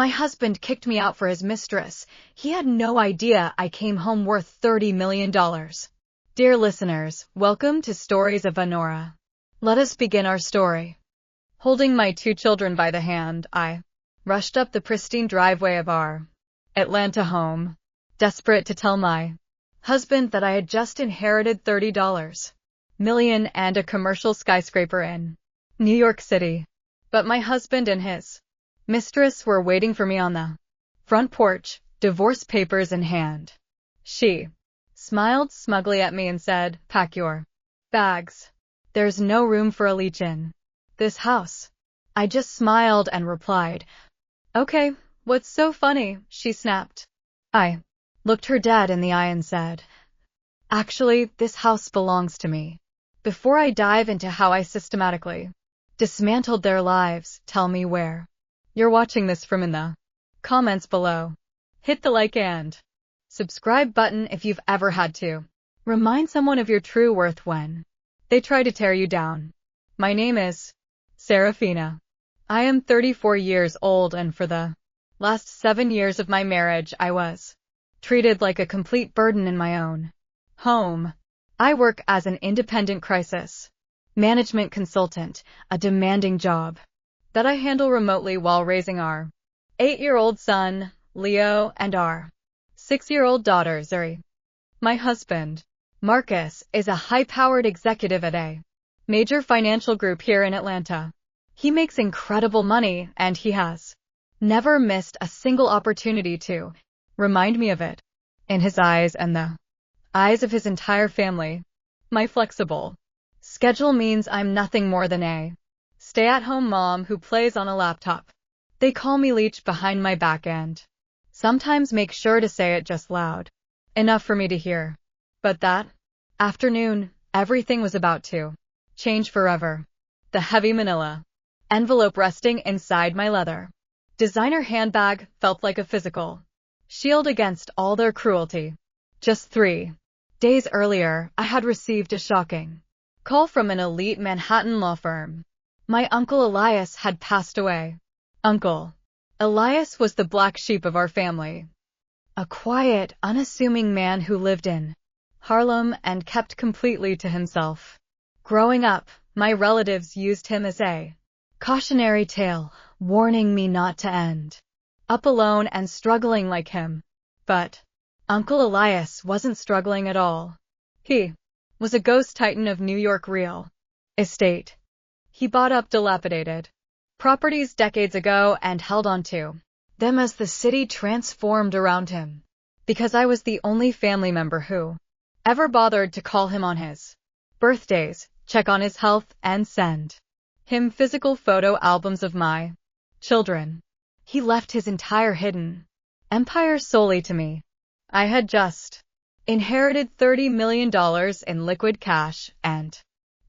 My husband kicked me out for his mistress. He had no idea I came home worth $30 million. Dear listeners, welcome to Stories of Anora. Let us begin our story. Holding my two children by the hand, I rushed up the pristine driveway of our Atlanta home, desperate to tell my husband that I had just inherited $30 million and a commercial skyscraper in New York City. But my husband and his mistress were waiting for me on the front porch, divorce papers in hand. She smiled smugly at me and said, "Pack your bags. There's no room for a leech in this house." I just smiled and replied, "Okay, what's so funny?" she snapped. I looked her dead in the eye and said, "Actually, this house belongs to me." Before I dive into how I systematically dismantled their lives, tell me where you're watching this from in the comments below. Hit the like and subscribe button if you've ever had to remind someone of your true worth when they try to tear you down. My name is Serafina. I am 34 years old, and for the last 7 years of my marriage I was treated like a complete burden in my own home. I work as an independent crisis management consultant, a demanding job that I handle remotely while raising our 8-year-old son, Leo, and our 6-year-old daughter, Zuri. My husband, Marcus, is a high-powered executive at a major financial group here in Atlanta. He makes incredible money, and he has never missed a single opportunity to remind me of it. In his eyes and the eyes of his entire family, my flexible schedule means I'm nothing more than a stay-at-home mom who plays on a laptop. They call me Leech behind my back and sometimes make sure to say it just loud enough for me to hear. But that afternoon, everything was about to change forever. The heavy manila envelope resting inside my leather designer handbag felt like a physical shield against all their cruelty. Just 3 days earlier, I had received a shocking call from an elite Manhattan law firm. My Uncle Elias had passed away. Uncle Elias was the black sheep of our family. A quiet, unassuming man who lived in Harlem and kept completely to himself. Growing up, my relatives used him as a cautionary tale, warning me not to end up alone and struggling like him. But Uncle Elias wasn't struggling at all. He was a ghost titan of New York real estate. He bought up dilapidated properties decades ago and held on to them as the city transformed around him. Because I was the only family member who ever bothered to call him on his birthdays, check on his health, and send him physical photo albums of my children, he left his entire hidden empire solely to me. I had just inherited $30 million in liquid cash and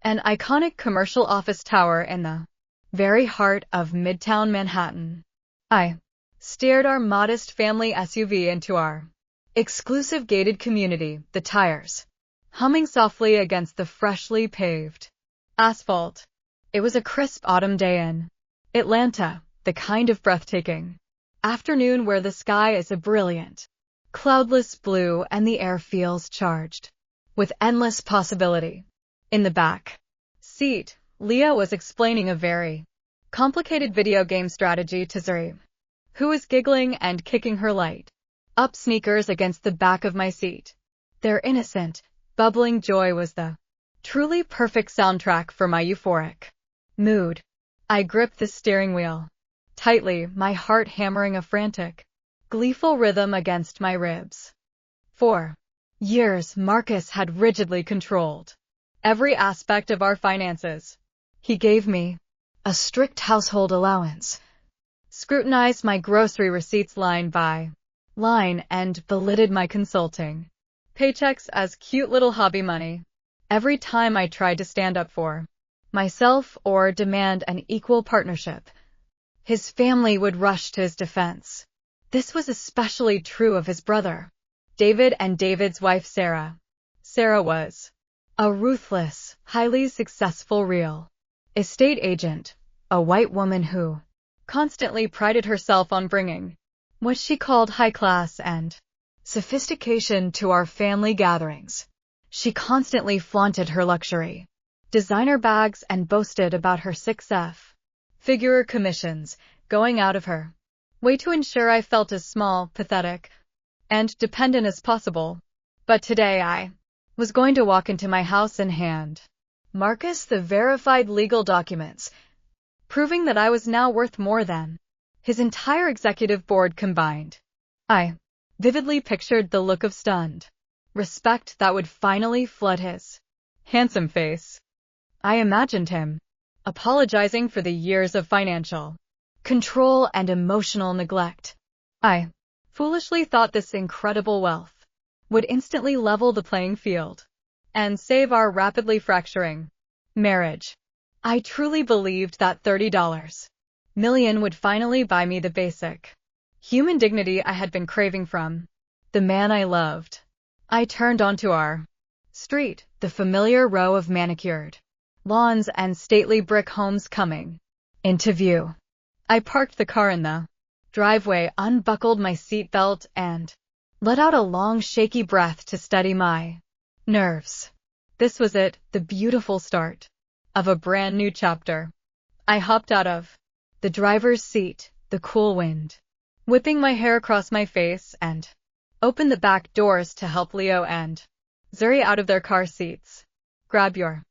an iconic commercial office tower in the very heart of Midtown Manhattan. I steered our modest family SUV into our exclusive gated community, the tires humming softly against the freshly paved asphalt. It was a crisp autumn day in Atlanta, the kind of breathtaking afternoon where the sky is a brilliant, cloudless blue and the air feels charged with endless possibility. In the back seat, Leah was explaining a very complicated video game strategy to Zuri, who was giggling and kicking her light up sneakers against the back of my seat. Their innocent, bubbling joy was the truly perfect soundtrack for my euphoric mood. I gripped the steering wheel tightly, my heart hammering a frantic, gleeful rhythm against my ribs. For years, Marcus had rigidly controlled every aspect of our finances. He gave me a strict household allowance, scrutinized my grocery receipts line by line, and belittled my consulting paychecks as cute little hobby money. Every time I tried to stand up for myself or demand an equal partnership, his family would rush to his defense. This was especially true of his brother, David, and David's wife, Sarah. Sarah was a ruthless, highly successful real estate agent, a white woman who constantly prided herself on bringing what she called high class and sophistication to our family gatherings. She constantly flaunted her luxury designer bags and boasted about her 6F-figure commissions going out of her way to ensure I felt as small, pathetic, and dependent as possible. But today I was going to walk into my house and hand Marcus the verified legal documents, proving that I was now worth more than his entire executive board combined. I vividly pictured the look of stunned respect that would finally flood his handsome face. I imagined him apologizing for the years of financial control and emotional neglect. I foolishly thought this incredible wealth would instantly level the playing field and save our rapidly fracturing marriage. I truly believed that $30 million would finally buy me the basic human dignity I had been craving from the man I loved. I turned onto our street, the familiar row of manicured lawns and stately brick homes coming into view. I parked the car in the driveway, unbuckled my seatbelt, and let out a long, shaky breath to steady my nerves. This was it, the beautiful start of a brand new chapter. I hopped out of the driver's seat, the cool wind whipping my hair across my face, and opened the back doors to help Leo and Zuri out of their car seats. "Grab your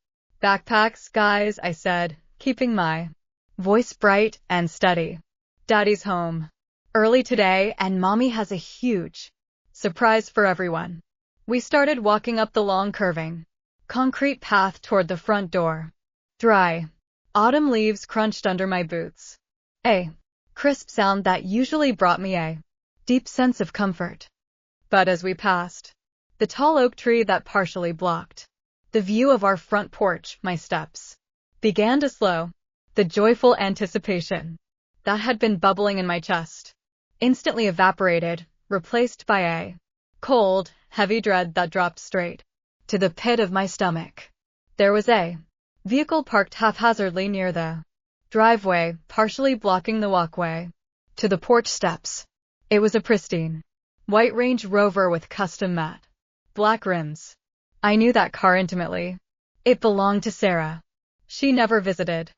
backpacks, guys," I said, keeping my voice bright and steady. "Daddy's home early today, and Mommy has a huge surprise for everyone." We started walking up the long curving concrete path toward the front door. Dry autumn leaves crunched under my boots, a crisp sound that usually brought me a deep sense of comfort. But as we passed the tall oak tree that partially blocked the view of our front porch, my steps began to slow. The joyful anticipation that had been bubbling in my chest instantly evaporated, replaced by a cold, heavy dread that dropped straight to the pit of my stomach. There was a vehicle parked haphazardly near the driveway, partially blocking the walkway to the porch steps. It was a pristine white Range Rover with custom matte black rims. I knew that car intimately. It belonged to Sarah. She never visited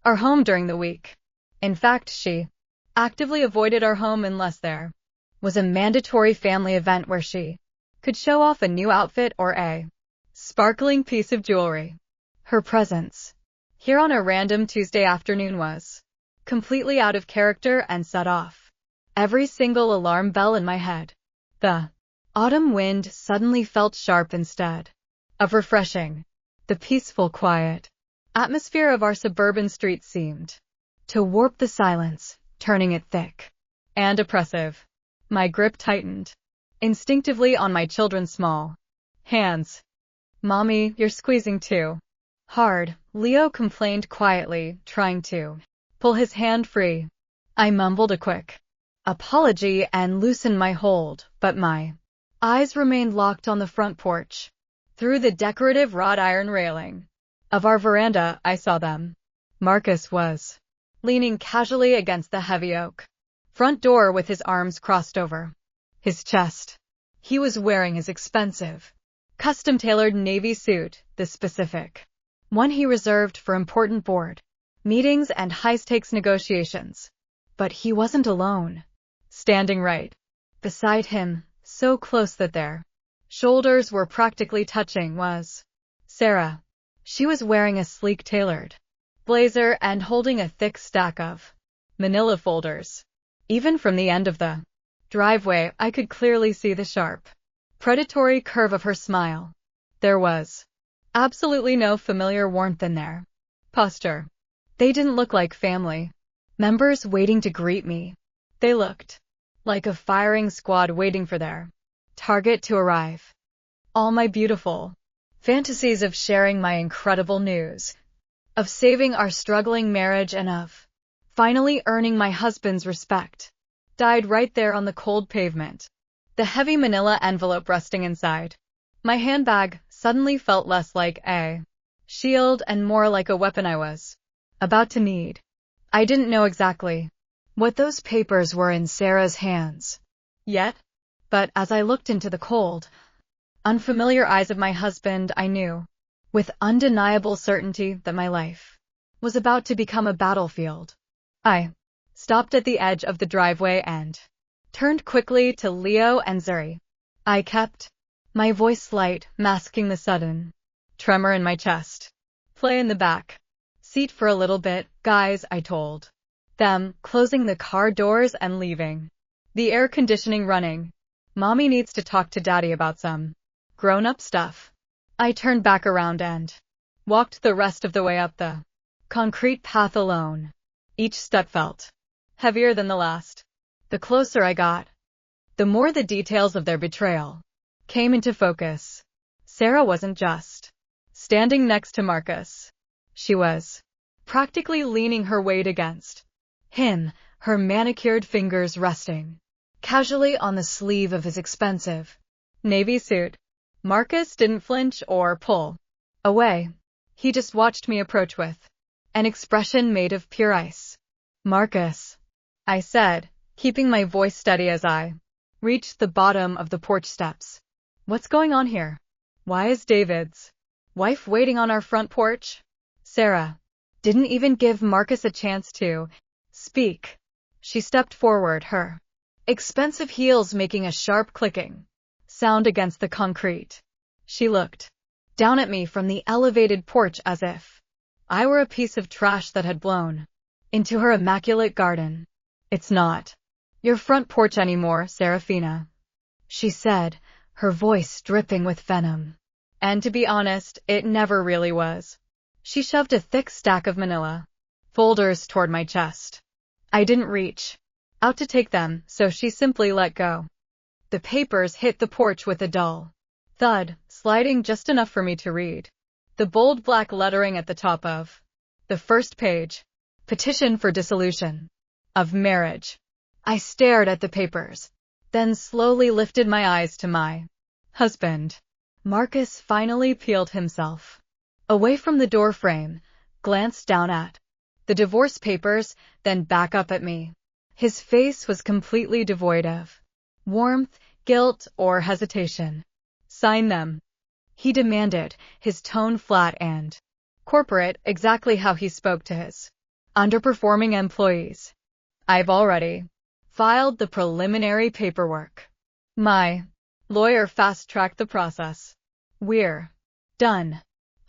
our home during the week. In fact, she actively avoided our home unless there was a mandatory family event where she could show off a new outfit or a sparkling piece of jewelry. Her presence here on a random Tuesday afternoon was completely out of character and set off every single alarm bell in my head. The autumn wind suddenly felt sharp instead of refreshing. The peaceful, quiet atmosphere of our suburban street seemed to warp the silence, turning it thick and oppressive. My grip tightened instinctively on my children's small hands. "Mommy, you're squeezing too hard," Leo complained quietly, trying to pull his hand free. I mumbled a quick apology and loosened my hold, but my eyes remained locked on the front porch. Through the decorative wrought iron railing of our veranda, I saw them. Marcus was leaning casually against the heavy oak front door with his arms crossed over his chest. He was wearing his expensive, custom-tailored navy suit, the specific one he reserved for important board meetings and high-stakes negotiations. But he wasn't alone. Standing right beside him, so close that their shoulders were practically touching, was Sarah. She was wearing a sleek tailored blazer and holding a thick stack of manila folders. Even from the end of the driveway, I could clearly see the sharp, predatory curve of her smile. There was absolutely no familiar warmth in their posture. They didn't look like family members waiting to greet me. They looked like a firing squad waiting for their target to arrive. All my beautiful fantasies of sharing my incredible news, of saving our struggling marriage, and of finally earning my husband's respect, died right there on the cold pavement. The heavy manila envelope resting inside my handbag suddenly felt less like a shield and more like a weapon I was about to need. I didn't know exactly what those papers were in Sarah's hands yet. But as I looked into the cold, unfamiliar eyes of my husband, I knew, with undeniable certainty, that my life was about to become a battlefield. I stopped at the edge of the driveway and turned quickly to Leo and Zuri. I kept my voice light, masking the sudden tremor in my chest. Play in the back seat for a little bit, guys, I told them, closing the car doors and leaving the air conditioning running. Mommy needs to talk to Daddy about some grown-up stuff. I turned back around and walked the rest of the way up the concrete path alone. Each step felt heavier than the last. The closer I got, the more the details of their betrayal came into focus. Sarah wasn't just standing next to Marcus. She was practically leaning her weight against him, her manicured fingers resting casually on the sleeve of his expensive navy suit. Marcus didn't flinch or pull away. He just watched me approach with an expression made of pure ice. Marcus, I said, keeping my voice steady as I reached the bottom of the porch steps. What's going on here? Why is David's wife waiting on our front porch? Sarah didn't even give Marcus a chance to speak. She stepped forward, her expensive heels making a sharp clicking sound against the concrete. She looked down at me from the elevated porch as if I were a piece of trash that had blown into her immaculate garden. It's not your front porch anymore, Serafina, she said, her voice dripping with venom. And to be honest, it never really was. She shoved a thick stack of manila folders toward my chest. I didn't reach out to take them, so she simply let go. The papers hit the porch with a dull thud, sliding just enough for me to read the bold black lettering at the top of the first page. Petition for dissolution of marriage. I stared at the papers, then slowly lifted my eyes to my husband. Marcus finally peeled himself away from the door frame, glanced down at the divorce papers, then back up at me. His face was completely devoid of warmth, guilt, or hesitation. Sign them, he demanded, his tone flat and corporate, exactly how he spoke to his underperforming employees. I've already filed the preliminary paperwork. My lawyer fast-tracked the process. We're done.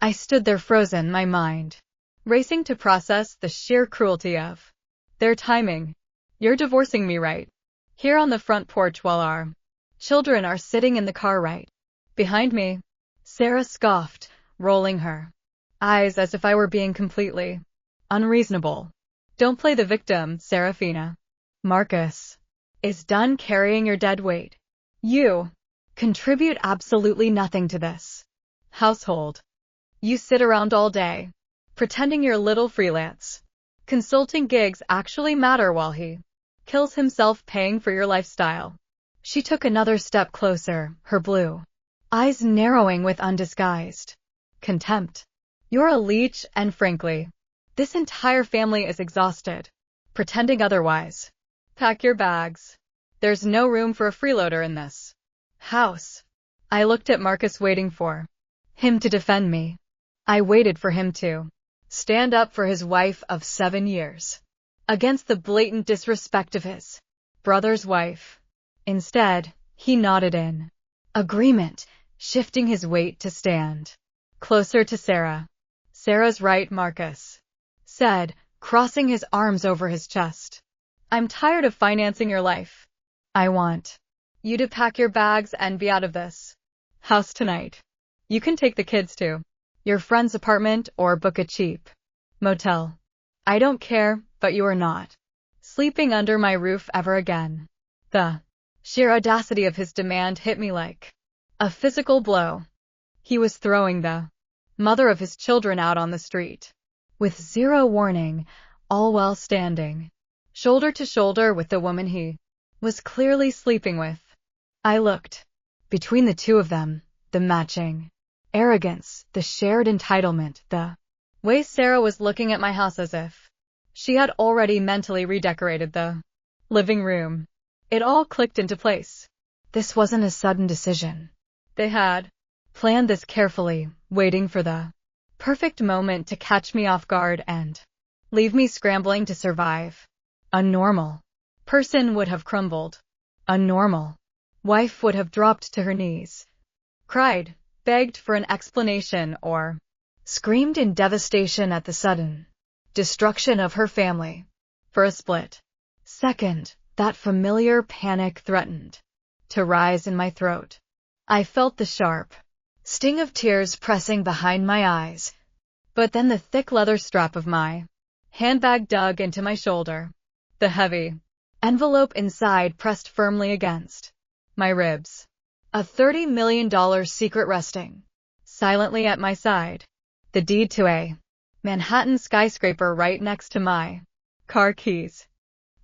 I stood there frozen, my mind racing to process the sheer cruelty of their timing. You're divorcing me right here on the front porch while our children are sitting in the car right behind me. Sarah scoffed, rolling her eyes as if I were being completely unreasonable. Don't play the victim, Serafina. Marcus is done carrying your dead weight. You contribute absolutely nothing to this household. You sit around all day, pretending your little freelance consulting gigs actually matter while he kills himself paying for your lifestyle. She took another step closer, her blue eyes narrowing with undisguised contempt. You're a leech, and frankly, this entire family is exhausted pretending otherwise. Pack your bags. There's no room for a freeloader in this house. I looked at Marcus, waiting for him to defend me. I waited for him to stand up for his wife of 7 years against the blatant disrespect of his brother's wife. Instead, he nodded in agreement, shifting his weight to stand closer to Sarah. Sarah's right, Marcus said, crossing his arms over his chest. I'm tired of financing your life. I want you to pack your bags and be out of this house tonight. You can take the kids to your friend's apartment or book a cheap motel. I don't care, but you are not sleeping under my roof ever again. The sheer audacity of his demand hit me like a physical blow. He was throwing the mother of his children out on the street with zero warning, all while standing shoulder to shoulder with the woman he was clearly sleeping with. I looked between the two of them, the matching arrogance, the shared entitlement, the way Sarah was looking at my house as if She had already mentally redecorated the living room. It all clicked into place. This wasn't a sudden decision. They had planned this carefully, waiting for the perfect moment to catch me off guard and leave me scrambling to survive. A normal person would have crumbled. A normal wife would have dropped to her knees, cried, begged for an explanation, or screamed in devastation at the sudden destruction of her family. For a split second, that familiar panic threatened to rise in my throat. I felt the sharp sting of tears pressing behind my eyes, but then the thick leather strap of my handbag dug into my shoulder. The heavy envelope inside pressed firmly against my ribs. A $30 million secret resting silently at my side. The deed to a Manhattan skyscraper right next to my car keys.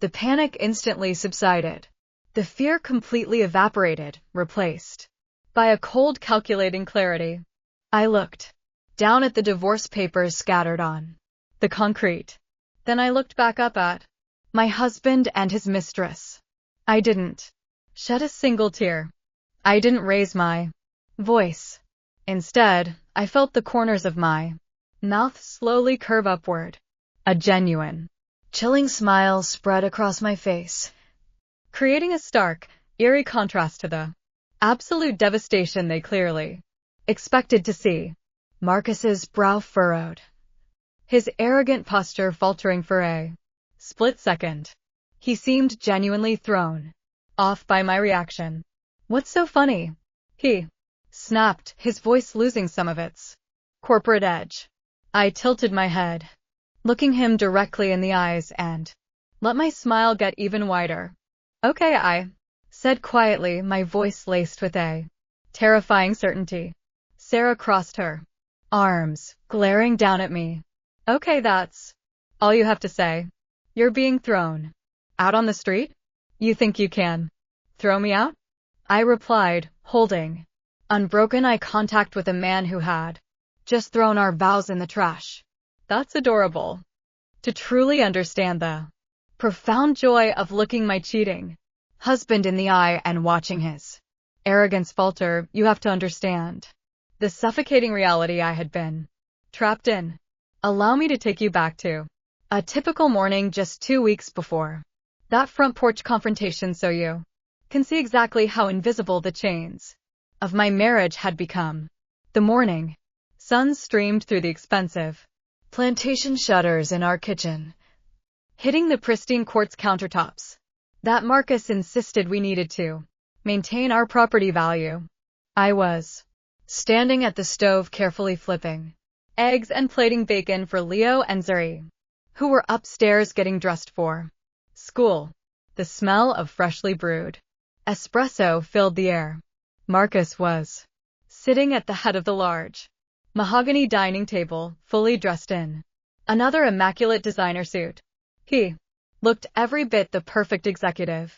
The panic instantly subsided. The fear completely evaporated, replaced by a cold, calculating clarity. I looked down at the divorce papers scattered on the concrete. Then I looked back up at my husband and his mistress. I didn't shed a single tear. I didn't raise my voice. Instead, I felt the corners of my mouth slowly curve upward. A genuine, chilling smile spread across my face, creating a stark, eerie contrast to the absolute devastation they clearly expected to see. Marcus's brow furrowed, his arrogant posture faltering for a split second. He seemed genuinely thrown off by my reaction. What's so funny? He snapped, his voice losing some of its corporate edge. I tilted my head, looking him directly in the eyes, and let my smile get even wider. Okay, I said quietly, my voice laced with a terrifying certainty. Sarah crossed her arms, glaring down at me. Okay, that's all you have to say? You're being thrown out on the street? You think you can throw me out? I replied, holding unbroken eye contact with a man who had just thrown our vows in the trash. That's adorable. To truly understand the profound joy of looking my cheating husband in the eye and watching his arrogance falter, you have to understand the suffocating reality I had been trapped in. Allow me to take you back to a typical morning just 2 weeks before that front porch confrontation so you can see exactly how invisible the chains of my marriage had become. The morning sun streamed through the expensive plantation shutters in our kitchen, hitting the pristine quartz countertops that Marcus insisted we needed to maintain our property value. I was standing at the stove carefully flipping eggs and plating bacon for Leo and Zuri, who were upstairs getting dressed for school. The smell of freshly brewed espresso filled the air. Marcus was sitting at the head of the large mahogany dining table, fully dressed in another immaculate designer suit. He looked every bit the perfect executive,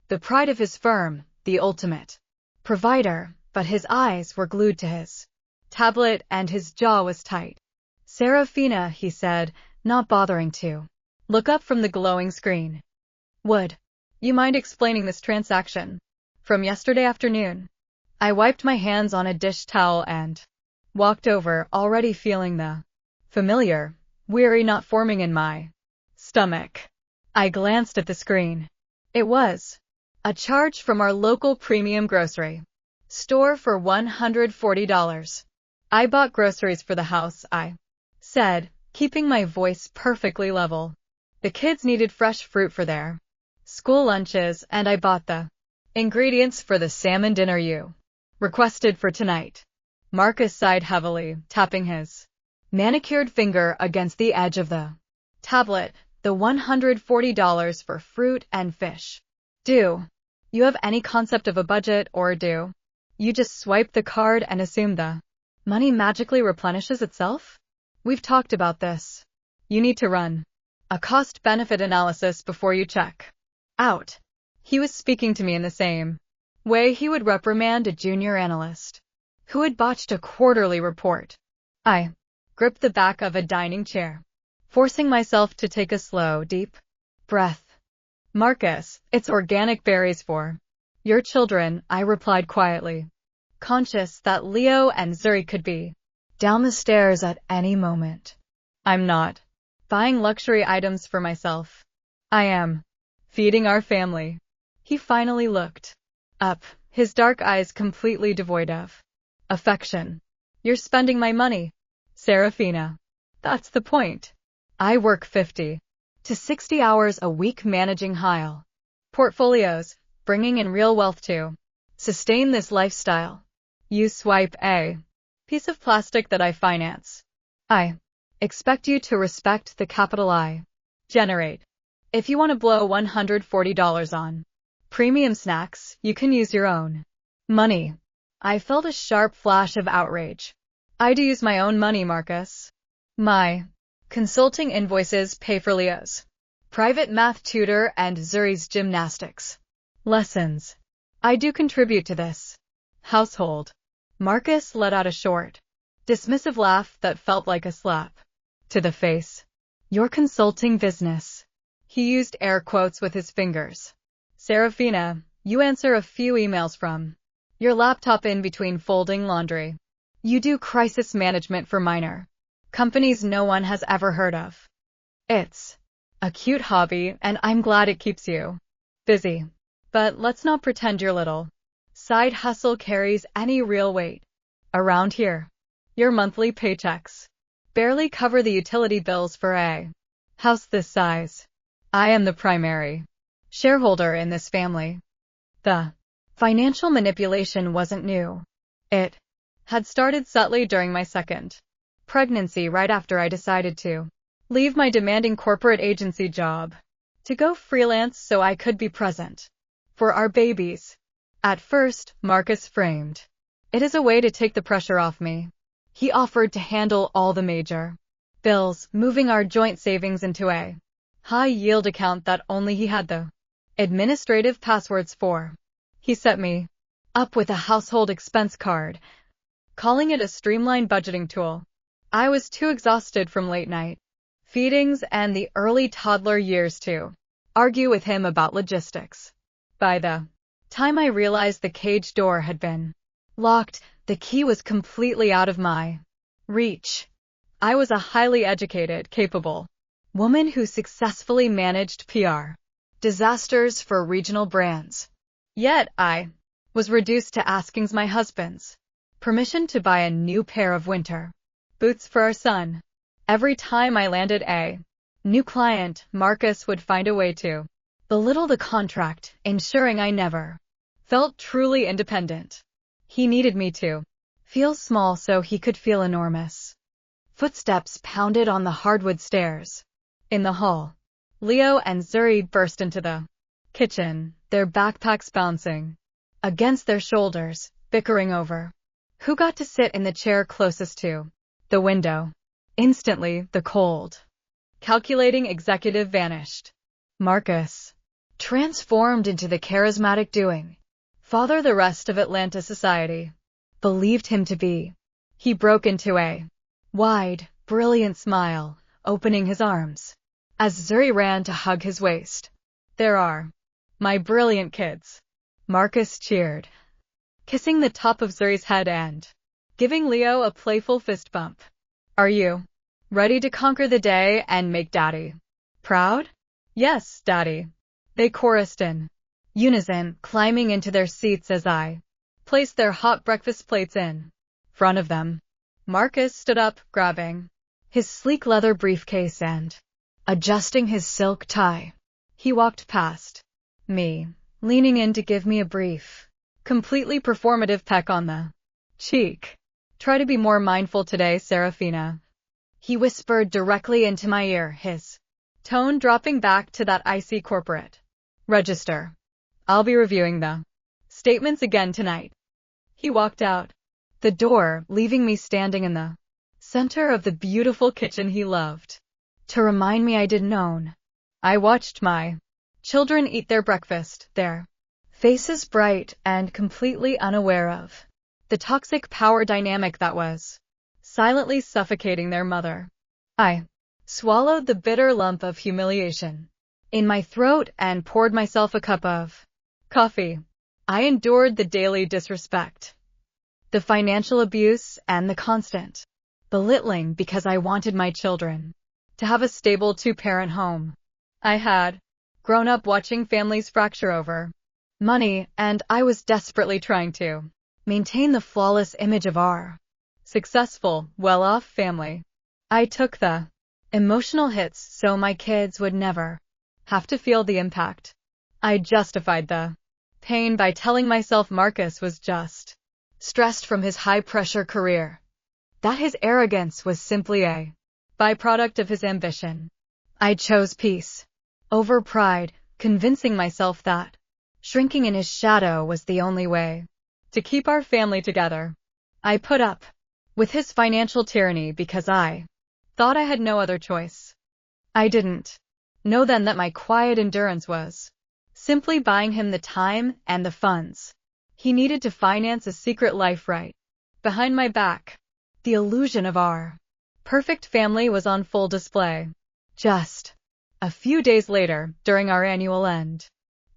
the pride of his firm, the ultimate provider, but his eyes were glued to his tablet and his jaw was tight. Serafina, he said, not bothering to look up from the glowing screen. Would you mind explaining this transaction from yesterday afternoon? I wiped my hands on a dish towel and walked over, already feeling the familiar, weary knot forming in my stomach. I glanced at the screen. It was a charge from our local premium grocery store for $140. I bought groceries for the house, I said, keeping my voice perfectly level. The kids needed fresh fruit for their school lunches, and I bought the ingredients for the salmon dinner you requested for tonight. Marcus sighed heavily, tapping his manicured finger against the edge of the tablet. The $140 for fruit and fish. Do you have any concept of a budget, or do you just swipe the card and assume the money magically replenishes itself? We've talked about this. You need to run a cost-benefit analysis before you check out. He was speaking to me in the same way he would reprimand a junior analyst who had botched a quarterly report. I gripped the back of a dining chair forcing myself to take a slow, deep breath. Marcus, it's organic berries for your children, I replied quietly, conscious that Leo and Zuri could be down the stairs at any moment. I'm not buying luxury items for myself. I am feeding our family. He finally looked up, his dark eyes completely devoid of affection. You're spending my money, Serafina. That's the point. I work 50 to 60 hours a week managing high portfolios, bringing in real wealth to sustain this lifestyle. You swipe a piece of plastic that I finance. I expect you to respect the capital I generate. If you want to blow $140 on premium snacks, you can use your own money. I felt a sharp flash of outrage. I do use my own money, Marcus. My consulting invoices pay for Leo's private math tutor and Zuri's gymnastics lessons. I do contribute to this household. Marcus let out a short, dismissive laugh that felt like a slap to the face. Your consulting business. He used air quotes with his fingers. Serafina, you answer a few emails from your laptop in between folding laundry. You do crisis management for minor companies no one has ever heard of. It's a cute hobby, and I'm glad it keeps you busy. But let's not pretend your little side hustle carries any real weight around here. Your monthly paychecks barely cover the utility bills for a house this size. I am the primary shareholder in this family. The financial manipulation wasn't new. It had started subtly during my second pregnancy, right after I decided to leave my demanding corporate agency job to go freelance so I could be present for our babies. At first, Marcus framed it as a way to take the pressure off me. He offered to handle all the major bills, moving our joint savings into a high-yield account that only he had the administrative passwords for. He set me up with a household expense card, calling it a streamlined budgeting tool. I was too exhausted from late-night feedings and the early toddler years to argue with him about logistics. By the time I realized the cage door had been locked, the key was completely out of my reach. I was a highly educated, capable woman who successfully managed PR disasters for regional brands. Yet I was reduced to asking my husband's permission to buy a new pair of winter boots for our son. Every time I landed a new client, Marcus would find a way to belittle the contract, ensuring I never felt truly independent. He needed me to feel small so he could feel enormous. Footsteps pounded on the hardwood stairs. In the hall, Leo and Zuri burst into the kitchen, their backpacks bouncing against their shoulders, bickering over who got to sit in the chair closest to the window. Instantly, the cold, calculating executive vanished. Marcus transformed into the charismatic doing father the rest of Atlanta society believed him to be. He broke into a wide, brilliant smile, opening his arms as Zuri ran to hug his waist. There are my brilliant kids, Marcus cheered, kissing the top of Zuri's head and giving Leo a playful fist bump. Are you ready to conquer the day and make Daddy proud? Yes, Daddy, they chorused in unison, climbing into their seats as I placed their hot breakfast plates in front of them. Marcus stood up, grabbing his sleek leather briefcase and adjusting his silk tie. He walked past me, leaning in to give me a brief, completely performative peck on the cheek. Try to be more mindful today, Serafina. He whispered directly into my ear, his tone dropping back to that icy corporate register. I'll be reviewing the statements again tonight. He walked out the door, leaving me standing in the center of the beautiful kitchen he loved to remind me I didn't own. I watched my children eat their breakfast, their faces bright and completely unaware of the toxic power dynamic that was silently suffocating their mother. I swallowed the bitter lump of humiliation in my throat and poured myself a cup of coffee. I endured the daily disrespect, the financial abuse, and the constant belittling because I wanted my children to have a stable two-parent home. I had grown up watching families fracture over money, and I was desperately trying to maintain the flawless image of our successful, well-off family. I took the emotional hits so my kids would never have to feel the impact. I justified the pain by telling myself Marcus was just stressed from his high-pressure career, that his arrogance was simply a byproduct of his ambition. I chose peace over pride, convincing myself that shrinking in his shadow was the only way to keep our family together. I put up with his financial tyranny because I thought I had no other choice. I didn't know then that my quiet endurance was simply buying him the time and the funds he needed to finance a secret life right behind my back. The illusion of our perfect family was on full display. Just a few days later, during our annual end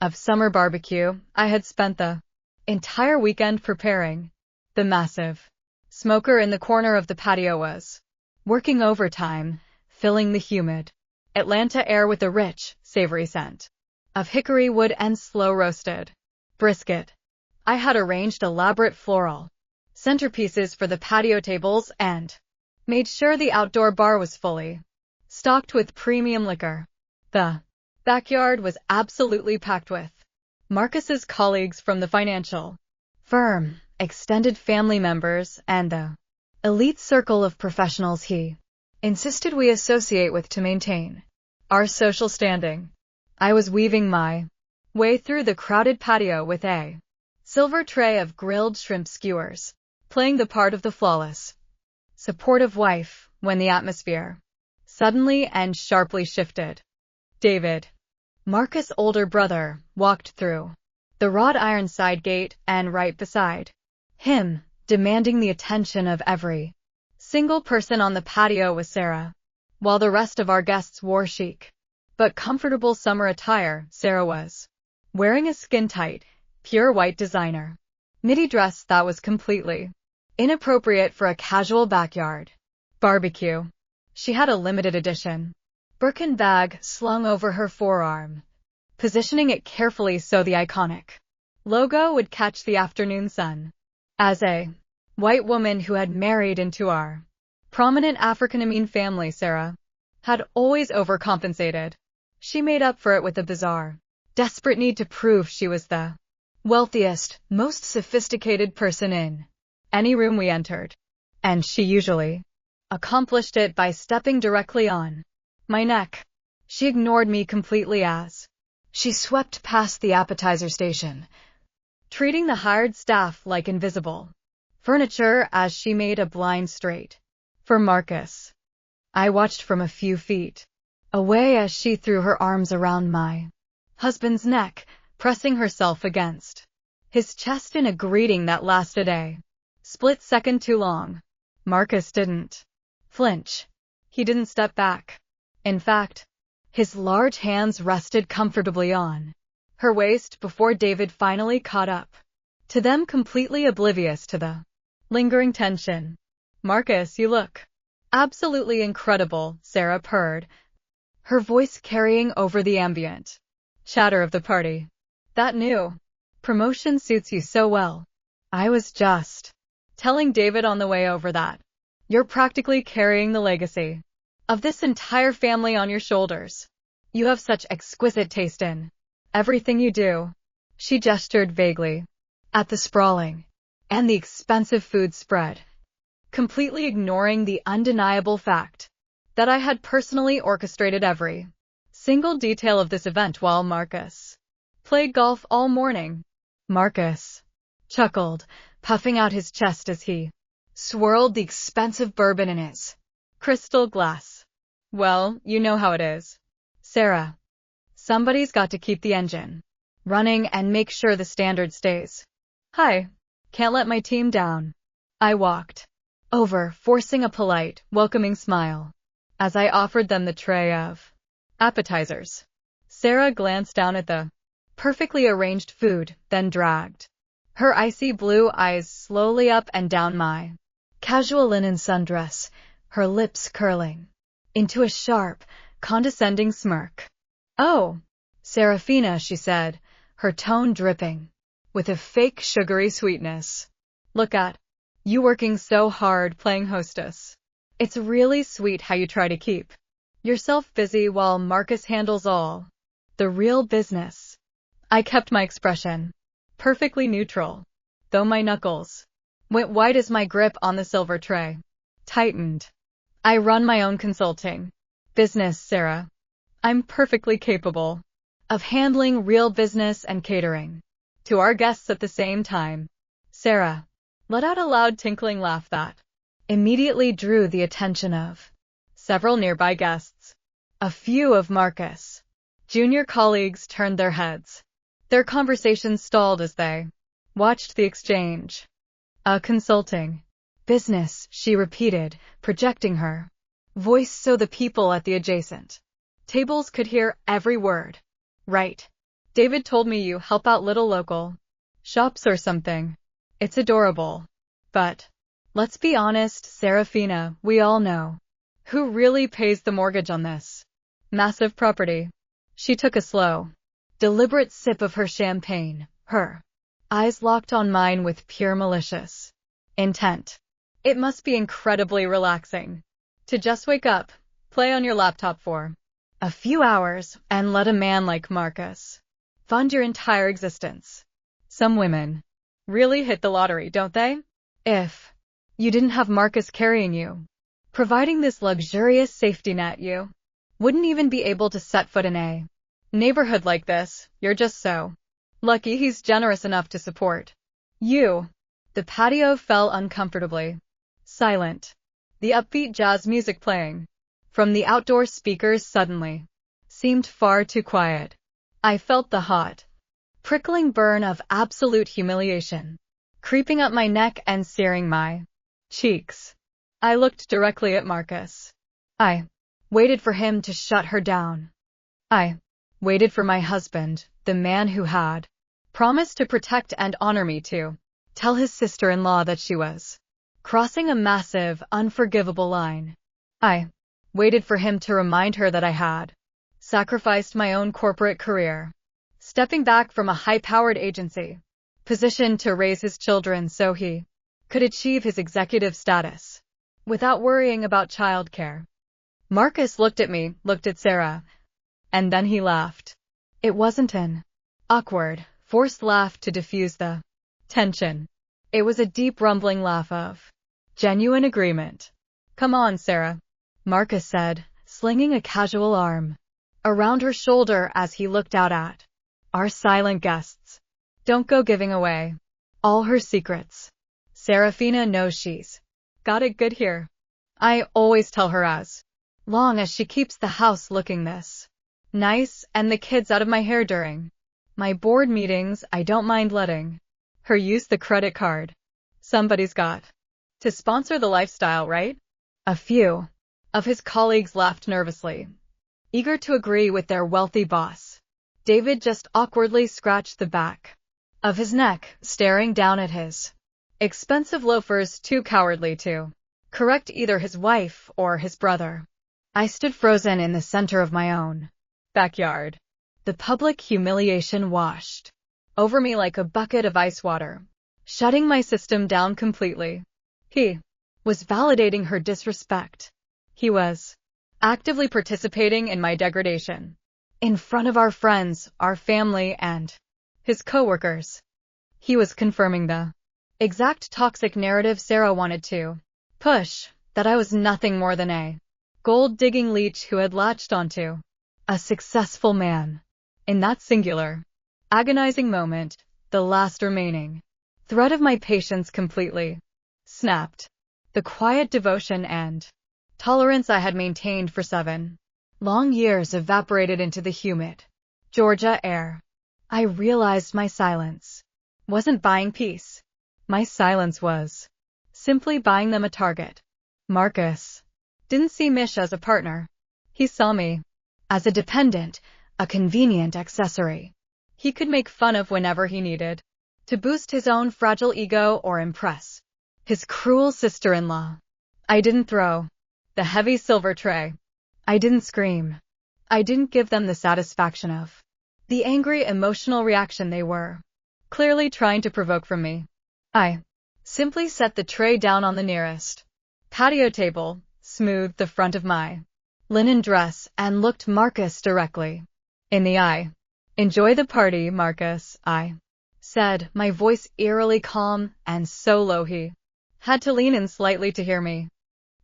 of summer barbecue, I had spent the entire weekend preparing. The massive smoker in the corner of the patio was working overtime, filling the humid Atlanta air with a rich, savory scent of hickory wood and slow-roasted brisket. I had arranged elaborate floral centerpieces for the patio tables and made sure the outdoor bar was fully stocked with premium liquor. The backyard was absolutely packed with Marcus's colleagues from the financial firm, extended family members, and the elite circle of professionals he insisted we associate with to maintain our social standing. I was weaving my way through the crowded patio with a silver tray of grilled shrimp skewers, playing the part of the flawless, supportive wife, when the atmosphere suddenly and sharply shifted. David, Marcus' older brother, walked through the wrought iron side gate, and right beside him, demanding the attention of every single person on the patio, was Sarah. While the rest of our guests wore chic but comfortable summer attire, Sarah was wearing a skin-tight, pure white designer midi dress that was completely inappropriate for a casual backyard barbecue. She had a limited edition Birkin bag slung over her forearm, positioning it carefully so the iconic logo would catch the afternoon sun. As a white woman who had married into our prominent African-American family, Sarah had always overcompensated. She made up for it with a bizarre, desperate need to prove she was the wealthiest, most sophisticated person in any room we entered. And she usually accomplished it by stepping directly on my neck. She ignored me completely as she swept past the appetizer station, treating the hired staff like invisible furniture as she made a blind straight for Marcus. I watched from a few feet away as she threw her arms around my husband's neck, pressing herself against his chest in a greeting that lasted a split second too long. Marcus didn't flinch. He didn't step back. In fact, his large hands rested comfortably on her waist before David finally caught up to them, completely oblivious to the lingering tension. "Marcus, you look absolutely incredible," Sarah purred, her voice carrying over the ambient chatter of the party. "That new promotion suits you so well." I was just telling David on the way over that you're practically carrying the legacy of this entire family on your shoulders. You have such exquisite taste in everything you do. She gestured vaguely at the sprawling and the expensive food spread, completely ignoring the undeniable fact that I had personally orchestrated every single detail of this event while Marcus played golf all morning. Marcus chuckled, puffing out his chest as he swirled the expensive bourbon in his crystal glass. "Well, you know how it is, Sarah. Somebody's got to keep the engine running and make sure the standard stays high. Can't let my team down." I walked over, forcing a polite, welcoming smile as I offered them the tray of appetizers. Sarah glanced down at the perfectly arranged food, then dragged her icy blue eyes slowly up and down my casual linen sundress, her lips curling into a sharp, condescending smirk. "Oh, Serafina," she said, her tone dripping with a fake sugary sweetness. "Look at you working so hard playing hostess. It's really sweet how you try to keep yourself busy while Marcus handles all the real business." I kept my expression perfectly neutral, though my knuckles went white as my grip on the silver tray tightened. "I run my own consulting business, Sarah. I'm perfectly capable of handling real business and catering to our guests at the same time." Sarah let out a loud tinkling laugh that immediately drew the attention of several nearby guests. A few of Marcus' junior colleagues turned their heads. Their conversation stalled as they watched the exchange. "A consulting business," she repeated, projecting her voice so the people at the adjacent tables could hear every word. "Right. David told me you help out little local shops or something. It's adorable. But let's be honest, Serafina, we all know who really pays the mortgage on this massive property." She took a slow, deliberate sip of her champagne, her eyes locked on mine with pure malicious intent. "It must be incredibly relaxing to just wake up, play on your laptop for a few hours, and let a man like Marcus fund your entire existence. Some women really hit the lottery, don't they? If you didn't have Marcus carrying you, providing this luxurious safety net, you wouldn't even be able to set foot in a neighborhood like this. You're just so lucky he's generous enough to support you." The patio fell uncomfortably silent. The upbeat jazz music playing from the outdoor speakers suddenly seemed far too quiet. I felt the hot, prickling burn of absolute humiliation creeping up my neck and searing my cheeks. I looked directly at Marcus. I waited for him to shut her down. I waited for my husband, the man who had promised to protect and honor me, to tell his sister-in-law that she was crossing a massive, unforgivable line. I waited for him to remind her that I had sacrificed my own corporate career, stepping back from a high-powered agency, positioned to raise his children so he could achieve his executive status without worrying about childcare. Marcus looked at me, looked at Sarah, and then he laughed. It wasn't an awkward, forced laugh to diffuse the tension. It was a deep, rumbling laugh of genuine agreement. "Come on, Sarah," Marcus said, slinging a casual arm around her shoulder as he looked out at our silent guests. "Don't go giving away all her secrets. Serafina knows she's got it good here. I always tell her as long as she keeps the house looking this nice and the kids out of my hair during my board meetings, I don't mind letting her use the credit card. Somebody's got to sponsor the lifestyle, right?" A few of his colleagues laughed nervously, eager to agree with their wealthy boss. David just awkwardly scratched the back of his neck, staring down at his expensive loafers, too cowardly to correct either his wife or his brother. I stood frozen in the center of my own backyard. The public humiliation washed over me like a bucket of ice water, shutting my system down completely. He was validating her disrespect. He was actively participating in my degradation in front of our friends, our family, and his coworkers. He was confirming the exact toxic narrative Sarah wanted to push, that I was nothing more than a gold-digging leech who had latched onto a successful man. In that singular, agonizing moment, the last remaining thread of my patience completely snapped. The quiet devotion and tolerance I had maintained for 7 long years evaporated into the humid Georgia air. I realized my silence wasn't buying peace. My silence was simply buying them a target. Marcus didn't see Mish as a partner. He saw me as a dependent, a convenient accessory he could make fun of whenever he needed, to boost his own fragile ego or impress his cruel sister-in-law. I didn't throw the heavy silver tray. I didn't scream. I didn't give them the satisfaction of the angry emotional reaction they were clearly trying to provoke from me. I simply set the tray down on the nearest patio table, smoothed the front of my linen dress, and looked Marcus directly in the eye. "Enjoy the party, Marcus," I said, my voice eerily calm and so low he had to lean in slightly to hear me.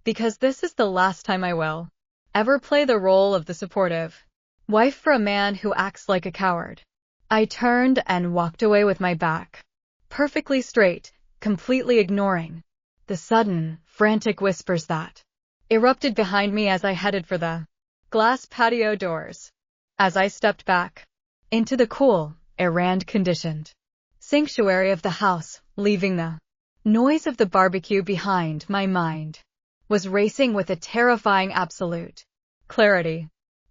"Because this is the last time I will ever play the role of the supportive wife for a man who acts like a coward." I turned and walked away with my back perfectly straight, completely ignoring the sudden, frantic whispers that erupted behind me as I headed for the glass patio doors. As I stepped back into the cool, air-conditioned sanctuary of the house, leaving the noise of the barbecue behind, my mind was racing with a terrifying absolute clarity.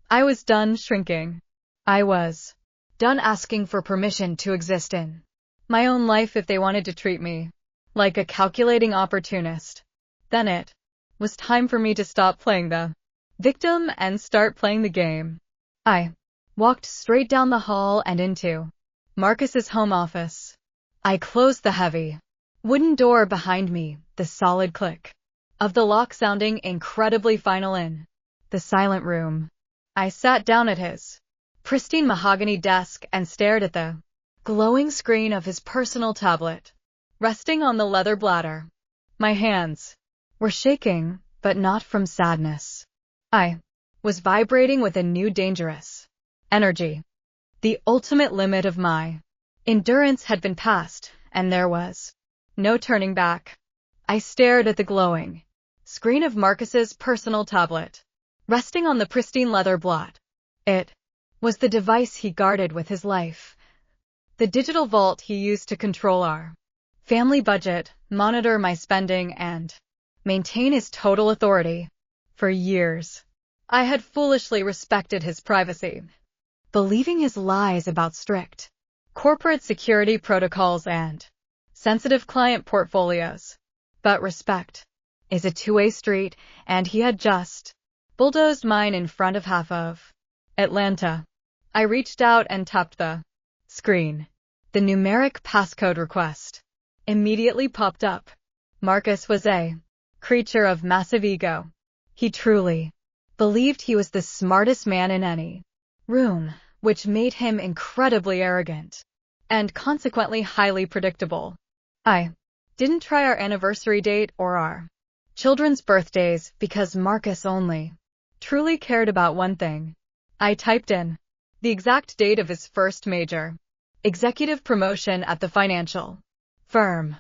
I was done shrinking. I was done asking for permission to exist in my own life if they wanted to treat me like a calculating opportunist. Then it was time for me to stop playing the victim and start playing the game. I walked straight down the hall and into Marcus's home office. I closed the heavy wooden door behind me, the solid click of the lock sounding incredibly final in the silent room. I sat down at his pristine mahogany desk and stared at the glowing screen of his personal tablet, resting on the leather bladder. My hands were shaking, but not from sadness. I was vibrating with a new dangerous energy. The ultimate limit of my endurance had been passed, and there was no turning back. I stared at the glowing screen of Marcus's personal tablet, resting on the pristine leather blot. It was the device he guarded with his life, the digital vault he used to control our family budget, monitor my spending, and maintain his total authority. For years, I had foolishly respected his privacy, believing his lies about strict corporate security protocols and sensitive client portfolios. But respect is a two-way street, and he had just bulldozed mine in front of half of Atlanta. I reached out and tapped the screen. The numeric passcode request immediately popped up. Marcus was a creature of massive ego. He truly believed he was the smartest man in any room, which made him incredibly arrogant and consequently highly predictable. I didn't try our anniversary date or our children's birthdays because Marcus only truly cared about one thing. I typed in the exact date of his first major executive promotion at the financial firm.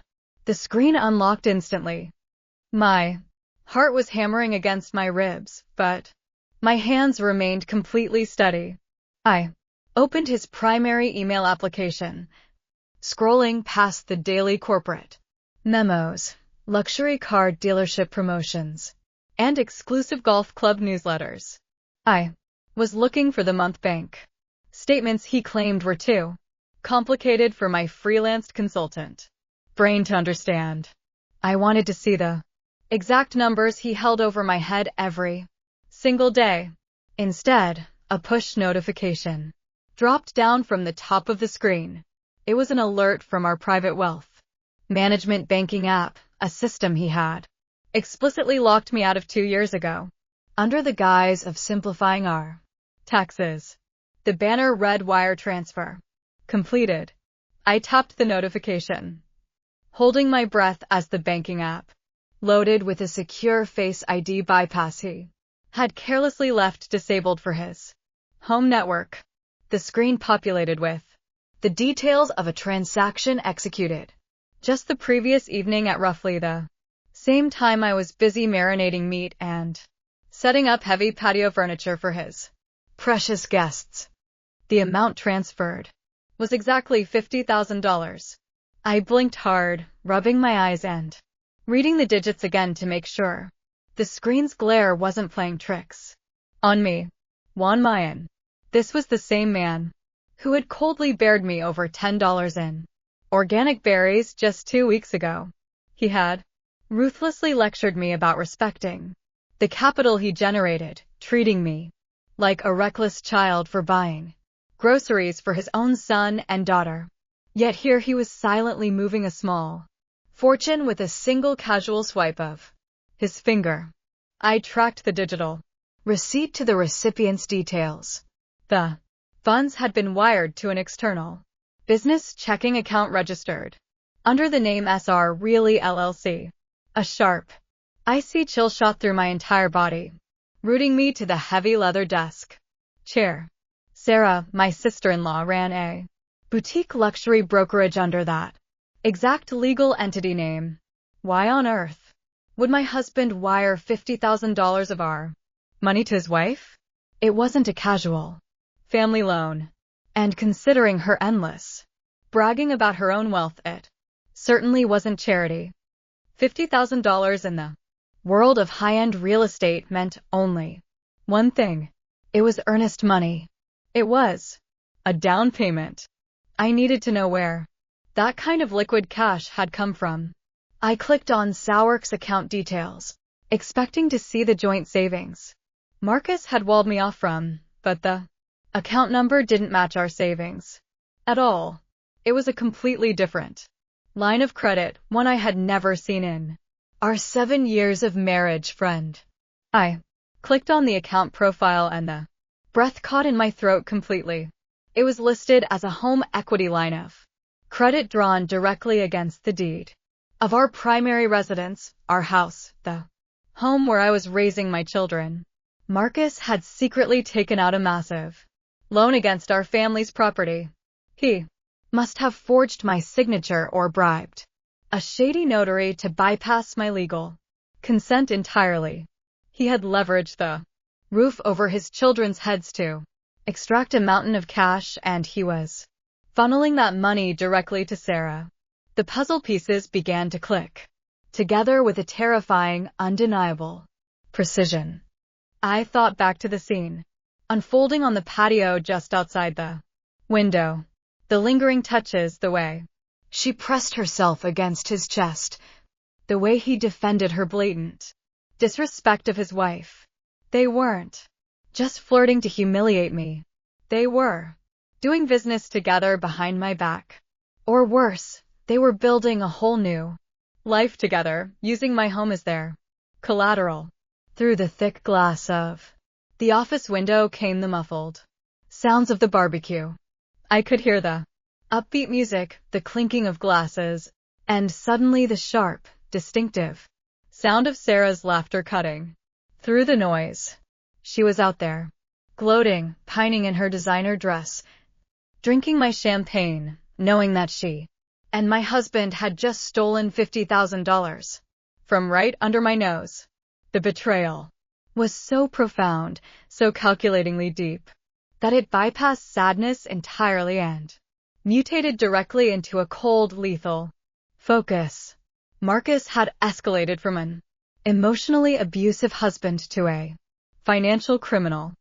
The screen unlocked instantly. My heart was hammering against my ribs, but my hands remained completely steady. I opened his primary email application, scrolling past the daily corporate memos, luxury car dealership promotions, and exclusive golf club newsletters. I was looking for the month bank statements he claimed were too complicated for my freelance consultant brain to understand. I wanted to see the exact numbers he held over my head every single day. Instead, a push notification dropped down from the top of the screen. It was an alert from our private wealth management banking app, a system he had explicitly locked me out of 2 years ago, under the guise of simplifying our taxes. The banner read "Wire transfer completed." I tapped the notification, holding my breath as the banking app loaded with a secure Face ID bypass he had carelessly left disabled for his home network. The screen populated with the details of a transaction executed just the previous evening at roughly the same time I was busy marinating meat and setting up heavy patio furniture for his precious guests. The amount transferred was exactly $50,000. I blinked hard, rubbing my eyes and reading the digits again to make sure. The screen's glare wasn't playing tricks on me. Juan Mayan. This was the same man who had coldly bared me over $10 in organic berries just 2 weeks ago. He had ruthlessly lectured me about respecting the capital he generated, treating me like a reckless child for buying groceries for his own son and daughter. Yet here he was silently moving a small fortune with a single casual swipe of his finger. I tracked the digital receipt to the recipient's details. The funds had been wired to an external business checking account registered under the name SR Really LLC. A sharp, icy chill shot through my entire body, rooting me to the heavy leather desk chair. Sarah, my sister-in-law, ran a boutique luxury brokerage under that exact legal entity name. Why on earth would my husband wire $50,000 of our money to his wife? It wasn't a casual family loan. And considering her endless bragging about her own wealth, it certainly wasn't charity. $50,000 in the world of high-end real estate meant only one thing. It was earnest money. It was a down payment. I needed to know where that kind of liquid cash had come from. I clicked on Sourk's account details, expecting to see the joint savings Marcus had walled me off from, but the account number didn't match our savings at all. It was a completely different line of credit, one I had never seen in our 7 years of marriage. Friend. I clicked on the account profile and the breath caught in my throat completely. It was listed as a home equity line of credit drawn directly against the deed of our primary residence, our house, the home where I was raising my children. Marcus had secretly taken out a massive loan against our family's property. He must have forged my signature or bribed a shady notary to bypass my legal consent entirely. He had leveraged the roof over his children's heads to extract a mountain of cash, and he was funneling that money directly to Sarah. The puzzle pieces began to click together with a terrifying, undeniable precision. I thought back to the scene unfolding on the patio just outside the window. The lingering touches, the way she pressed herself against his chest, the way he defended her blatant disrespect of his wife. They weren't just flirting to humiliate me. They were doing business together behind my back. Or worse, they were building a whole new life together, using my home as their collateral. Through the thick glass of the office window came the muffled sounds of the barbecue. I could hear the upbeat music, the clinking of glasses, and suddenly the sharp, distinctive sound of Sarah's laughter cutting through the noise. She was out there, gloating, pining in her designer dress, drinking my champagne, knowing that she and my husband had just stolen $50,000 from right under my nose. The betrayal was so profound, so calculatingly deep, that it bypassed sadness entirely and mutated directly into a cold, lethal focus. Marcus had escalated from an emotionally abusive husband to a financial criminal.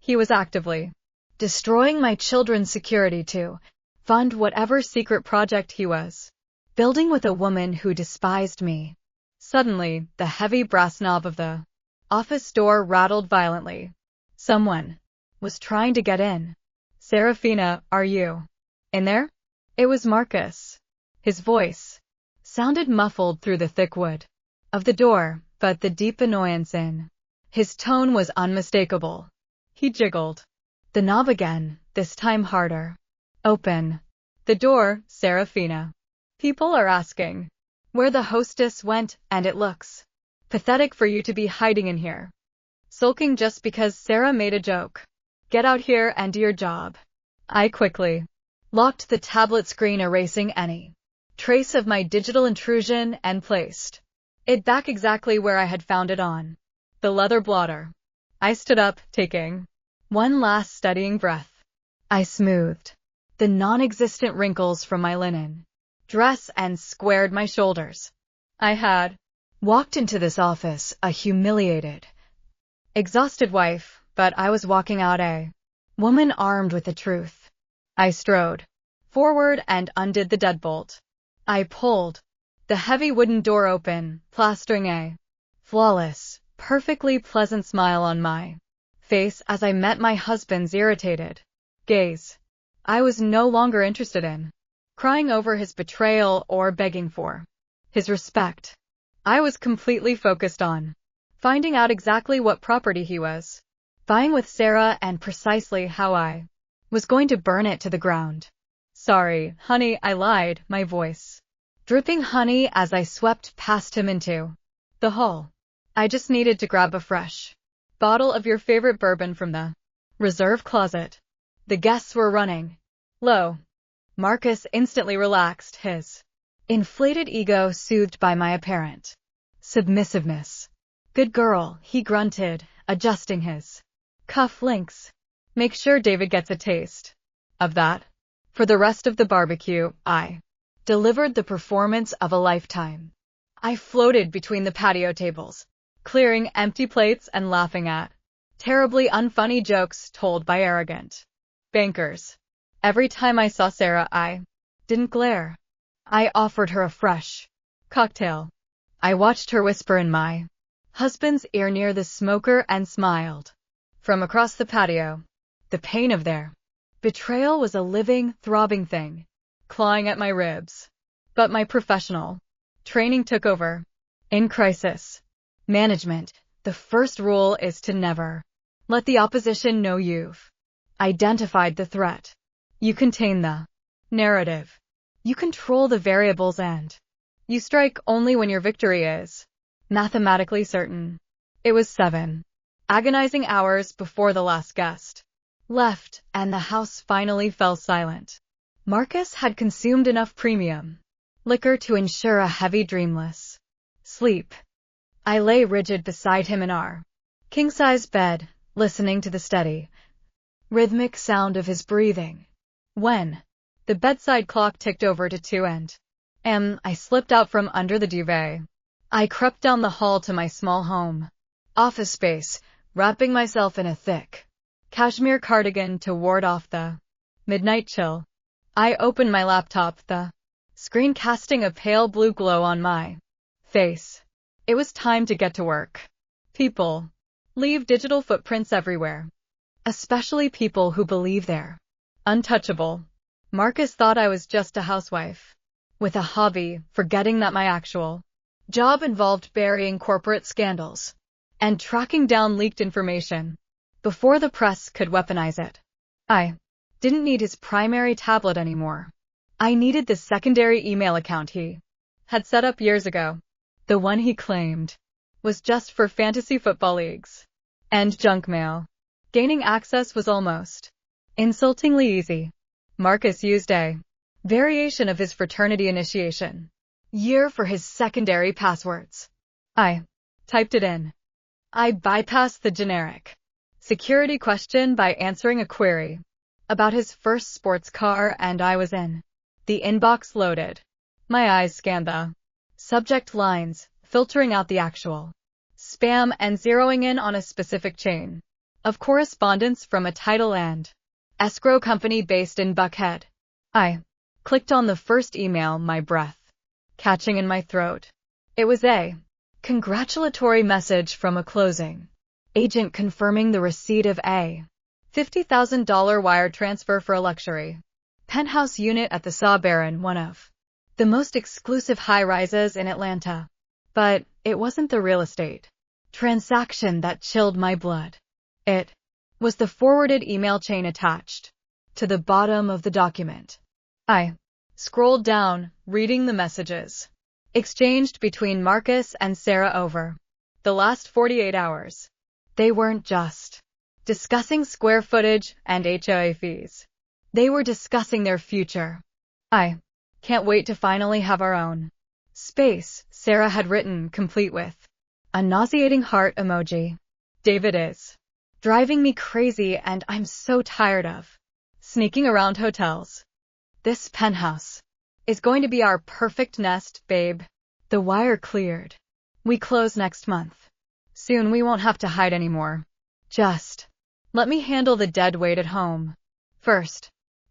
He was actively destroying my children's security to fund whatever secret project he was building with a woman who despised me. Suddenly, the heavy brass knob of the office door rattled violently. Someone was trying to get in. Serafina, are you in there? It was Marcus. His voice sounded muffled through the thick wood of the door, but the deep annoyance in his tone was unmistakable. He jiggled the knob again, this time harder. Open the door, Serafina. People are asking where the hostess went, and it looks pathetic for you to be hiding in here, sulking just because Sarah made a joke. Get out here and do your job. I quickly locked the tablet screen, erasing any trace of my digital intrusion, and placed it back exactly where I had found it on the leather blotter. I stood up, taking one last steadying breath. I smoothed the non-existent wrinkles from my linen dress and squared my shoulders. I had Walked into this office a humiliated, exhausted wife, but I was walking out a woman armed with the truth. I strode forward and undid the deadbolt. I pulled the heavy wooden door open, plastering a flawless, perfectly pleasant smile on my face as I met my husband's irritated gaze. I was no longer interested in crying over his betrayal or begging for his respect. I was completely focused on finding out exactly what property he was buying with Sarah and precisely how I was going to burn it to the ground. Sorry, honey, I lied, my voice dripping honey as I swept past him into the hall. I just needed to grab a fresh bottle of your favorite bourbon from the reserve closet. The guests were running low. Marcus instantly relaxed, his inflated ego soothed by my apparent submissiveness. Good girl, he grunted, adjusting his cuff links. Make sure David gets a taste of that. For the rest of the barbecue, I delivered the performance of a lifetime. I floated between the patio tables, clearing empty plates and laughing at terribly unfunny jokes told by arrogant bankers. Every time I saw Sarah, I didn't glare. I offered her a fresh cocktail. I watched her whisper in my husband's ear near the smoker and smiled. From across the patio, the pain of their betrayal was a living, throbbing thing, clawing at my ribs. But my professional training took over. In crisis management, the first rule is to never let the opposition know you've identified the threat. You contain the narrative. You control the variables and you strike only when your victory is mathematically certain. It was 7 agonizing hours before the last guest left, and the house finally fell silent. Marcus had consumed enough premium liquor to ensure a heavy, dreamless sleep. I lay rigid beside him in our king-size bed, listening to the steady, rhythmic sound of his breathing. When the bedside clock ticked over to 2 a.m., I slipped out from under the duvet. I crept down the hall to my small home office space, wrapping myself in a thick cashmere cardigan to ward off the midnight chill. I opened my laptop, the screen casting a pale blue glow on my face. It was time to get to work. People leave digital footprints everywhere, especially people who believe they're untouchable. Marcus thought I was just a housewife with a hobby, forgetting that my actual job involved burying corporate scandals and tracking down leaked information before the press could weaponize it. I didn't need his primary tablet anymore. I needed the secondary email account he had set up years ago. The one he claimed was just for fantasy football leagues and junk mail. Gaining access was almost insultingly easy. Marcus used a variation of his fraternity initiation year for his secondary passwords. I typed it in. I bypassed the generic security question by answering a query about his first sports car, and I was in. The inbox loaded. My eyes scanned the subject lines, filtering out the actual spam and zeroing in on a specific chain of correspondence from a title and escrow company based in Buckhead. I clicked on the first email, my breath catching in my throat. It was a congratulatory message from a closing agent confirming the receipt of a $50,000 wire transfer for a luxury penthouse unit at the Sawbaron, one of the most exclusive high-rises in Atlanta. But it wasn't the real estate transaction that chilled my blood. It was the forwarded email chain attached to the bottom of the document. I scrolled down, reading the messages exchanged between Marcus and Sarah over the last 48 hours. They weren't just discussing square footage and HOA fees. They were discussing their future. I can't wait to finally have our own space, Sarah had written, complete with a nauseating heart emoji. David is driving me crazy, and I'm so tired of sneaking around hotels. This penthouse is going to be our perfect nest, babe. The wire cleared. We close next month. Soon we won't have to hide anymore. Just let me handle the dead weight at home. First,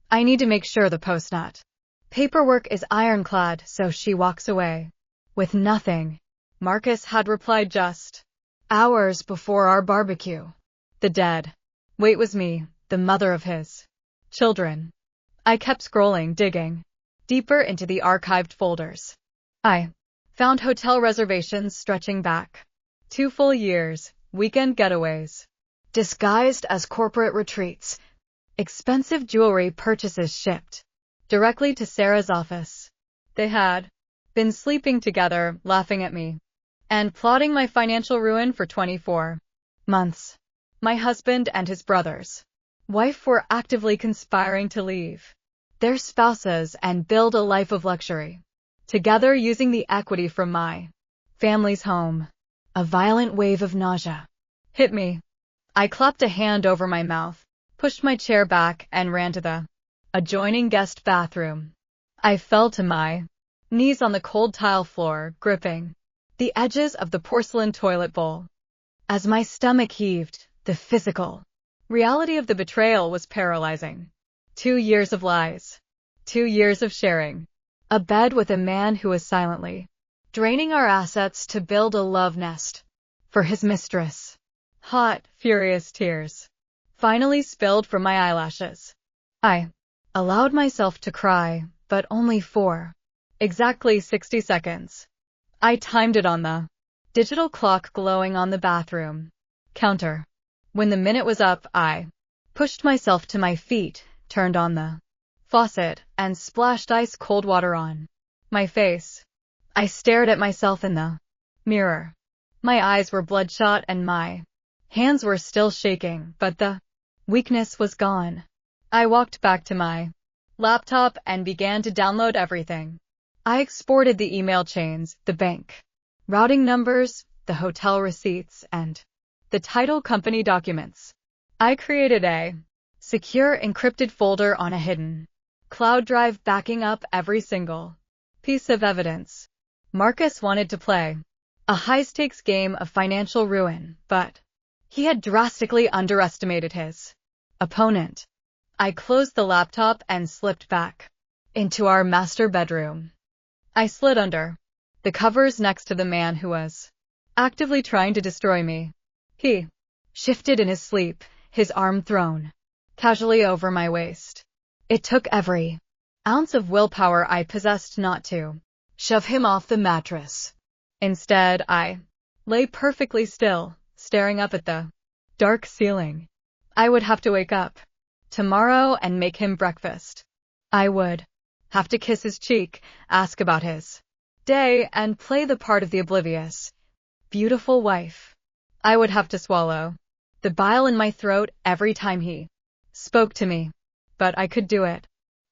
I need to make sure the postnut paperwork is ironclad, so she walks away with nothing. Marcus had replied just hours before our barbecue. The dead weight was me, the mother of his children. I kept scrolling, digging deeper into the archived folders. I found hotel reservations stretching back 2 full years, weekend getaways, disguised as corporate retreats, expensive jewelry purchases shipped directly to Sarah's office. They had been sleeping together, laughing at me, and plotting my financial ruin for 24 months. My husband and his brother's wife were actively conspiring to leave their spouses and build a life of luxury together using the equity from my family's home. A violent wave of nausea hit me. I clapped a hand over my mouth, pushed my chair back, and ran to the adjoining guest bathroom. I fell to my knees on the cold tile floor, gripping the edges of the porcelain toilet bowl. As my stomach heaved, the physical reality of the betrayal was paralyzing. 2 years of lies. 2 years of sharing a bed with a man who was silently draining our assets to build a love nest for his mistress. Hot, furious tears finally spilled from my eyelashes. I allowed myself to cry, but only for exactly 60 seconds. I timed it on the digital clock glowing on the bathroom counter. When the minute was up, I pushed myself to my feet, turned on the faucet, and splashed ice-cold water on my face. I stared at myself in the mirror. My eyes were bloodshot and my hands were still shaking, but the weakness was gone. I walked back to my laptop and began to download everything. I exported the email chains, the bank routing numbers, the hotel receipts, and the title company documents. I created a secure encrypted folder on a hidden cloud drive backing up every single piece of evidence. Marcus wanted to play a high-stakes game of financial ruin, but he had drastically underestimated his opponent. I closed the laptop and slipped back into our master bedroom. I slid under the covers next to the man who was actively trying to destroy me. He shifted in his sleep, his arm thrown casually over my waist. It took every ounce of willpower I possessed not to shove him off the mattress. Instead, I lay perfectly still, staring up at the dark ceiling. I would have to wake up tomorrow and make him breakfast. I would have to kiss his cheek, ask about his day, and play the part of the oblivious, beautiful wife. I would have to swallow the bile in my throat every time he spoke to me, but I could do it.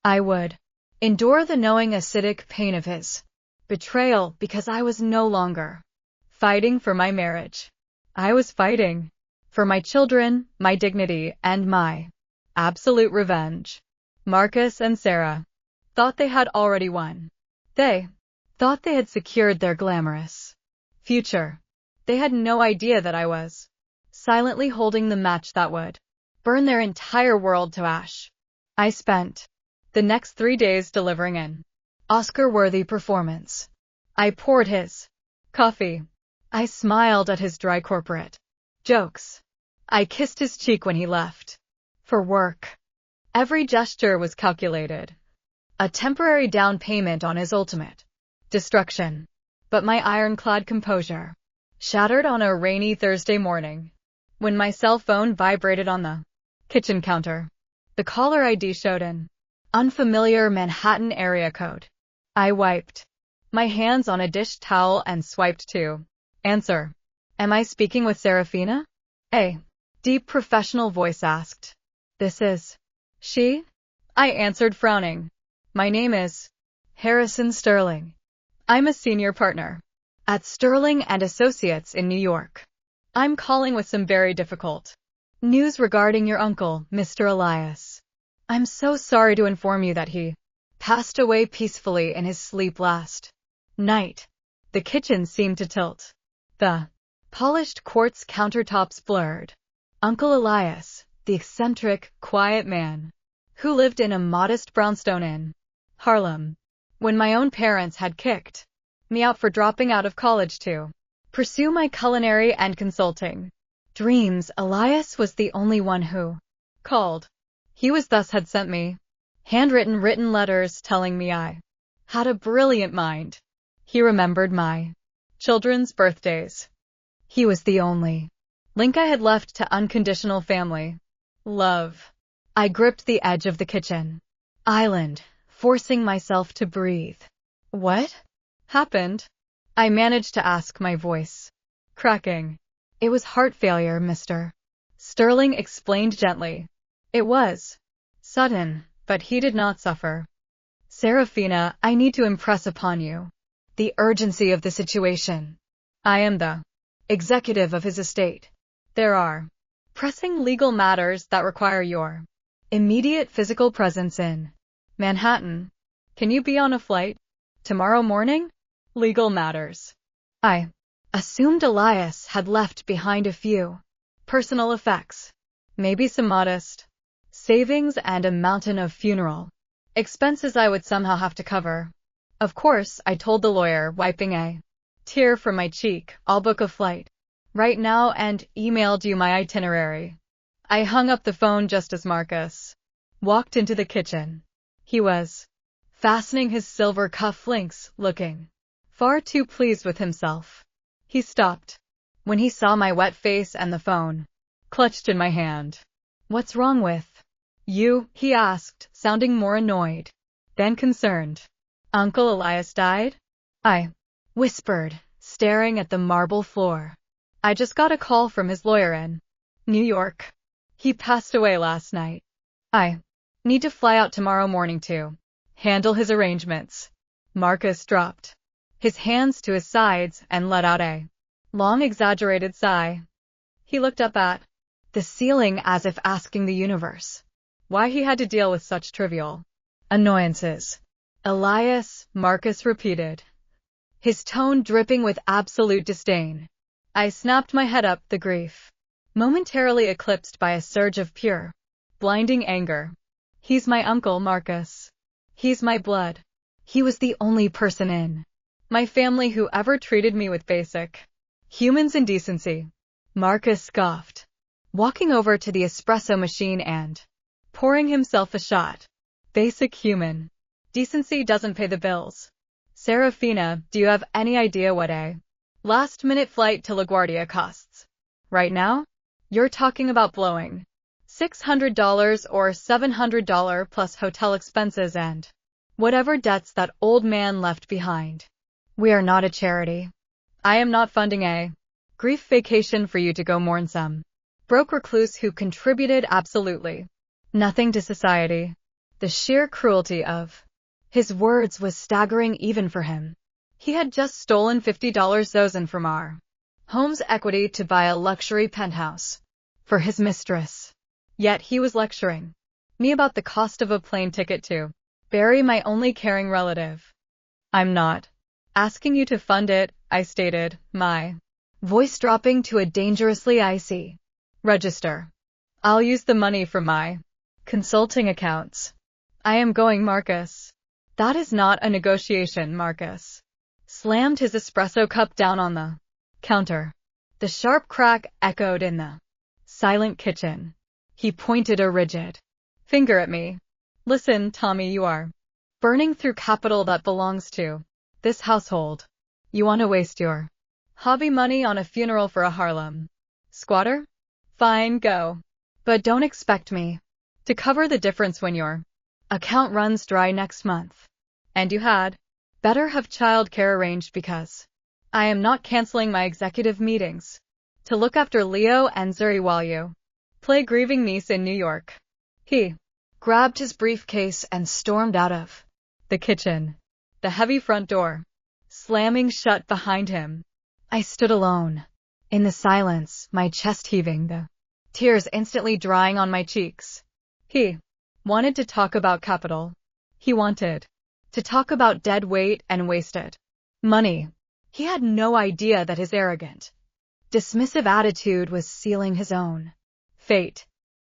I would endure the knowing acidic pain of his betrayal because I was no longer fighting for my marriage. I was fighting for my children, my dignity, and my absolute revenge. Marcus and Sarah thought they had already won. They thought they had secured their glamorous future. They had no idea that I was silently holding the match that would burn their entire world to ash. I spent the next 3 days delivering an Oscar-worthy performance. I poured his coffee. I smiled at his dry corporate jokes. I kissed his cheek when he left for work. Every gesture was calculated. A temporary down payment on his ultimate destruction. But my ironclad composure shattered on a rainy Thursday morning when my cell phone vibrated on the kitchen counter. The caller ID showed an unfamiliar Manhattan area code. I wiped my hands on a dish towel and swiped to answer. Am I speaking with Serafina? A deep professional voice asked. This is she? I answered, frowning. My name is Harrison Sterling. I'm a senior partner at Sterling and Associates in New York. I'm calling with some very difficult news regarding your uncle, Mr. Elias. I'm so sorry to inform you that he passed away peacefully in his sleep last night. The kitchen seemed to tilt The polished quartz countertops blurred. Uncle Elias, the eccentric, quiet man, who lived in a modest brownstone in Harlem, when my own parents had kicked me out for dropping out of college to pursue my culinary and consulting dreams. Elias was the only one who called. He had sent me handwritten written letters telling me I had a brilliant mind. He remembered my children's birthdays. He was the only link I had left to unconditional family love. I gripped the edge of the kitchen island, forcing myself to breathe. What happened? I managed to ask, my voice cracking. It was heart failure, Mr. Sterling explained gently. It was sudden, but he did not suffer. Serafina, I need to impress upon you the urgency of the situation. I am the executive of his estate. There are pressing legal matters that require your immediate physical presence in Manhattan. Can you be on a flight tomorrow morning? Legal matters. I assumed Elias had left behind a few personal effects, maybe some modest savings and a mountain of funeral expenses I would somehow have to cover. Of course, I told the lawyer, wiping a tear from my cheek, I'll book a flight right now and emailed you my itinerary. I hung up the phone just as Marcus walked into the kitchen. He was fastening his silver cufflinks, looking far too pleased with himself. He stopped when he saw my wet face and the phone clutched in my hand. What's wrong with you? He asked, sounding more annoyed than concerned. Uncle Elias died? I whispered, staring at the marble floor. I just got a call from his lawyer in New York. He passed away last night. I need to fly out tomorrow morning to handle his arrangements. Marcus dropped his hands to his sides and let out a long, exaggerated sigh. He looked up at the ceiling as if asking the universe why he had to deal with such trivial annoyances. Elias, Marcus repeated, his tone dripping with absolute disdain. I snapped my head up, the grief momentarily eclipsed by a surge of pure, blinding anger. He's my uncle, Marcus. He's my blood. He was the only person in my family who ever treated me with basic human decency. Marcus scoffed, walking over to the espresso machine and pouring himself a shot. Basic human decency doesn't pay the bills. Serafina, do you have any idea what a last-minute flight to LaGuardia costs? Right now? You're talking about blowing $600 or $700 plus hotel expenses and whatever debts that old man left behind. We are not a charity. I am not funding a grief vacation for you to go mourn some broke recluse who contributed absolutely nothing to society. The sheer cruelty of his words was staggering even for him. He had just stolen $50,000 from our home's equity to buy a luxury penthouse for his mistress. Yet he was lecturing me about the cost of a plane ticket to bury my only caring relative. I'm not asking you to fund it, I stated, my voice dropping to a dangerously icy register. I'll use the money from my consulting accounts. I am going, Marcus. That is not a negotiation. Marcus slammed his espresso cup down on the counter. The sharp crack echoed in the silent kitchen. He pointed a rigid finger at me. Listen, Tommy, you are burning through capital that belongs to this household. You want to waste your hobby money on a funeral for a Harlem squatter? Fine, go. But don't expect me to cover the difference when your account runs dry next month. And you had better have childcare arranged because I am not canceling my executive meetings to look after Leo and Zuri while you play grieving niece in New York. He grabbed his briefcase and stormed out of the kitchen, the heavy front door slamming shut behind him. I stood alone in the silence, my chest heaving, the tears instantly drying on my cheeks. He wanted to talk about capital. He wanted to talk about dead weight and wasted money. He had no idea that his arrogant, dismissive attitude was sealing his own fate.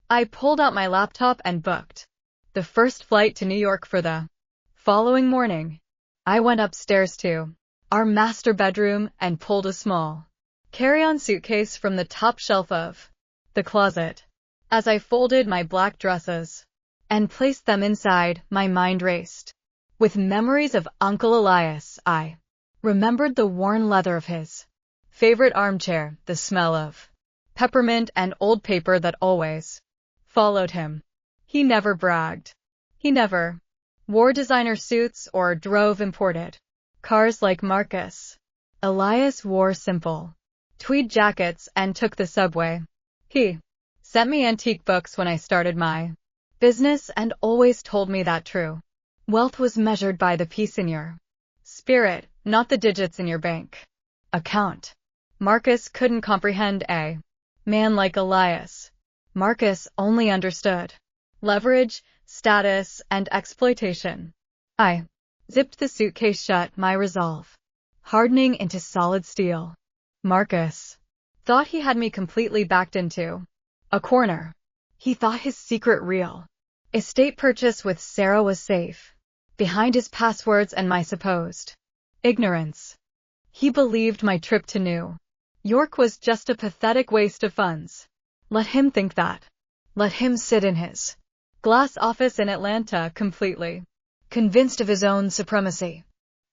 I pulled out my laptop and booked the first flight to New York for the following morning. I went upstairs to our master bedroom and pulled a small carry-on suitcase from the top shelf of the closet. As I folded my black dresses and placed them inside, my mind raced with memories of Uncle Elias. I remembered the worn leather of his favorite armchair, the smell of peppermint and old paper that always followed him. He never bragged. He never wore designer suits or drove imported cars like Marcus. Elias wore simple tweed jackets and took the subway. He sent me antique books when I started my business and always told me that true wealth was measured by the peace in your spirit, not the digits in your bank account. Marcus couldn't comprehend a man like Elias. Marcus only understood leverage, status, and exploitation. I zipped the suitcase shut, my resolve hardening into solid steel. Marcus thought he had me completely backed into a corner. He thought his secret real estate purchase with Sarah was safe behind his passwords and my supposed ignorance. He believed my trip to New York was just a pathetic waste of funds. Let him think that. Let him sit in his glass office in Atlanta completely convinced of his own supremacy.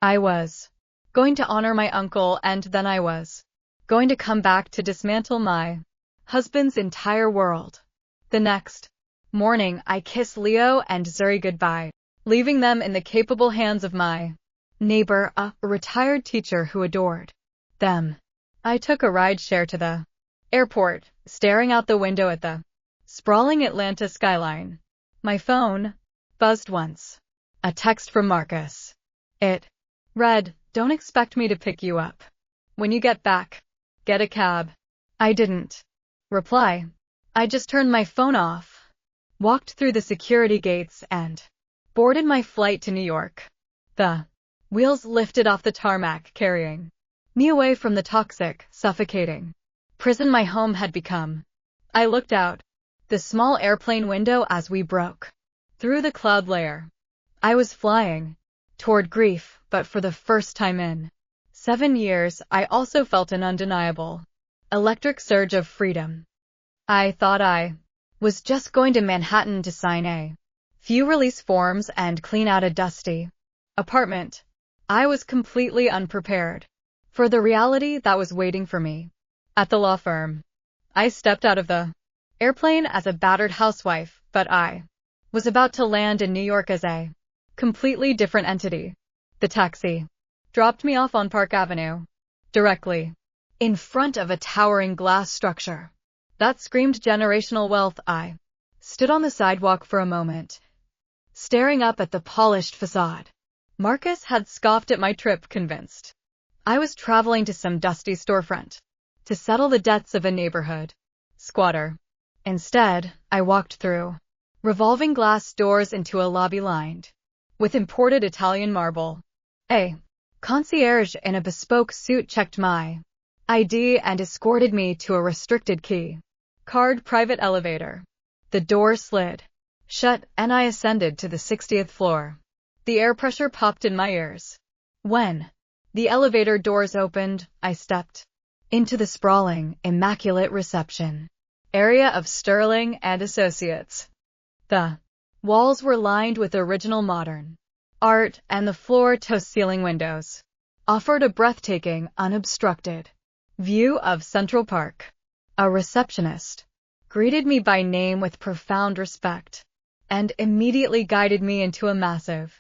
I was going to honor my uncle, and then I was going to come back to dismantle my husband's entire world. The next morning, I kissed Leo and Zuri goodbye, leaving them in the capable hands of my neighbor, a retired teacher who adored them. I took a ride share to the airport, staring out the window at the sprawling Atlanta skyline. My phone buzzed once. A text from Marcus. It read, "Don't expect me to pick you up. When you get back, get a cab." I didn't reply. I just turned my phone off, walked through the security gates, and boarded my flight to New York. The wheels lifted off the tarmac, carrying me away from the toxic, suffocating prison my home had become. I looked out the small airplane window as we broke through the cloud layer. I was flying toward grief, but for the first time in 7 years, I also felt an undeniable electric surge of freedom. I thought I was just going to Manhattan to sign a few release forms and clean out a dusty apartment. I was completely unprepared for the reality that was waiting for me at the law firm. I stepped out of the airplane as a battered housewife, but I was about to land in New York as a completely different entity. The taxi dropped me off on Park Avenue, directly in front of a towering glass structure that screamed generational wealth. I stood on the sidewalk for a moment, staring up at the polished facade. Marcus had scoffed at my trip, convinced I was traveling to some dusty storefront to settle the debts of a neighborhood squatter. Instead, I walked through revolving glass doors into a lobby lined with imported Italian marble. A concierge in a bespoke suit checked my ID and escorted me to a restricted key card private elevator. The door slid shut and I ascended to the 60th floor. The air pressure popped in my ears. When the elevator doors opened, I stepped into the sprawling, immaculate reception area of Sterling and Associates. The walls were lined with original modern art, and the floor-to-ceiling windows offered a breathtaking, unobstructed view of Central Park. A receptionist greeted me by name with profound respect and immediately guided me into a massive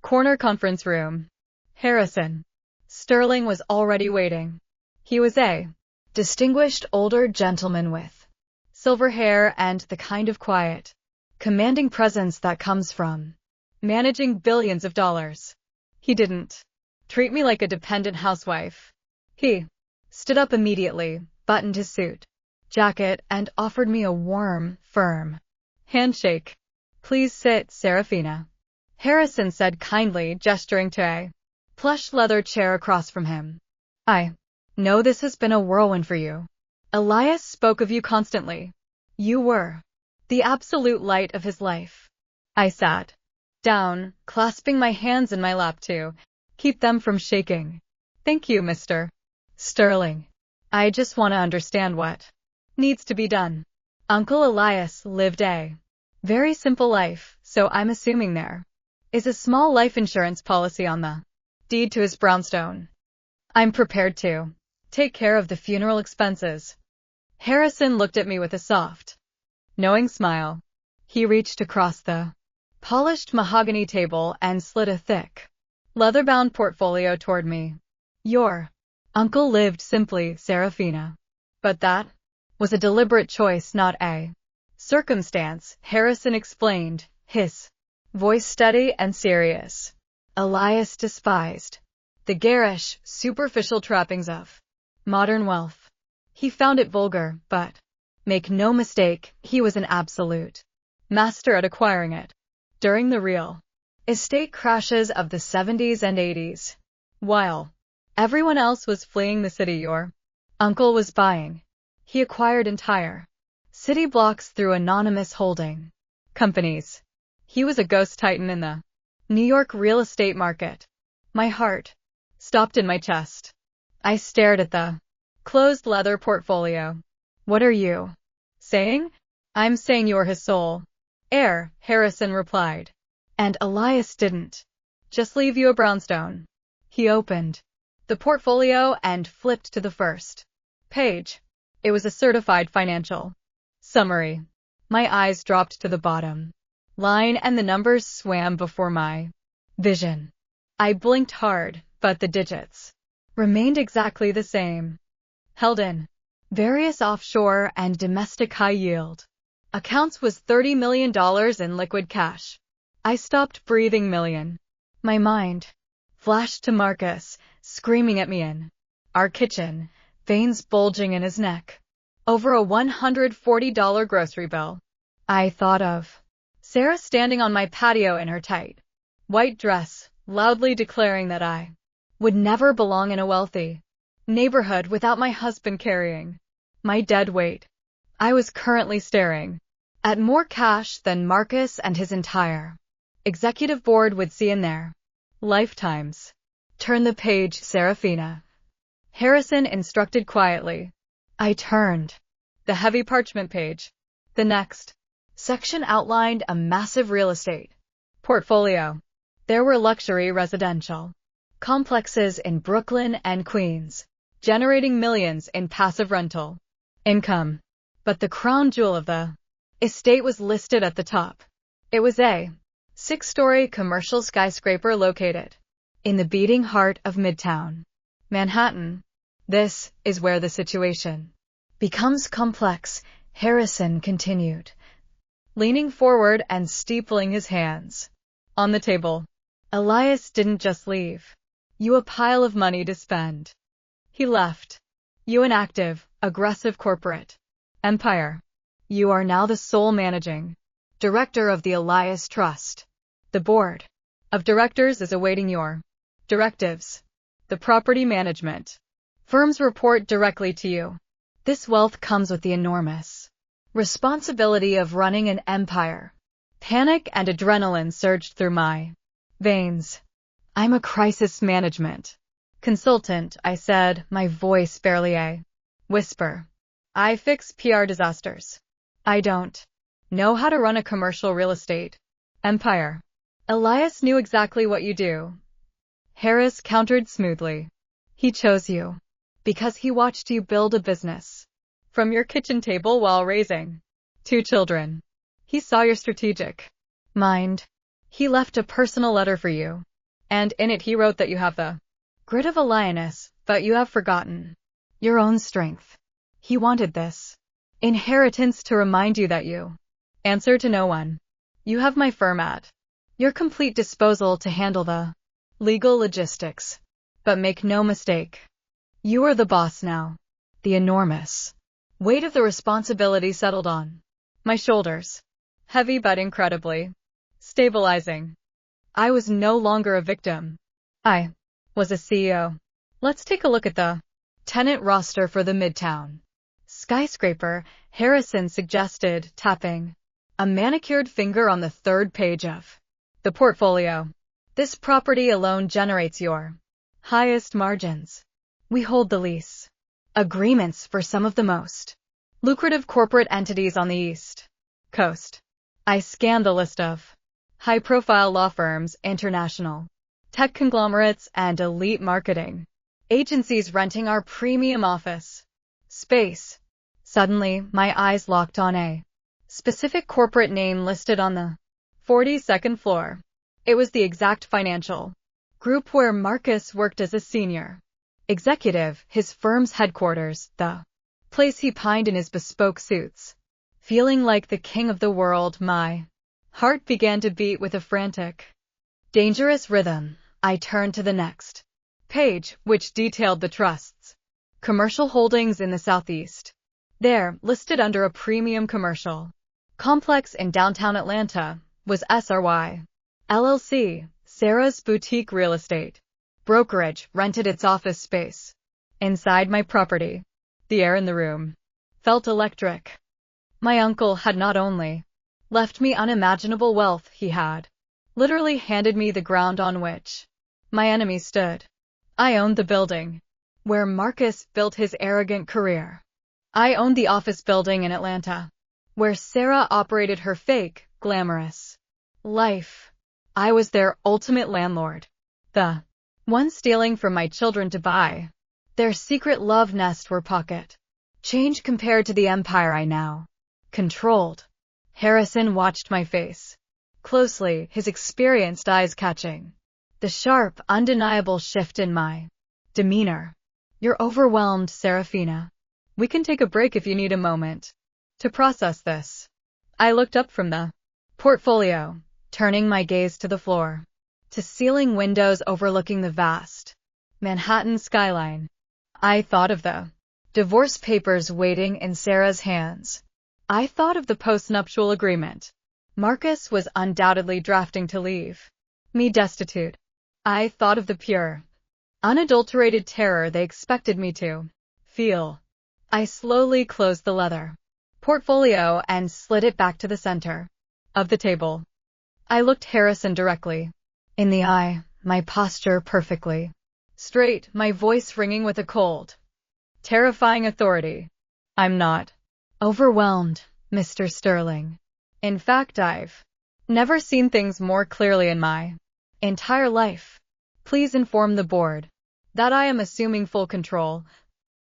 corner conference room. Harrison Sterling was already waiting. He was a distinguished older gentleman with silver hair and the kind of quiet, commanding presence that comes from managing billions of dollars. He didn't treat me like a dependent housewife. He stood up immediately, buttoned his suit jacket, and offered me a warm, firm handshake. "Please sit, Serafina," Harrison said kindly, gesturing to a plush leather chair across from him. I know this has been a whirlwind for you. Elias spoke of you constantly. You were the absolute light of his life. I sat down, clasping my hands in my lap to keep them from shaking. Thank you, Mr. Sterling. I just want to understand what needs to be done. Uncle Elias lived a very simple life, so I'm assuming there is a small life insurance policy on the deed to his brownstone. I'm prepared to take care of the funeral expenses. Harrison looked at me with a soft, knowing smile. He reached across the polished mahogany table and slid a thick, leather-bound portfolio toward me. Your uncle lived simply, Serafina. But that was a deliberate choice, not a circumstance, Harrison explained, his voice steady and serious. Elias despised the garish, superficial trappings of modern wealth. He found it vulgar, but make no mistake, he was an absolute master at acquiring it. During the real estate crashes of the 70s and 80s, while everyone else was fleeing the city your uncle was buying, he acquired entire city blocks through anonymous holding companies. He was a ghost titan in the New York real estate market. My heart stopped in my chest. I stared at the closed leather portfolio. What are you saying? I'm saying you're his sole heir, Harrison replied. And Elias didn't just leave you a brownstone. He opened the portfolio and flipped to the first page. It was a certified financial summary. My eyes dropped to the bottom line and the numbers swam before my vision. I blinked hard, but the digits remained exactly the same. Held in various offshore and domestic high-yield accounts was $30 million in liquid cash. I stopped breathing million. My mind flashed to Marcus, screaming at me in our kitchen, veins bulging in his neck, over a $140 grocery bill. I thought of Sarah standing on my patio in her tight white dress, loudly declaring that I would never belong in a wealthy neighborhood without my husband carrying my dead weight. I was currently staring at more cash than Marcus and his entire executive board would see in their lifetimes. Turn the page, Serafina. Harrison instructed quietly. I turned the heavy parchment page. The next section outlined a massive real estate portfolio. There were luxury residential complexes in Brooklyn and Queens, generating millions in passive rental income. But the crown jewel of the estate was listed at the top. It was a 6-story commercial skyscraper located in the beating heart of Midtown Manhattan. This is where the situation becomes complex, Harrison continued, leaning forward and steepling his hands on the table. Elias didn't just leave you a pile of money to spend. He left you an active, aggressive corporate empire. You are now the sole managing director of the Elias Trust. The board of directors is awaiting your directives. The property management firms report directly to you. This wealth comes with the enormous responsibility of running an empire. Panic and adrenaline surged through my veins. I'm a crisis management consultant, I said, my voice barely a whisper. I fix PR disasters. I don't know how to run a commercial real estate empire. Elias knew exactly what you do. Harris countered smoothly. He chose you because he watched you build a business from your kitchen table while raising 2 children. He saw your strategic mind. He left a personal letter for you, and in it he wrote that you have the grit of a lioness, but you have forgotten your own strength. He wanted this inheritance to remind you that you answer to no one. You have my firm at your complete disposal to handle the legal logistics. But make no mistake, you are the boss now. The enormous weight of the responsibility settled on my shoulders, heavy but incredibly stabilizing. I was no longer a victim. I was a CEO. Let's take a look at the tenant roster for the Midtown skyscraper, Harrison suggested, tapping a manicured finger on the third page of the portfolio. This property alone generates your highest margins. We hold the lease agreements for some of the most lucrative corporate entities on the East Coast. I scanned the list of high-profile law firms, international tech conglomerates, and elite marketing agencies renting our premium office space. Suddenly, my eyes locked on a specific corporate name listed on the 42nd floor. It was the exact financial group where Marcus worked as a senior executive, his firm's headquarters, the place he pined in his bespoke suits. Feeling like the king of the world, my heart began to beat with a frantic, dangerous rhythm. I turned to the next page, which detailed the trust's commercial holdings in the Southeast. There, listed under a premium commercial complex in downtown Atlanta, was SRY LLC, Sarah's Boutique Real Estate Brokerage, rented its office space inside my property. The air in the room felt electric. My uncle had not only left me unimaginable wealth, he had literally handed me the ground on which my enemy stood. I owned the building where Marcus built his arrogant career. I owned the office building in Atlanta where Sarah operated her fake, glamorous life. I was their ultimate landlord, the one stealing from my children to buy their secret love nest were pocket change compared to the empire I now controlled. Harrison watched my face closely, his experienced eyes catching the sharp, undeniable shift in my demeanor. You're overwhelmed, Serafina. We can take a break if you need a moment to process this. I looked up from the portfolio, turning my gaze to the floor, to ceiling windows overlooking the vast Manhattan skyline. I thought of the divorce papers waiting in Sarah's hands. I thought of the postnuptial agreement Marcus was undoubtedly drafting to leave me destitute. I thought of the pure, unadulterated terror they expected me to feel. I slowly closed the leather portfolio and slid it back to the center of the table. I looked Harrison directly in the eye, my posture perfectly straight, my voice ringing with a cold, terrifying authority. I'm not overwhelmed, Mr. Sterling. In fact, I've never seen things more clearly in my entire life. Please inform the board that I am assuming full control,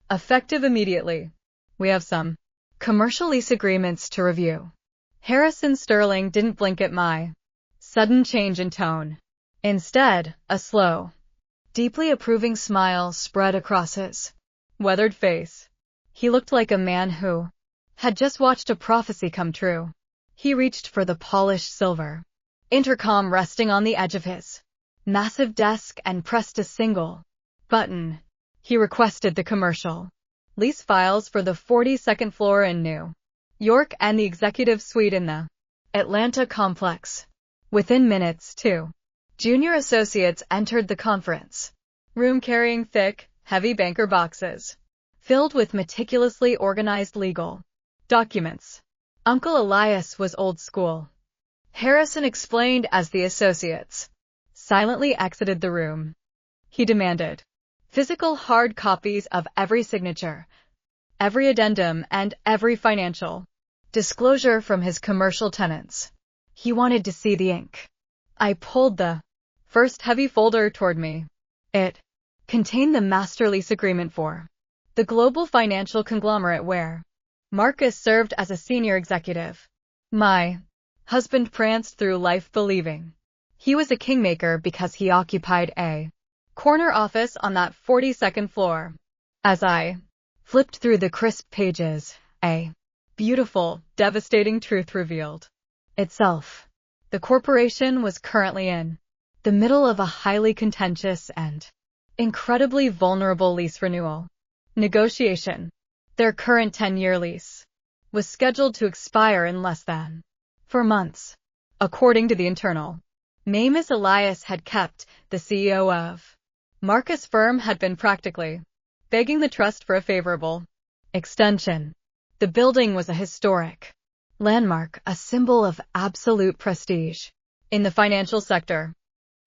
effective immediately. We have some commercial lease agreements to review. Harrison Sterling didn't blink at my sudden change in tone. Instead, a slow, deeply approving smile spread across his weathered face. He looked like a man who had just watched a prophecy come true. He reached for the polished silver intercom resting on the edge of his massive desk and pressed a single button. He requested the commercial lease files for the 42nd floor in New York and the executive suite in the Atlanta complex. Within minutes, 2 junior associates entered the conference room carrying thick, heavy banker boxes filled with meticulously organized legal documents. Uncle Elias was old school, Harrison explained as the associates silently exited the room. He demanded physical hard copies of every signature, every addendum, and every financial disclosure from his commercial tenants. He wanted to see the ink. I pulled the first heavy folder toward me. It contained the master lease agreement for the global financial conglomerate where Marcus served as a senior executive. My husband pranced through life believing he was a kingmaker because he occupied a corner office on that 42nd floor. As I flipped through the crisp pages, a beautiful, devastating truth revealed itself. The corporation was currently in the middle of a highly contentious and incredibly vulnerable lease renewal negotiation. Their current 10-year lease was scheduled to expire in less than 4 months. According to the internal Mamus Elias had kept, the CEO of Marcus' firm had been practically begging the trust for a favorable extension. The building was a historic landmark, a symbol of absolute prestige in the financial sector.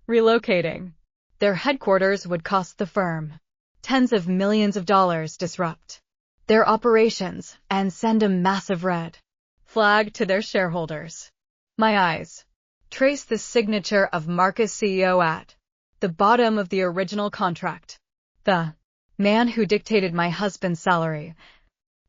Relocating their headquarters would cost the firm tens of millions of dollars, disrupt their operations, and send a massive red flag to their shareholders. My eyes traced the signature of Marcus CEO at the bottom of the original contract. The man who dictated my husband's salary,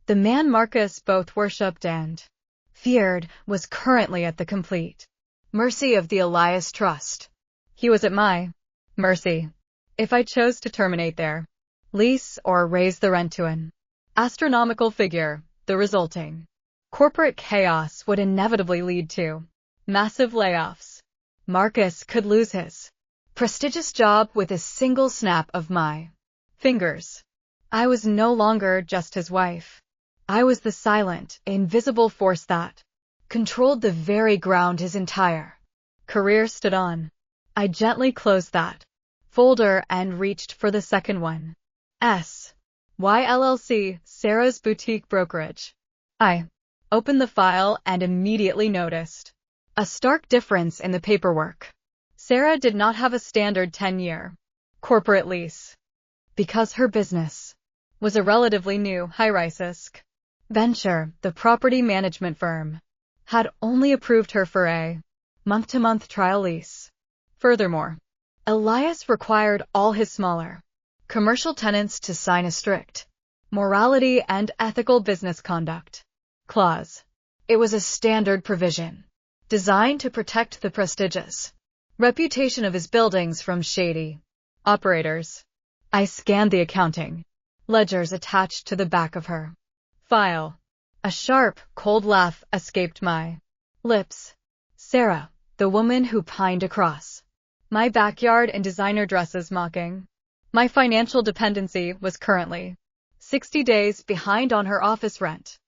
the man Marcus both worshipped and feared, was currently at the complete mercy of the Elias Trust. He was at my mercy if I chose to terminate their lease or raise the rent to an astronomical figure. The resulting corporate chaos would inevitably lead to massive layoffs. Marcus could lose his prestigious job with a single snap of my fingers. I was no longer just his wife. I was the silent, invisible force that controlled the very ground his entire career stood on. I gently closed that folder and reached for the second one. SY Sarah's Boutique Brokerage. I opened the file and immediately noticed a stark difference in the paperwork. Sarah did not have a standard 10-year corporate lease. Because her business was a relatively new, high-risk venture, the property management firm had only approved her for a month-to-month trial lease. Furthermore, Elias required all his smaller commercial tenants to sign a strict morality and ethical business conduct clause. It was a standard provision designed to protect the prestigious reputation of his buildings from shady operators. I scanned the accounting ledgers attached to the back of her file. A sharp, cold laugh escaped my lips. Sarah, the woman who pined across my backyard in designer dresses mocking my financial dependency, was currently 60 days behind on her office rent.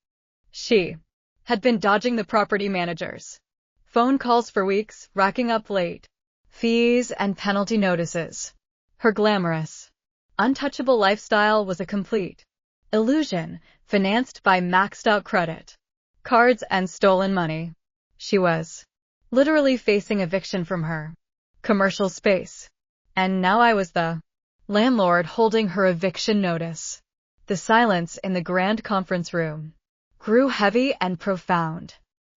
She had been dodging the property managers' phone calls for weeks, racking up late fees and penalty notices. Her glamorous, untouchable lifestyle was a complete illusion, financed by maxed-out credit cards and stolen money. She was literally facing eviction from her commercial space. And now I was the landlord holding her eviction notice. The silence in the grand conference room grew heavy and profound.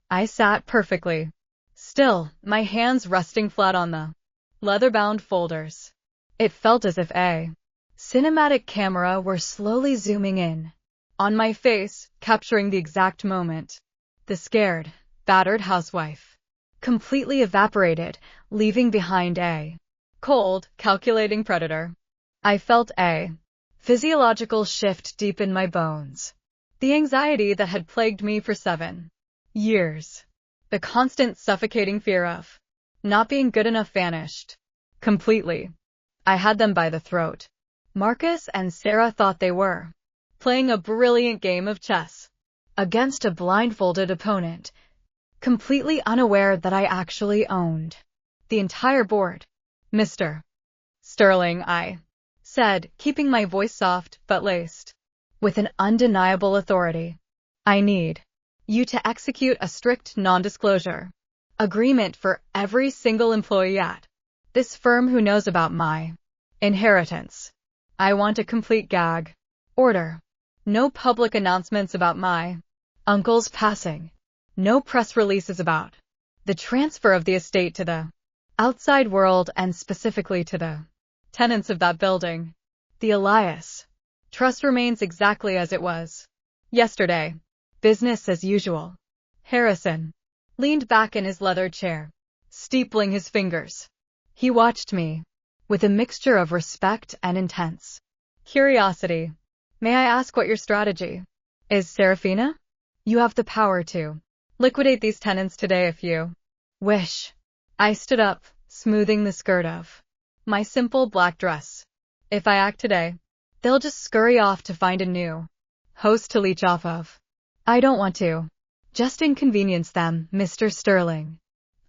I sat perfectly still, my hands resting flat on the leather-bound folders. It felt as if a cinematic camera were slowly zooming in on my face, capturing the exact moment the scared, battered housewife completely evaporated, leaving behind a cold, calculating predator. I felt a physiological shift deep in my bones. The anxiety that had plagued me for 7 years. The constant suffocating fear of not being good enough vanished completely. I had them by the throat. Marcus and Sarah thought they were playing a brilliant game of chess against a blindfolded opponent, completely unaware that I actually owned the entire board. Mr. Sterling, I said, keeping my voice soft but laced with an undeniable authority. I need you to execute a strict non-disclosure agreement for every single employee at this firm who knows about my inheritance. I want a complete gag order. No public announcements about my uncle's passing. No press releases about the transfer of the estate to the outside world, and specifically to the tenants of that building. The Elias Trust remains exactly as it was yesterday. Business as usual. Harrison leaned back in his leather chair, steepling his fingers. He watched me with a mixture of respect and intense curiosity. May I ask what your strategy is, Serafina? You have the power to liquidate these tenants today if you wish. I stood up, smoothing the skirt of my simple black dress. If I act today, they'll just scurry off to find a new host to leech off of. I don't want to just inconvenience them, Mr. Sterling.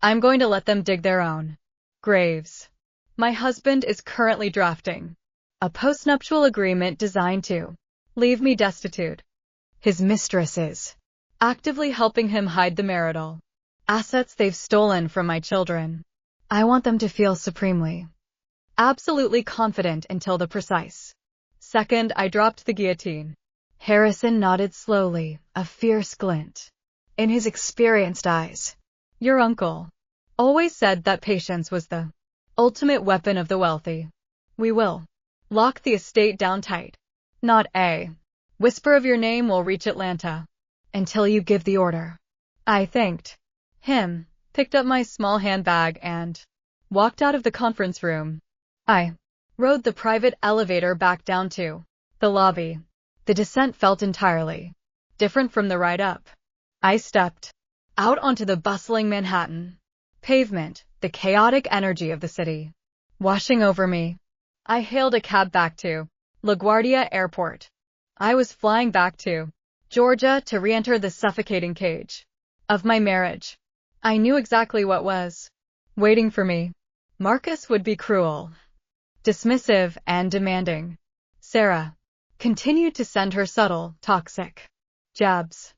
I'm going to let them dig their own graves. My husband is currently drafting A postnuptial agreement designed to leave me destitute. His mistresses actively helping him hide the marital assets they've stolen from my children. I want them to feel supremely, absolutely confident until the precise second I dropped the guillotine. Harrison nodded slowly, a fierce glint in his experienced eyes. Your uncle always said that patience was the ultimate weapon of the wealthy. We will lock the estate down tight. Not a whisper of your name will reach Atlanta until you give the order. I thanked him, picked up my small handbag, and walked out of the conference room. I rode the private elevator back down to the lobby. The descent felt entirely different from the ride up. I stepped out onto the bustling Manhattan pavement, the chaotic energy of the city washing over me. I hailed a cab back to LaGuardia Airport. I was flying back to Georgia to re-enter the suffocating cage of my marriage. I knew exactly what was waiting for me. Marcus would be cruel, dismissive, and demanding. Sarah continued to send her subtle, toxic jabs.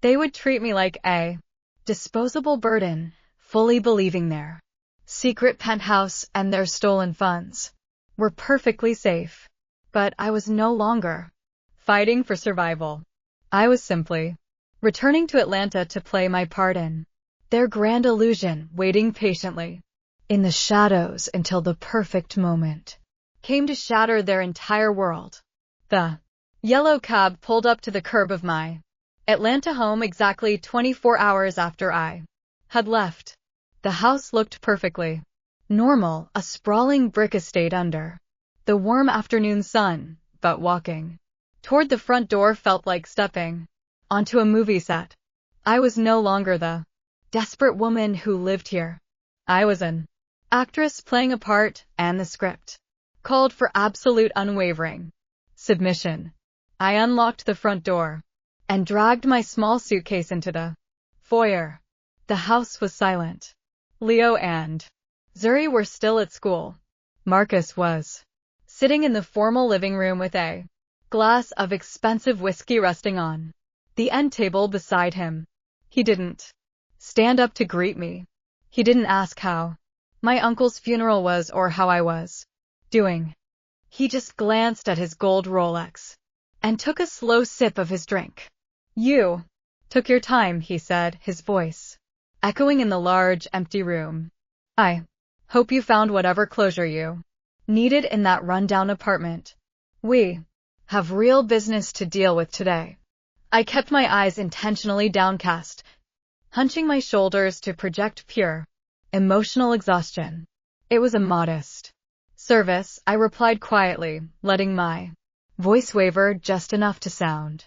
They would treat me like a disposable burden, fully believing their secret penthouse and their stolen funds were perfectly safe. But I was no longer fighting for survival. I was simply returning to Atlanta to play my part in their grand illusion, waiting patiently in the shadows until the perfect moment came to shatter their entire world. The yellow cab pulled up to the curb of my Atlanta home exactly 24 hours after I had left. The house looked perfectly normal, a sprawling brick estate under the warm afternoon sun, but walking toward the front door felt like stepping onto a movie set. I was no longer the desperate woman who lived here. I was an actress playing a part, and the script called for absolute unwavering submission. I unlocked the front door and dragged my small suitcase into the foyer. The house was silent. Leo and Zuri were still at school. Marcus was sitting in the formal living room with a glass of expensive whiskey resting on the end table beside him. He didn't stand up to greet me. He didn't ask how my uncle's funeral was or how I was doing. He just glanced at his gold Rolex and took a slow sip of his drink. You took your time, he said, his voice echoing in the large, empty room. I hope you found whatever closure you needed in that rundown apartment. We have real business to deal with today. I kept my eyes intentionally downcast, hunching my shoulders to project pure emotional exhaustion. It was a modest service, I replied quietly, letting my voice waver just enough to sound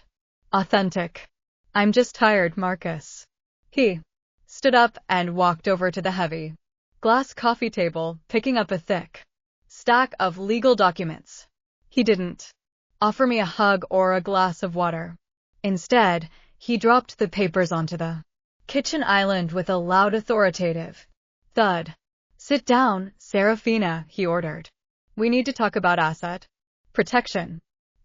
authentic. I'm just tired, Marcus. He stood up and walked over to the heavy glass coffee table, picking up a thick stack of legal documents. He didn't offer me a hug or a glass of water. Instead, he dropped the papers onto the kitchen island with a loud, authoritative thud. Sit down, Serafina, he ordered. We need to talk about asset protection.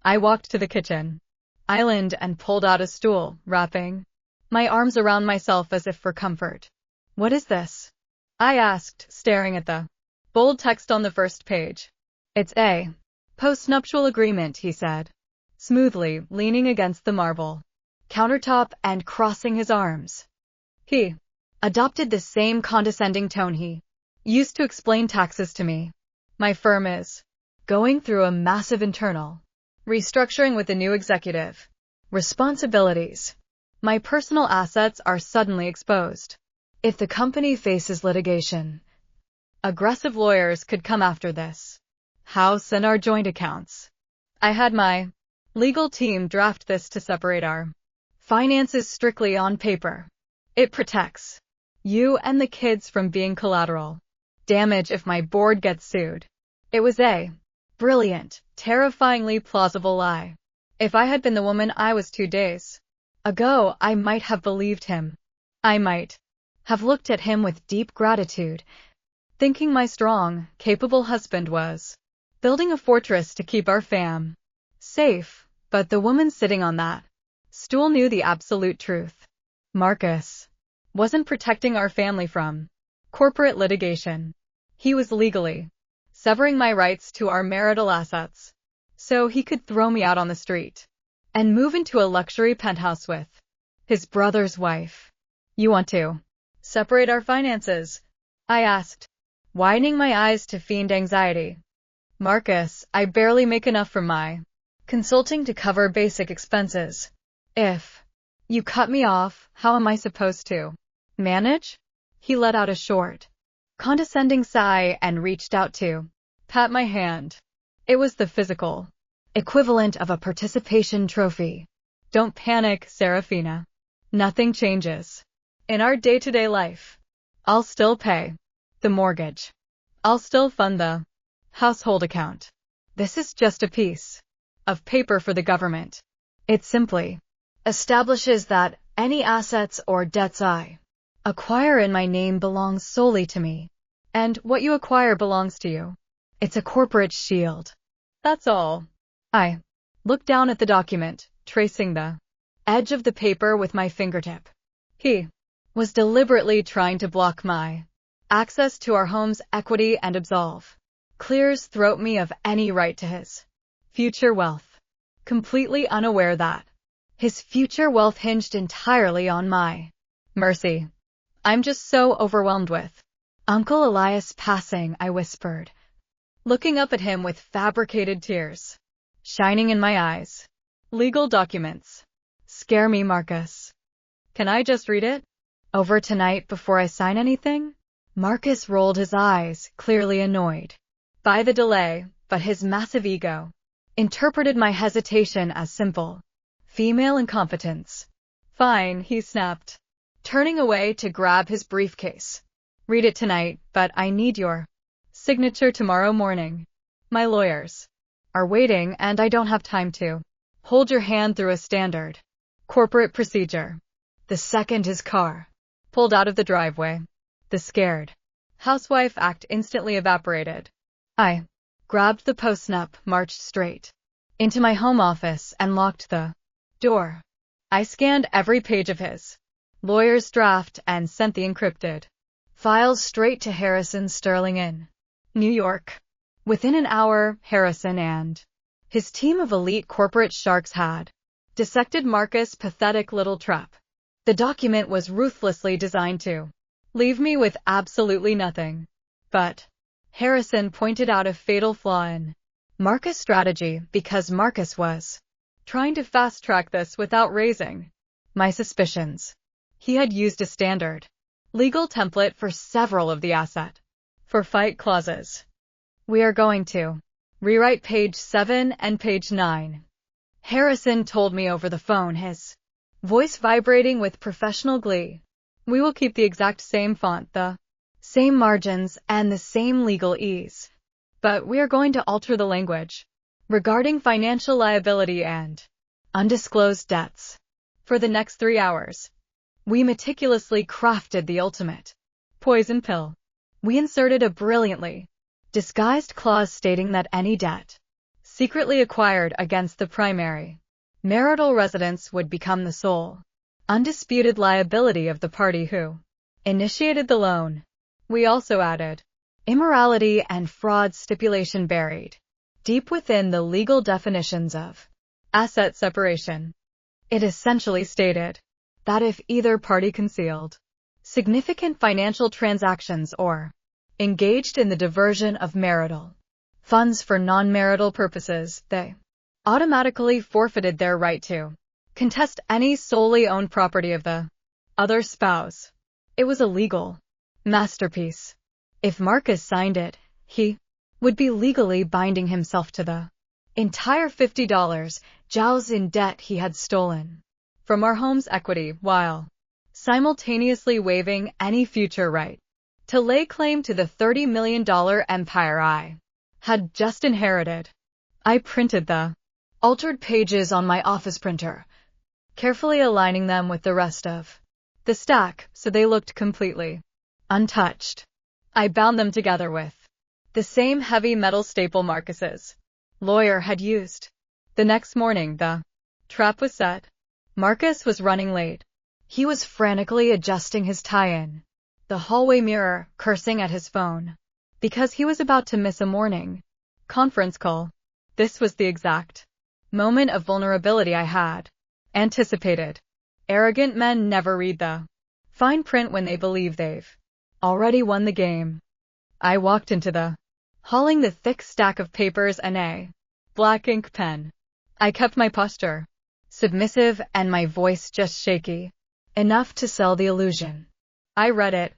I walked to the kitchen island and pulled out a stool, wrapping my arms around myself as if for comfort. What is this? I asked, staring at the bold text on the first page. It's a postnuptial agreement, he said, smoothly, leaning against the marble countertop and crossing his arms. He adopted the same condescending tone he used to explain taxes to me. My firm is going through a massive internal restructuring with a new executive. Responsibilities. My personal assets are suddenly exposed. If the company faces litigation, aggressive lawyers could come after this house and our joint accounts. I had my legal team draft this to separate our finances strictly on paper. It protects you and the kids from being collateral damage if my board gets sued. It was a brilliant, terrifyingly plausible lie. If I had been the woman I was 2 days ago, I might have believed him. I might have looked at him with deep gratitude, thinking my strong, capable husband was building a fortress to keep our fam safe, but the woman sitting on that stool knew the absolute truth. Marcus wasn't protecting our family from corporate litigation. He was legally severing my rights to our marital assets, so he could throw me out on the street and move into a luxury penthouse with his brother's wife. You want to separate our finances? I asked, widening my eyes to fiend anxiety. Marcus, I barely make enough from my consulting to cover basic expenses. If you cut me off, how am I supposed to manage? He let out a short, condescending sigh and reached out to pat my hand. It was the physical equivalent of a participation trophy. Don't panic, Serafina. Nothing changes in our day-to-day life. I'll still pay the mortgage. I'll still fund the household account. This is just a piece of paper for the government. It simply establishes that any assets or debts I acquire in my name belongs solely to me, and what you acquire belongs to you. It's a corporate shield. That's all. I looked down at the document, tracing the edge of the paper with my fingertip. He was deliberately trying to block my access to our home's equity and throat me of any right to his future wealth, completely unaware that his future wealth hinged entirely on my mercy. I'm just so overwhelmed with Uncle Elias passing, I whispered, looking up at him with fabricated tears shining in my eyes. Legal documents scare me, Marcus. Can I just read it over tonight before I sign anything? Marcus rolled his eyes, clearly annoyed by the delay, but his massive ego interpreted my hesitation as simple female incompetence. Fine, he snapped, turning away to grab his briefcase. Read it tonight, but I need your signature tomorrow morning. My lawyers are waiting and I don't have time to hold your hand through a standard corporate procedure. The second his car pulled out of the driveway, the scared housewife act instantly evaporated. I grabbed the post-nup, marched straight into my home office, and locked the door. I scanned every page of his lawyer's draft and sent the encrypted files straight to Harrison Sterling in New York. Within an hour, Harrison and his team of elite corporate sharks had dissected Marcus' pathetic little trap. The document was ruthlessly designed to leave me with absolutely nothing. But Harrison pointed out a fatal flaw in Marcus' strategy because Marcus was trying to fast-track this without raising my suspicions. He had used a standard legal template for several of the asset for fight clauses. We are going to rewrite page 7 and page 9. Harrison told me over the phone, his voice vibrating with professional glee. We will keep the exact same font, the same margins, and the same legal ease. But we are going to alter the language regarding financial liability and undisclosed debts. For the next 3 hours, we meticulously crafted the ultimate poison pill. We inserted a brilliantly disguised clause stating that any debt secretly acquired against the primary marital residence would become the sole undisputed liability of the party who initiated the loan. We also added immorality and fraud stipulation buried deep within the legal definitions of asset separation. It essentially stated that if either party concealed significant financial transactions or engaged in the diversion of marital funds for non-marital purposes, they automatically forfeited their right to contest any solely owned property of the other spouse. It was a legal masterpiece. If Marcus signed it, he would be legally binding himself to the entire $50 joules in debt he had stolen from our home's equity, while simultaneously waiving any future right to lay claim to the $30 million empire I had just inherited. I printed the altered pages on my office printer, carefully aligning them with the rest of the stack so they looked completely untouched. I bound them together with The same heavy metal staple Marcus's lawyer had used. The next morning, the trap was set. Marcus was running late. He was frantically adjusting his tie-in the hallway mirror, cursing at his phone because he was about to miss a morning conference call. This was the exact moment of vulnerability I had anticipated. Arrogant men never read the fine print when they believe they've already won the game. I walked into the hauling the thick stack of papers and a black ink pen. I kept my posture submissive and my voice just shaky enough to sell the illusion. I read it.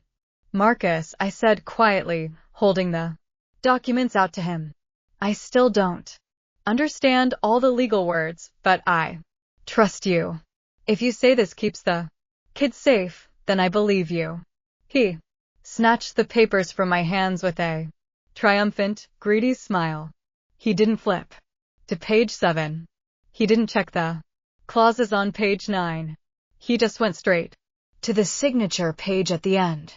Marcus, I said quietly, holding the documents out to him. I still don't understand all the legal words, but I trust you. If you say this keeps the kids safe, then I believe you. He snatched the papers from my hands with a triumphant, greedy smile. He didn't flip to page 7. He didn't check the clauses on page 9. He just went straight to the signature page at the end.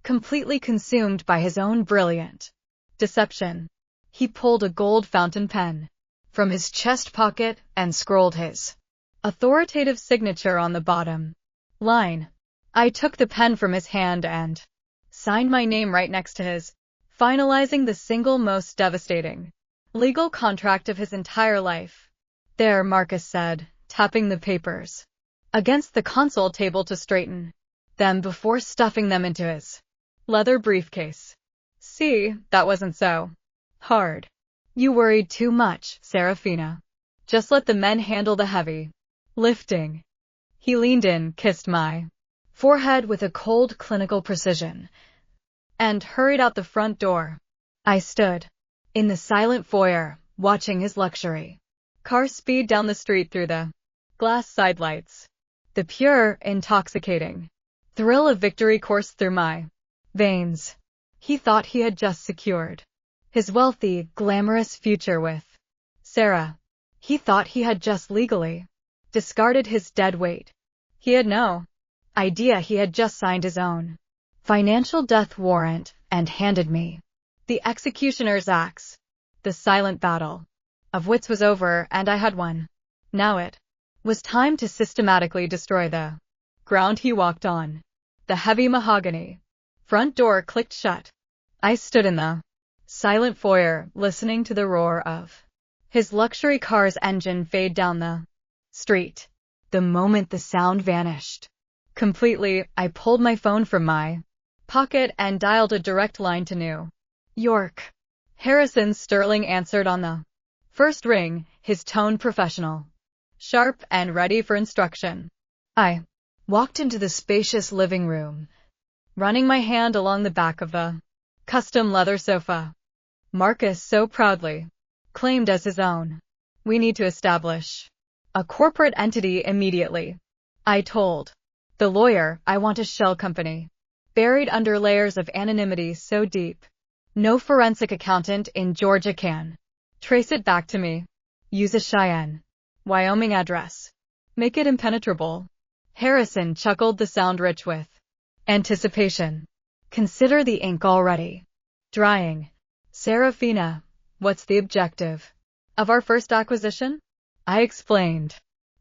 Completely consumed by his own brilliant deception, he pulled a gold fountain pen from his chest pocket and scrolled his authoritative signature on the bottom line. I took the pen from his hand and signed my name right next to his, finalizing the single most devastating legal contract of his entire life. There, Marcus said, tapping the papers against the console table to straighten them before stuffing them into his leather briefcase. See, that wasn't so hard. You worried too much, Serafina. Just let the men handle the heavy lifting. He leaned in, kissed my forehead with a cold clinical precision, and hurried out the front door. I stood in the silent foyer, watching his luxury car speed down the street through the glass sidelights. The pure, intoxicating thrill of victory coursed through my veins. He thought he had just secured his wealthy, glamorous future with Sarah. He thought he had just legally discarded his dead weight. He had no idea he had just signed his own financial death warrant and handed me the executioner's axe. The silent battle of wits was over, and I had won. Now it was time to systematically destroy the ground he walked on. The heavy mahogany front door clicked shut. I stood in the silent foyer, listening to the roar of his luxury car's engine fade down the street. The moment the sound vanished completely, I pulled my phone from my pocket and dialed a direct line to New York. Harrison Sterling answered on the first ring, his tone professional, sharp and ready for instruction. I walked into the spacious living room, running my hand along the back of the custom leather sofa Marcus so proudly claimed as his own. We need to establish a corporate entity immediately, I told the lawyer. I want a shell company, buried under layers of anonymity so deep no forensic accountant in Georgia can trace it back to me. Use a Cheyenne, Wyoming address. Make it impenetrable. Harrison chuckled, the sound rich with anticipation. Consider the ink already drying. Serafina, what's the objective of our first acquisition? I explained.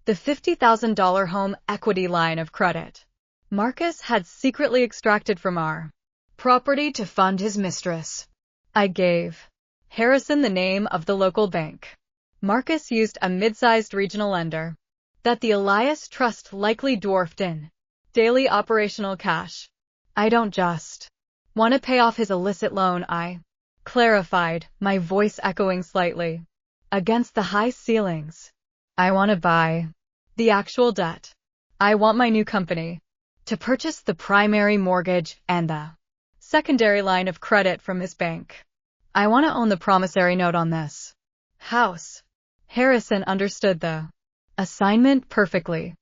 The $50,000 home equity line of credit Marcus had secretly extracted from our property to fund his mistress. I gave Harrison the name of the local bank. Marcus used a mid-sized regional lender that the Elias Trust likely dwarfed in daily operational cash. I don't just want to pay off his illicit loan, I clarified, my voice echoing slightly against the high ceilings. I want to buy the actual debt. I want my new company to purchase the primary mortgage and the secondary line of credit from his bank. I want to own the promissory note on this house. Harrison understood the assignment perfectly.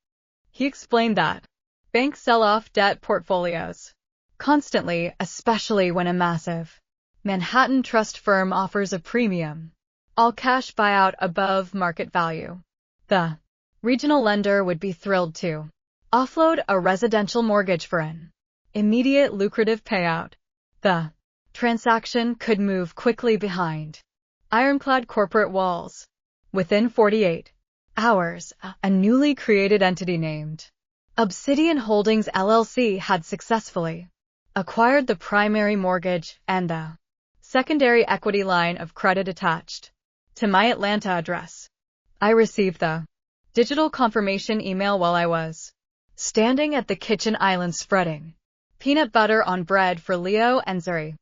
He explained that banks sell off debt portfolios constantly, especially when a massive Manhattan trust firm offers a premium all-cash buyout above market value. The regional lender would be thrilled to offload a residential mortgage for an immediate lucrative payout. The Transaction could move quickly behind ironclad corporate walls. Within 48 hours, a newly created entity named Obsidian Holdings LLC had successfully acquired the primary mortgage and the secondary equity line of credit attached to my Atlanta address. I received the digital confirmation email while I was standing at the kitchen island spreading peanut butter on bread for Leo and Zuri.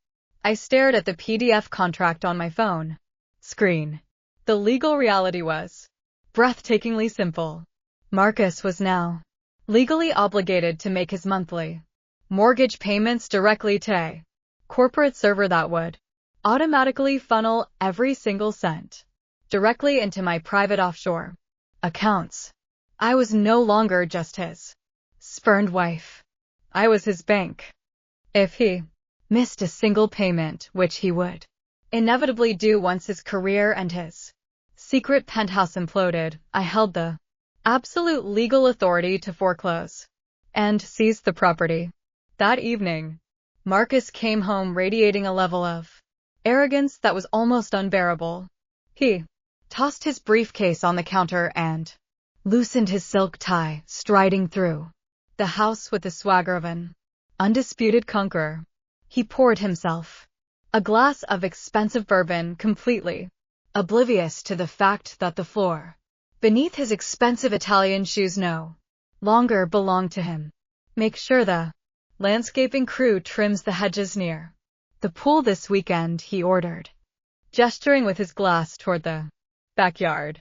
I stared at the PDF contract on my phone screen. The legal reality was breathtakingly simple. Marcus was now legally obligated to make his monthly mortgage payments directly to a corporate server that would automatically funnel every single cent directly into my private offshore accounts. I was no longer just his spurned wife. I was his bank. If he missed a single payment, which he would inevitably do once his career and his secret penthouse imploded, I held the absolute legal authority to foreclose and seize the property. That evening, Marcus came home radiating a level of arrogance that was almost unbearable. He tossed his briefcase on the counter and loosened his silk tie, striding through the house with the swagger of an undisputed conqueror. He poured himself a glass of expensive bourbon, completely oblivious to the fact that the floor beneath his expensive Italian shoes no longer belonged to him. Make sure the landscaping crew trims the hedges near the pool this weekend, he ordered, gesturing with his glass toward the backyard.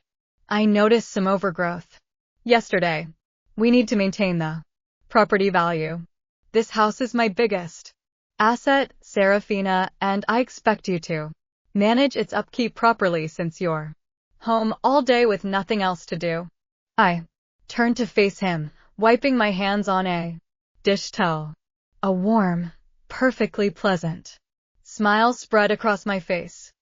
I noticed some overgrowth yesterday. We need to maintain the property value. This house is my biggest asset, Serafina, and I expect you to manage its upkeep properly since you're home all day with nothing else to do. I turned to face him, wiping my hands on a dish towel. A warm, perfectly pleasant smile spread across my face.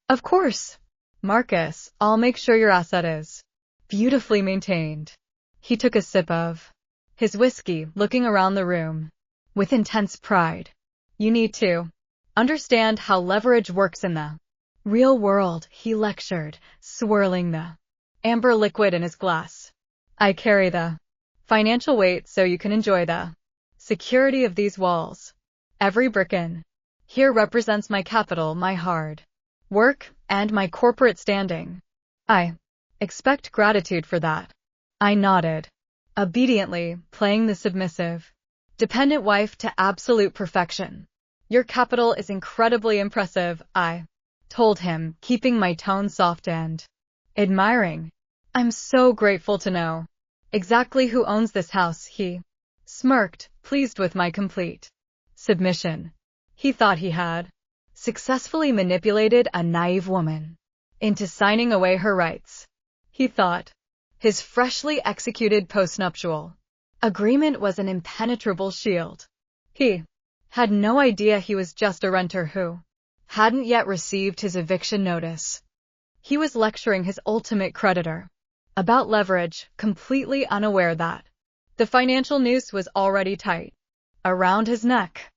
Of course, Marcus, I'll make sure your asset is beautifully maintained. He took a sip of his whiskey, looking around the room with intense pride. You need to understand how leverage works in the real world, he lectured, swirling the amber liquid in his glass. I carry the financial weight so you can enjoy the security of these walls. Every brick in here represents my capital, my hard work, and my corporate standing. I expect gratitude for that. I nodded, obediently, playing the submissive, dependent wife to absolute perfection. Your capital is incredibly impressive, I told him, keeping my tone soft and admiring. I'm so grateful to know exactly who owns this house, he smirked, pleased with my complete submission. He thought he had successfully manipulated a naive woman into signing away her rights. He thought his freshly executed postnuptial agreement was an impenetrable shield. He had no idea he was just a renter who hadn't yet received his eviction notice. He was lecturing his ultimate creditor about leverage, completely unaware that the financial noose was already tight around his neck.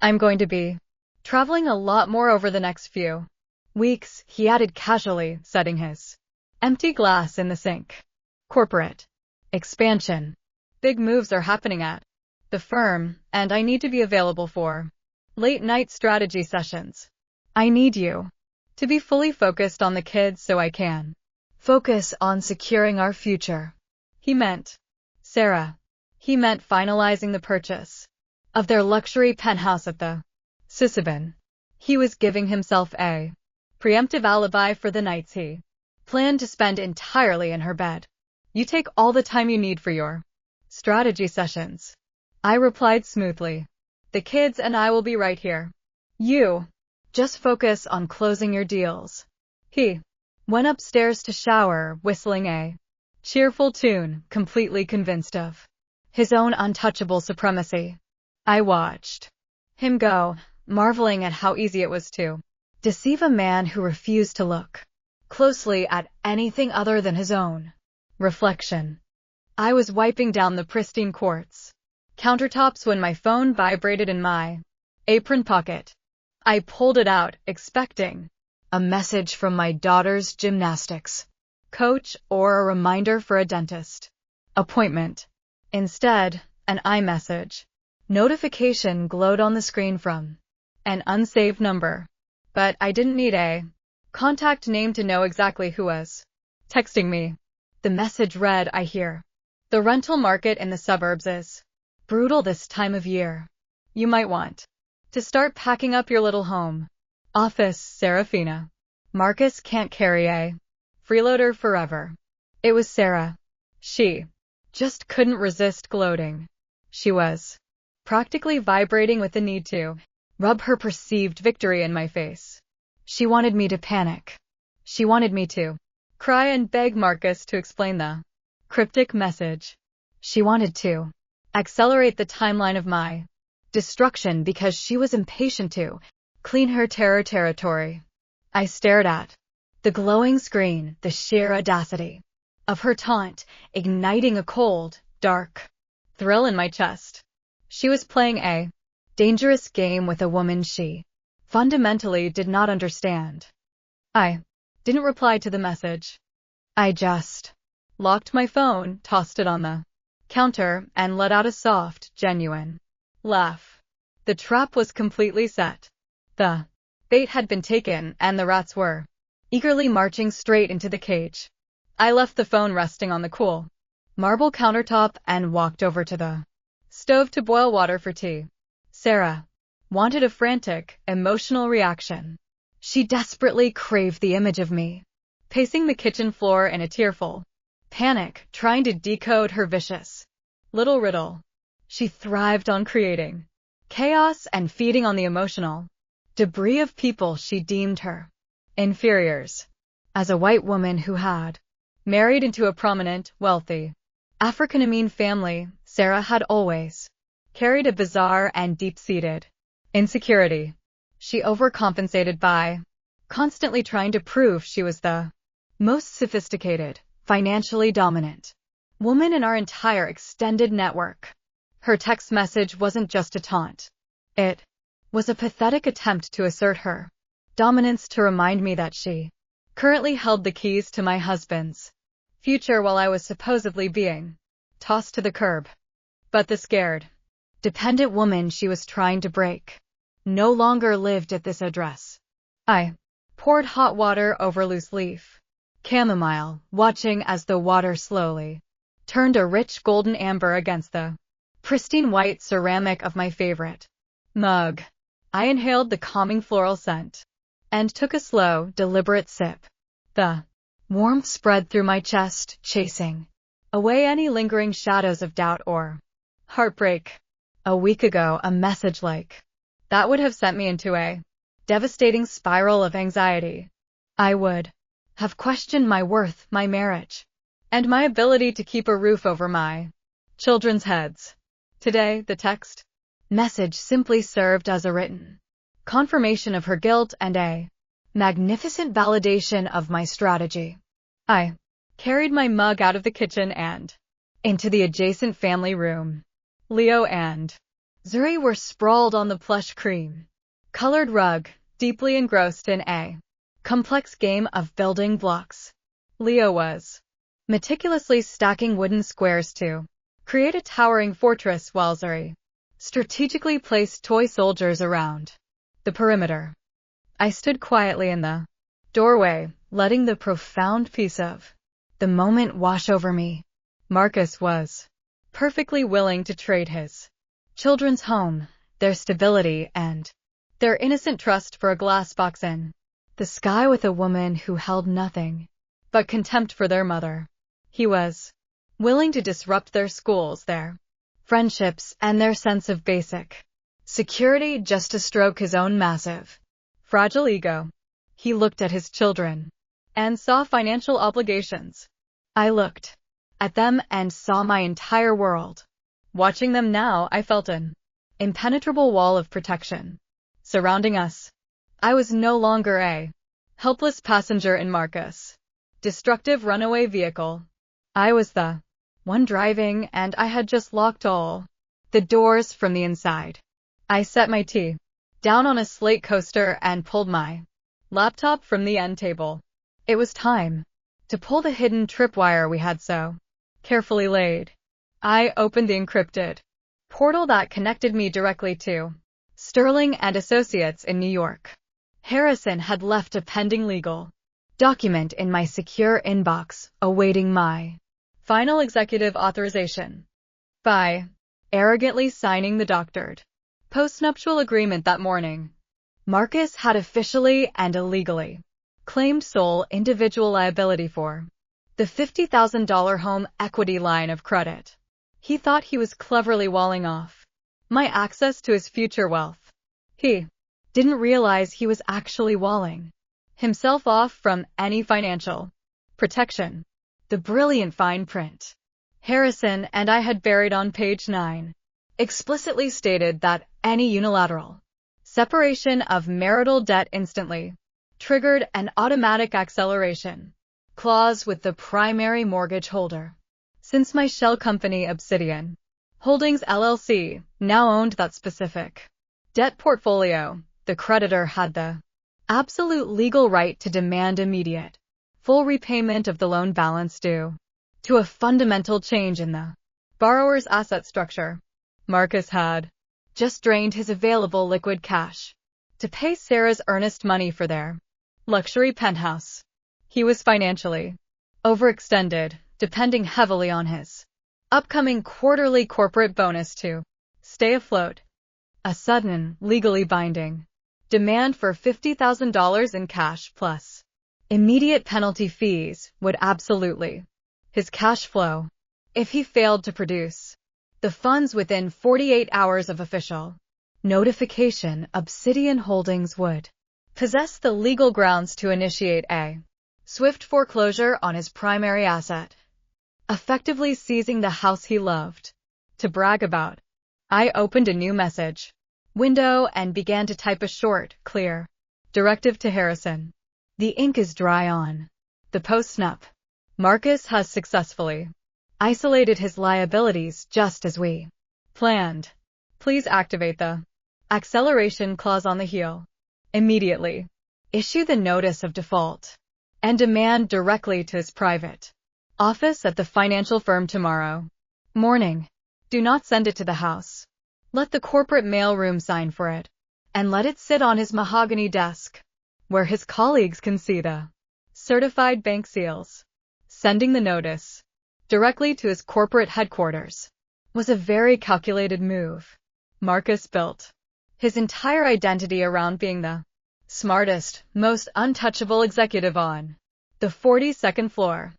I'm going to be traveling a lot more over the next few weeks, he added casually, setting his empty glass in the sink. Corporate expansion. Big moves are happening at the firm, and I need to be available for late-night strategy sessions. I need you to be fully focused on the kids so I can focus on securing our future. He meant Sarah. He meant finalizing the purchase of their luxury penthouse at the Sisseban. He was giving himself a preemptive alibi for the nights he planned to spend entirely in her bed. You take all the time you need for your strategy sessions, I replied smoothly. The kids and I will be right here. You just focus on closing your deals. He went upstairs to shower, whistling a cheerful tune, completely convinced of his own untouchable supremacy. I watched him go, marveling at how easy it was to deceive a man who refused to look closely at anything other than his own reflection. I was wiping down the pristine quartz countertops when my phone vibrated in my apron pocket. I pulled it out, expecting a message from my daughter's gymnastics coach or a reminder for a dentist appointment. Instead, an iMessage notification glowed on the screen from an unsaved number. But I didn't need a contact name to know exactly who was texting me. The message read, I hear the rental market in the suburbs is brutal this time of year. You might want to start packing up your little home office, Serafina. Marcus can't carry a freeloader forever. It was Sarah. She just couldn't resist gloating. She was practically vibrating with the need to rub her perceived victory in my face. She wanted me to panic. She wanted me to cry and beg Marcus to explain the cryptic message. She wanted to accelerate the timeline of my destruction because she was impatient to clean her terror territory. I stared at the glowing screen, the sheer audacity of her taunt, igniting a cold, dark thrill in my chest. She was playing a dangerous game with a woman she fundamentally did not understand. I didn't reply to the message. I just locked my phone, tossed it on the counter, and let out a soft, genuine laugh. The trap was completely set. The bait had been taken, and the rats were eagerly marching straight into the cage. I left the phone resting on the cool marble countertop and walked over to the stove to boil water for tea. Sarah wanted a frantic, emotional reaction. She desperately craved the image of me pacing the kitchen floor in a tearful panic, trying to decode her vicious little riddle. She thrived on creating chaos and feeding on the emotional debris of people she deemed her inferiors. As a white woman who had married into a prominent, wealthy, African-American family, Sarah had always carried a bizarre and deep-seated insecurity. She overcompensated by constantly trying to prove she was the most sophisticated, financially dominant woman in our entire extended network. Her text message wasn't just a taunt. It was a pathetic attempt to assert her dominance, to remind me that she currently held the keys to my husband's future while I was supposedly being tossed to the curb. But the scared, dependent woman she was trying to break no longer lived at this address. I poured hot water over loose leaf chamomile, watching as the water slowly turned a rich golden amber against the pristine white ceramic of my favorite mug. I inhaled the calming floral scent and took a slow, deliberate sip. The warmth spread through my chest, chasing away any lingering shadows of doubt or heartbreak. A week ago, a message like that would have sent me into a devastating spiral of anxiety. I would have questioned my worth, my marriage, and my ability to keep a roof over my children's heads. Today, the text message simply served as a written confirmation of her guilt and a magnificent validation of my strategy. I carried my mug out of the kitchen and into the adjacent family room. Leo and Zuri were sprawled on the plush cream-colored rug, deeply engrossed in a complex game of building blocks. Leo was meticulously stacking wooden squares to create a towering fortress, while Zuri strategically placed toy soldiers around the perimeter. I stood quietly in the doorway, letting the profound peace of the moment wash over me. Marcus was perfectly willing to trade his children's home, their stability, and their innocent trust for a glass box in the sky with a woman who held nothing but contempt for their mother. He was willing to disrupt their schools, their friendships, and their sense of basic security just to stroke his own massive, fragile ego. He looked at his children and saw financial obligations. I looked at them and saw my entire world. Watching them now, I felt an impenetrable wall of protection surrounding us. I was no longer a helpless passenger in Marcus' destructive runaway vehicle. I was the one driving, and I had just locked all the doors from the inside. I set my tea down on a slate coaster and pulled my laptop from the end table. It was time to pull the hidden tripwire we had so carefully laid. I opened the encrypted portal that connected me directly to Sterling and Associates in New York. Harrison had left a pending legal document in my secure inbox, awaiting my final executive authorization. By arrogantly signing the doctored postnuptial agreement that morning, Marcus had officially and illegally claimed sole individual liability for the $50,000 home equity line of credit. He thought he was cleverly walling off my access to his future wealth. He didn't realize he was actually walling himself off from any financial protection. The brilliant fine print Harrison and I had buried on page 9 explicitly stated that any unilateral separation of marital debt instantly triggered an automatic acceleration clause with the primary mortgage holder. Since my shell company Obsidian Holdings LLC now owned that specific debt portfolio, the creditor had the absolute legal right to demand immediate, full repayment of the loan balance due to a fundamental change in the borrower's asset structure. Marcus had just drained his available liquid cash to pay Sarah's earnest money for their luxury penthouse. He was financially overextended, depending heavily on his upcoming quarterly corporate bonus to stay afloat. A sudden, legally binding demand for $50,000 in cash plus immediate penalty fees would absolutely his cash flow if he failed to produce the funds within 48 hours of official notification. Obsidian Holdings would possess the legal grounds to initiate a swift foreclosure on his primary asset, effectively seizing the house he loved to brag about. I opened a new message window and began to type a short, clear directive to Harrison. The ink is dry on the post-nup. Marcus has successfully isolated his liabilities just as we planned. Please activate the acceleration clause on the heel immediately. Issue the notice of default and demand directly to his private office at the financial firm tomorrow morning. Do not send it to the house. Let the corporate mailroom sign for it, and let it sit on his mahogany desk, where his colleagues can see the certified bank seals. Sending the notice directly to his corporate headquarters was a very calculated move. Marcus built his entire identity around being the smartest, most untouchable executive on the 42nd floor.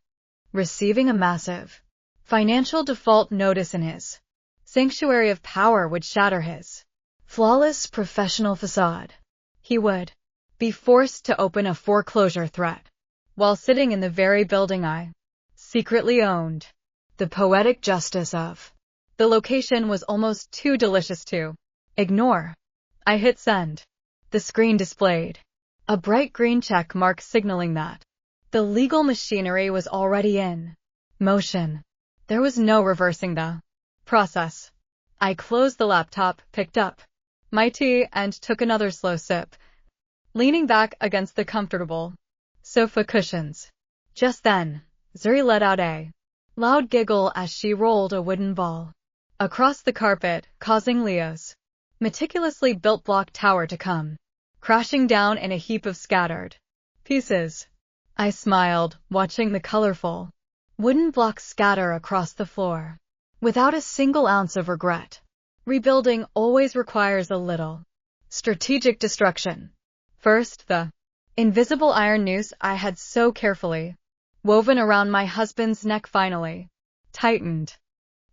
Receiving a massive financial default notice in his sanctuary of power would shatter his flawless professional facade. He would be forced to open a foreclosure threat while sitting in the very building I secretly owned. The poetic justice of the location was almost too delicious to ignore. I hit send. The screen displayed a bright green check mark signaling that the legal machinery was already in motion. There was no reversing the process. I closed the laptop, picked up my tea, and took another slow sip, leaning back against the comfortable sofa cushions. Just then, Zuri let out a loud giggle as she rolled a wooden ball across the carpet, causing Leo's meticulously built block tower to come crashing down in a heap of scattered pieces. I smiled, watching the colorful wooden blocks scatter across the floor without a single ounce of regret. Rebuilding always requires a little strategic destruction. First, the invisible iron noose I had so carefully woven around my husband's neck finally tightened.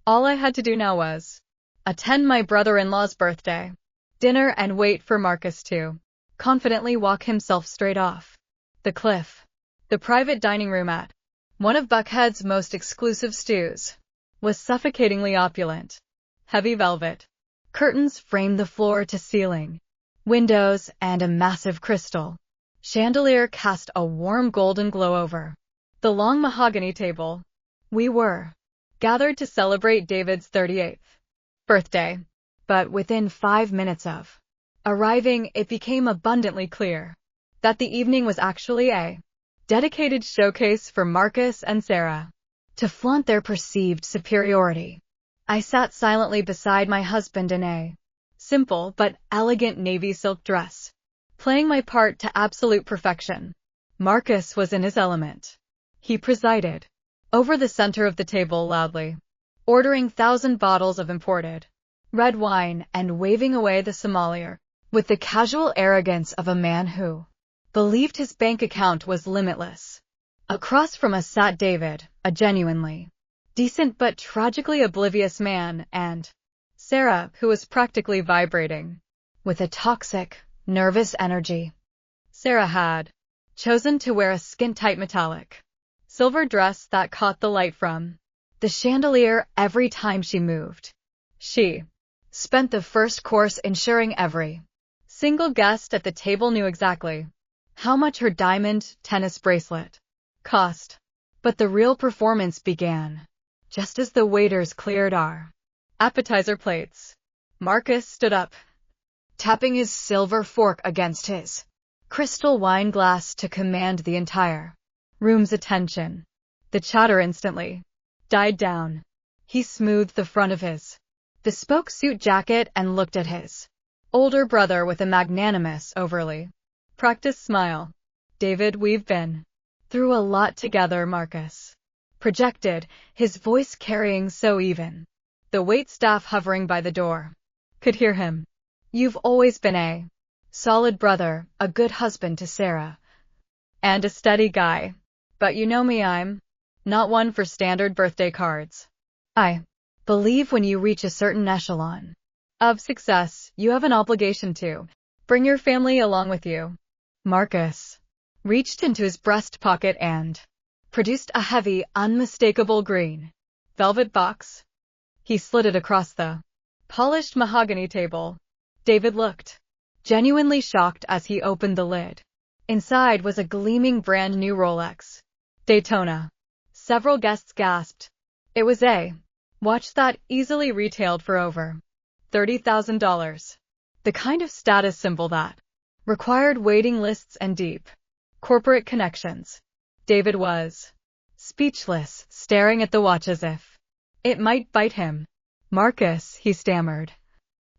All I had to do now was attend my brother-in-law's birthday dinner and wait for Marcus to confidently walk himself straight off the cliff. The private dining room at one of Buckhead's most exclusive stews was suffocatingly opulent. Heavy velvet curtains framed the floor to ceiling. Windows and a massive crystal chandelier cast a warm golden glow over the long mahogany table. We were gathered to celebrate David's 38th birthday, but within 5 minutes of Arriving, it became abundantly clear that the evening was actually a dedicated showcase for Marcus and Sarah to flaunt their perceived superiority. I sat silently beside my husband in a simple but elegant navy silk dress, playing my part to absolute perfection. Marcus was in his element. He presided over the center of the table loudly, ordering 1,000 bottles of imported red wine and waving away the sommelier with the casual arrogance of a man who believed his bank account was limitless. Across from us sat David, a genuinely decent but tragically oblivious man, and Sarah, who was practically vibrating with a toxic, nervous energy. Sarah had chosen to wear a skin-tight metallic silver dress that caught the light from the chandelier every time she moved. She spent the first course ensuring every single guest at the table knew exactly how much her diamond tennis bracelet cost. But the real performance began just as the waiters cleared our appetizer plates. Marcus stood up, tapping his silver fork against his crystal wine glass to command the entire room's attention. The chatter instantly died down. He smoothed the front of his bespoke suit jacket and looked at his older brother with a magnanimous, overly practiced smile. David, we've been through a lot together, Marcus projected, his voice carrying so even the waitstaff hovering by the door could hear him. You've always been a solid brother, a good husband to Sarah, and a steady guy. But you know me, I'm not one for standard birthday cards. I believe when you reach a certain echelon of success, you have an obligation to bring your family along with you. Marcus reached into his breast pocket and produced a heavy, unmistakable green velvet box. He slid it across the polished mahogany table. David looked genuinely shocked as he opened the lid. Inside was a gleaming brand new Rolex Daytona. Several guests gasped. It was a watch that easily retailed for over $30,000. The kind of status symbol that required waiting lists and deep corporate connections. David was speechless, staring at the watch as if it might bite him. Marcus, he stammered,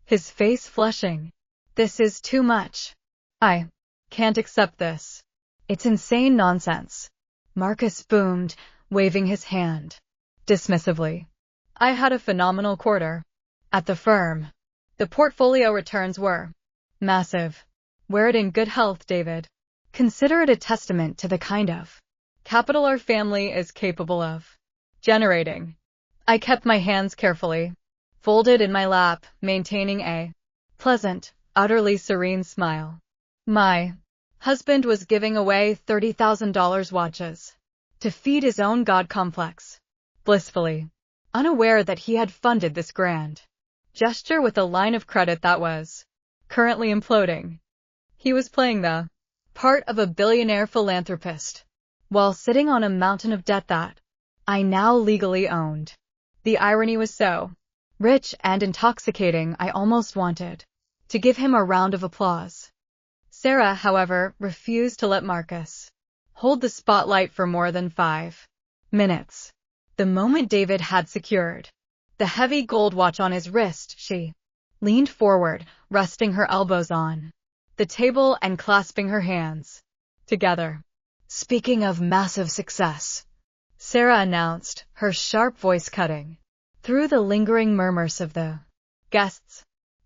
his face flushing. This is too much. I can't accept this. It's insane nonsense. Marcus boomed, waving his hand dismissively. I had a phenomenal quarter at the firm. The portfolio returns were massive. Wear it in good health, David. Consider it a testament to the kind of capital our family is capable of generating. I kept my hands carefully folded in my lap, maintaining a pleasant, utterly serene smile. My husband was giving away $30,000 watches to feed his own god complex, blissfully unaware that he had funded this grand gesture with a line of credit that was currently imploding. He was playing the part of a billionaire philanthropist while sitting on a mountain of debt that I now legally owned. The irony was so rich and intoxicating I almost wanted to give him a round of applause. Sarah, however, refused to let Marcus hold the spotlight for more than 5 minutes. The moment David had secured the heavy gold watch on his wrist, she leaned forward, resting her elbows on the table and clasping her hands together. Speaking of massive success, Sarah announced, her sharp voice cutting through the lingering murmurs of the guests.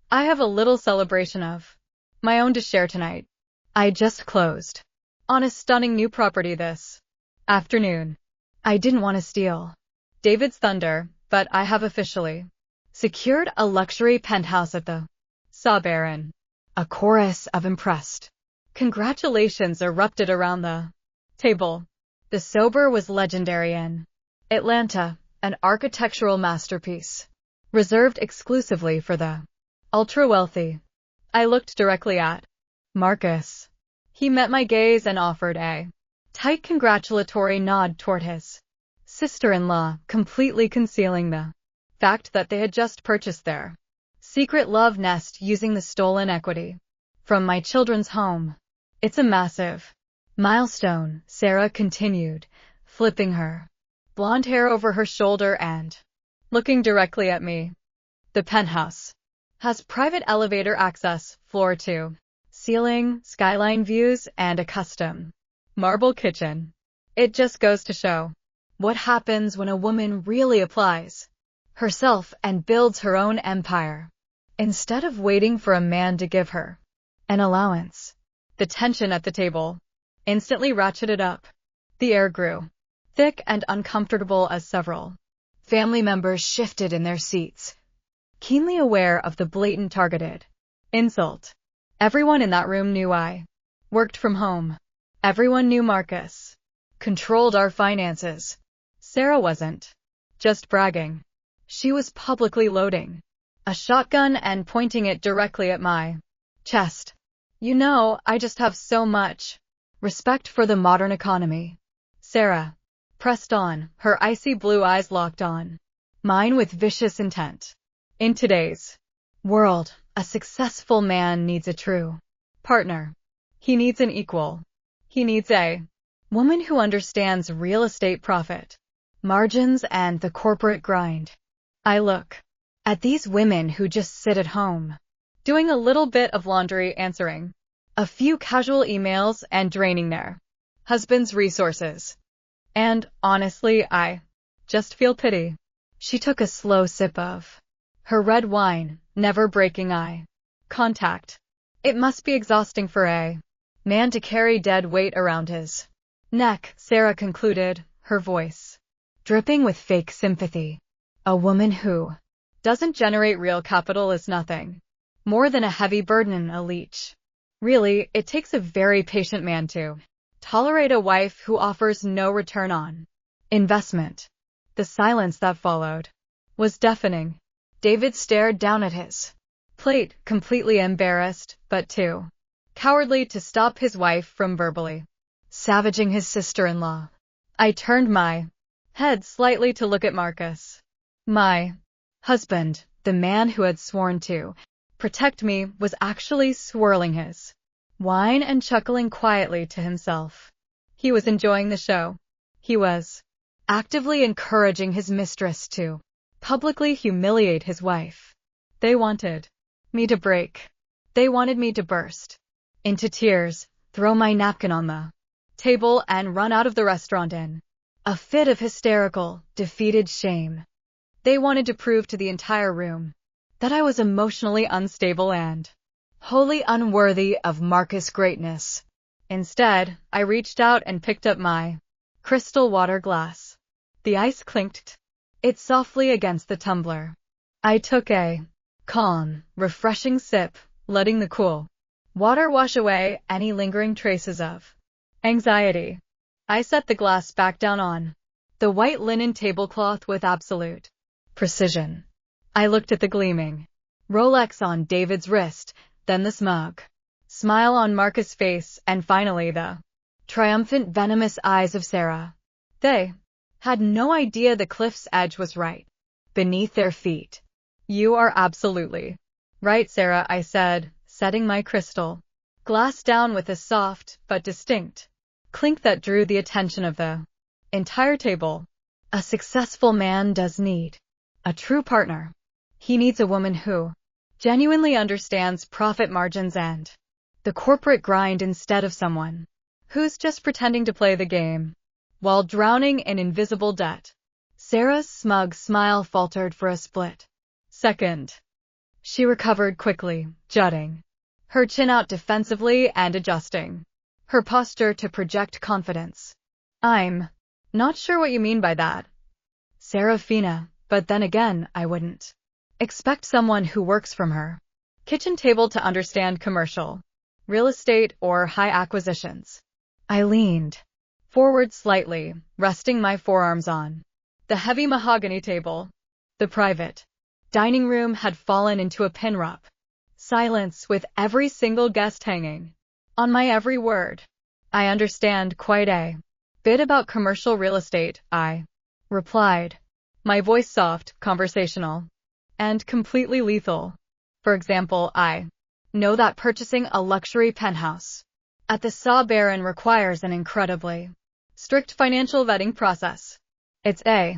I have a little celebration of my own to share tonight. I just closed on a stunning new property this afternoon. I didn't want to steal David's thunder, but I have officially secured a luxury penthouse at the Baron. A chorus of impressed congratulations erupted around the table. The Sober was legendary in Atlanta, an architectural masterpiece reserved exclusively for the ultra-wealthy. I looked directly at Marcus. He met my gaze and offered a tight congratulatory nod toward his sister-in-law, completely concealing the fact that they had just purchased their secret love nest using the stolen equity from my children's home. It's a massive milestone, Sarah continued, flipping her blonde hair over her shoulder and looking directly at me. The penthouse has private elevator access, floor to ceiling, skyline views, and a custom marble kitchen. It just goes to show what happens when a woman really applies herself and builds her own empire, instead of waiting for a man to give her an allowance. The tension at the table instantly ratcheted up. The air grew thick and uncomfortable as several family members shifted in their seats, keenly aware of the blatant targeted insult. Everyone in that room knew I worked from home. Everyone knew Marcus controlled our finances. Sarah wasn't just bragging. She was publicly loading a shotgun and pointing it directly at my chest. You know, I just have so much respect for the modern economy. Sarah pressed on, her icy blue eyes locked on mine with vicious intent. In today's world, a successful man needs a true partner. He needs an equal. He needs a woman who understands real estate profit margins and the corporate grind. I look at these women who just sit at home, doing a little bit of laundry, answering a few casual emails, and draining their husband's resources. And honestly, I just feel pity. She took a slow sip of her red wine, never breaking eye contact. It must be exhausting for a man to carry dead weight around his neck, Sarah concluded, her voice dripping with fake sympathy. A woman who doesn't generate real capital is nothing more than a heavy burden, a leech. Really, it takes a very patient man to tolerate a wife who offers no return on investment. The silence that followed was deafening. David stared down at his plate, completely embarrassed, but too cowardly to stop his wife from verbally savaging his sister-in-law. I turned my head slightly to look at Marcus. My husband, the man who had sworn to protect me, was actually swirling his wine and chuckling quietly to himself. He was enjoying the show. He was actively encouraging his mistress to publicly humiliate his wife. They wanted me to break. They wanted me to burst into tears, throw my napkin on the table, and run out of the restaurant in a fit of hysterical, defeated shame. They wanted to prove to the entire room that I was emotionally unstable and wholly unworthy of Marcus' greatness. Instead, I reached out and picked up my crystal water glass. The ice clinked it softly against the tumbler. I took a calm, refreshing sip, letting the cool water wash away any lingering traces of anxiety. I set the glass back down on the white linen tablecloth with absolute precision. I looked at the gleaming Rolex on David's wrist, then the smug smile on Marcus' face, and finally the triumphant, venomous eyes of Sarah. They had no idea the cliff's edge was right beneath their feet. You are absolutely right, Sarah, I said, setting my crystal glass down with a soft but distinct clink that drew the attention of the entire table. A successful man does need a true partner. He needs a woman who genuinely understands profit margins and the corporate grind, instead of someone who's just pretending to play the game while drowning in invisible debt. Sarah's smug smile faltered for a split second. She recovered quickly, jutting her chin out defensively and adjusting her posture to project confidence. I'm not sure what you mean by that, Serafina, but then again, I wouldn't expect someone who works from her kitchen table to understand commercial real estate or high acquisitions. I leaned forward slightly, resting my forearms on the heavy mahogany table. The private dining room had fallen into a pin-up silence, with every single guest hanging on my every word. I understand quite a bit about commercial real estate, I replied, my voice soft, conversational, and completely lethal. For example, I know that purchasing a luxury penthouse at the Saw Baron requires an incredibly strict financial vetting process. It's a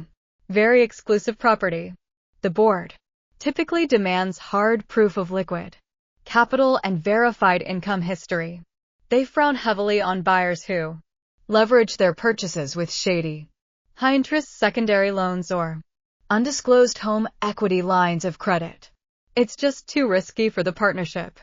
very exclusive property. The board typically demands hard proof of liquid capital and verified income history. They frown heavily on buyers who leverage their purchases with shady, high-interest secondary loans or undisclosed home equity lines of credit. It's just too risky for the partnership.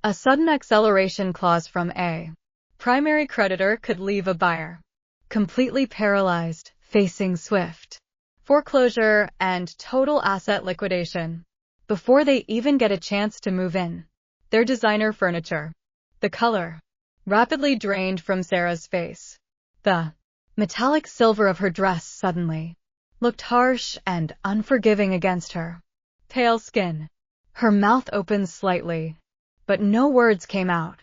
A sudden acceleration clause from a primary creditor could leave a buyer completely paralyzed, facing swift foreclosure and total asset liquidation before they even get a chance to move in their designer furniture. The color rapidly drained from Sarah's face. The metallic silver of her dress suddenly looked harsh and unforgiving against her pale skin. Her mouth opened slightly, but no words came out.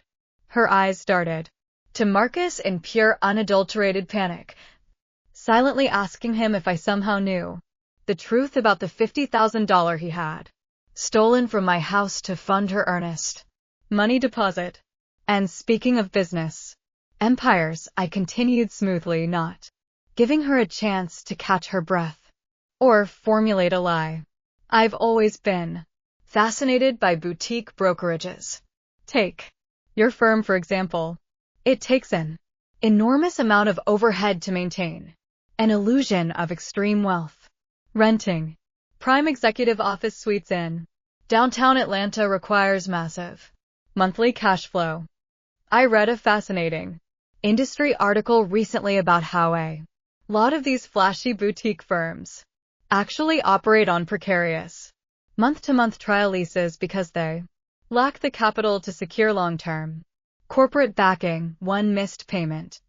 Her eyes darted to Marcus in pure unadulterated panic, silently asking him if I somehow knew the truth about the $50,000 he had stolen from my house to fund her earnest money deposit. And speaking of business empires, I continued smoothly, not giving her a chance to catch her breath or formulate a lie. I've always been fascinated by boutique brokerages. Take your firm, for example. It takes an enormous amount of overhead to maintain an illusion of extreme wealth. Renting prime executive office suites in downtown Atlanta requires massive monthly cash flow. I read a fascinating industry article recently about how a lot of these flashy boutique firms actually operate on precarious month-to-month trial leases because they lack the capital to secure long-term corporate backing. One missed payment,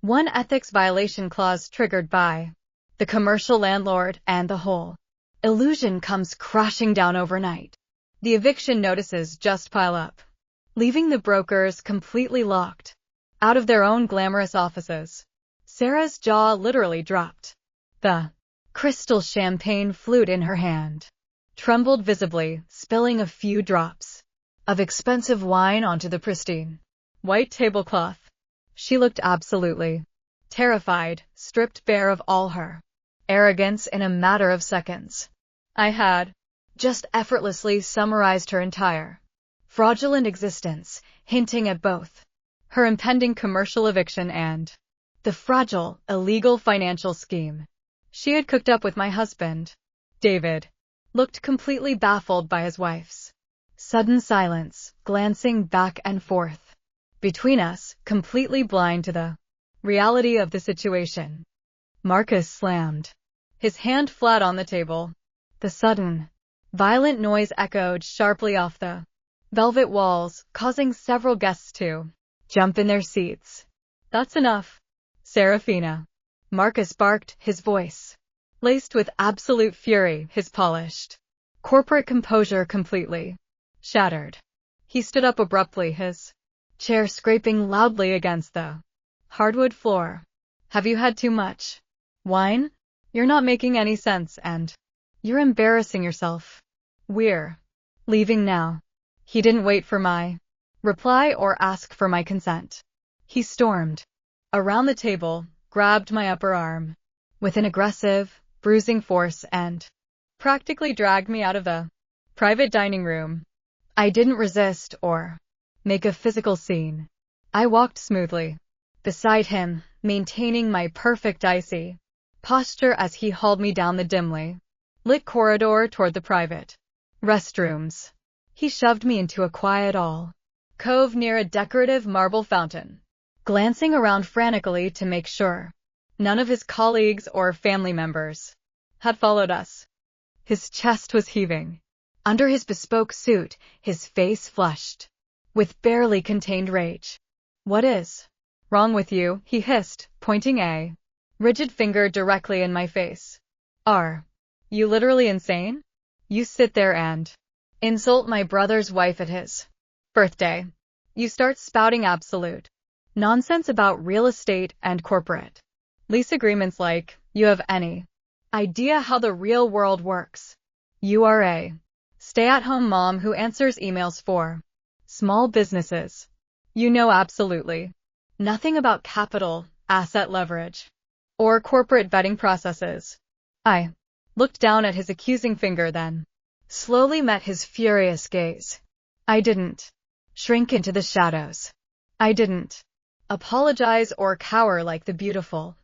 one ethics violation clause triggered by the commercial landlord, and the whole illusion comes crashing down overnight. The eviction notices just pile up, leaving the brokers completely locked out of their own glamorous offices. Sarah's jaw literally dropped. The crystal champagne flute in her hand trembled visibly, spilling a few drops of expensive wine onto the pristine white tablecloth. She looked absolutely terrified, stripped bare of all her arrogance in a matter of seconds. I had just effortlessly summarized her entire fraudulent existence, hinting at both her impending commercial eviction and the fragile, illegal financial scheme she had cooked up with my husband. David looked completely baffled by his wife's sudden silence, glancing back and forth between us, completely blind to the reality of the situation. Marcus slammed his hand flat on the table. The sudden, violent noise echoed sharply off the velvet walls, causing several guests to jump in their seats. That's enough, Serafina. Marcus barked, his voice laced with absolute fury, his polished corporate composure completely shattered. He stood up abruptly, his chair scraping loudly against the hardwood floor. Have you had too much wine? You're not making any sense, and you're embarrassing yourself. We're leaving now. He didn't wait for my reply or ask for my consent. He stormed around the table, grabbed my upper arm with an aggressive, bruising force, and practically dragged me out of the private dining room. I didn't resist or make a physical scene. I walked smoothly beside him, maintaining my perfect icy posture as he hauled me down the dimly lit corridor toward the private restrooms. He shoved me into a quiet alcove near a decorative marble fountain, glancing around frantically to make sure none of his colleagues or family members had followed us. His chest was heaving under his bespoke suit, his face flushed with barely contained rage. What is wrong with you? He hissed, pointing a rigid finger directly in my face. Are you literally insane? You sit there and insult my brother's wife at his birthday. You start spouting absolute nonsense about real estate and corporate lease agreements like you have any idea how the real world works. You are a stay-at-home mom who answers emails for Small businesses. You know absolutely nothing about capital, asset leverage, or corporate vetting processes. I looked down at his accusing finger, then slowly met his furious gaze. I didn't shrink into the shadows. I didn't apologize or cower like the beautiful,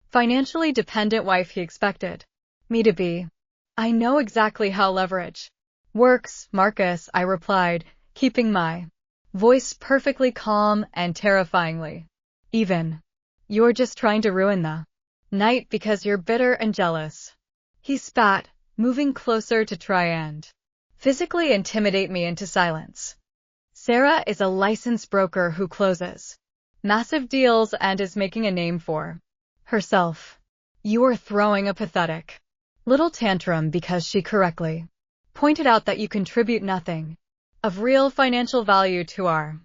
financially dependent wife he expected me to be. I know exactly how leverage works, Marcus, I replied, keeping my voice perfectly calm and terrifyingly even. You're just trying to ruin the night because you're bitter and jealous. He spat, moving closer to try and physically intimidate me into silence. Sarah is a licensed broker who closes massive deals and is making a name for herself. You are throwing a pathetic little tantrum because she correctly pointed out that you contribute nothing of real financial value to our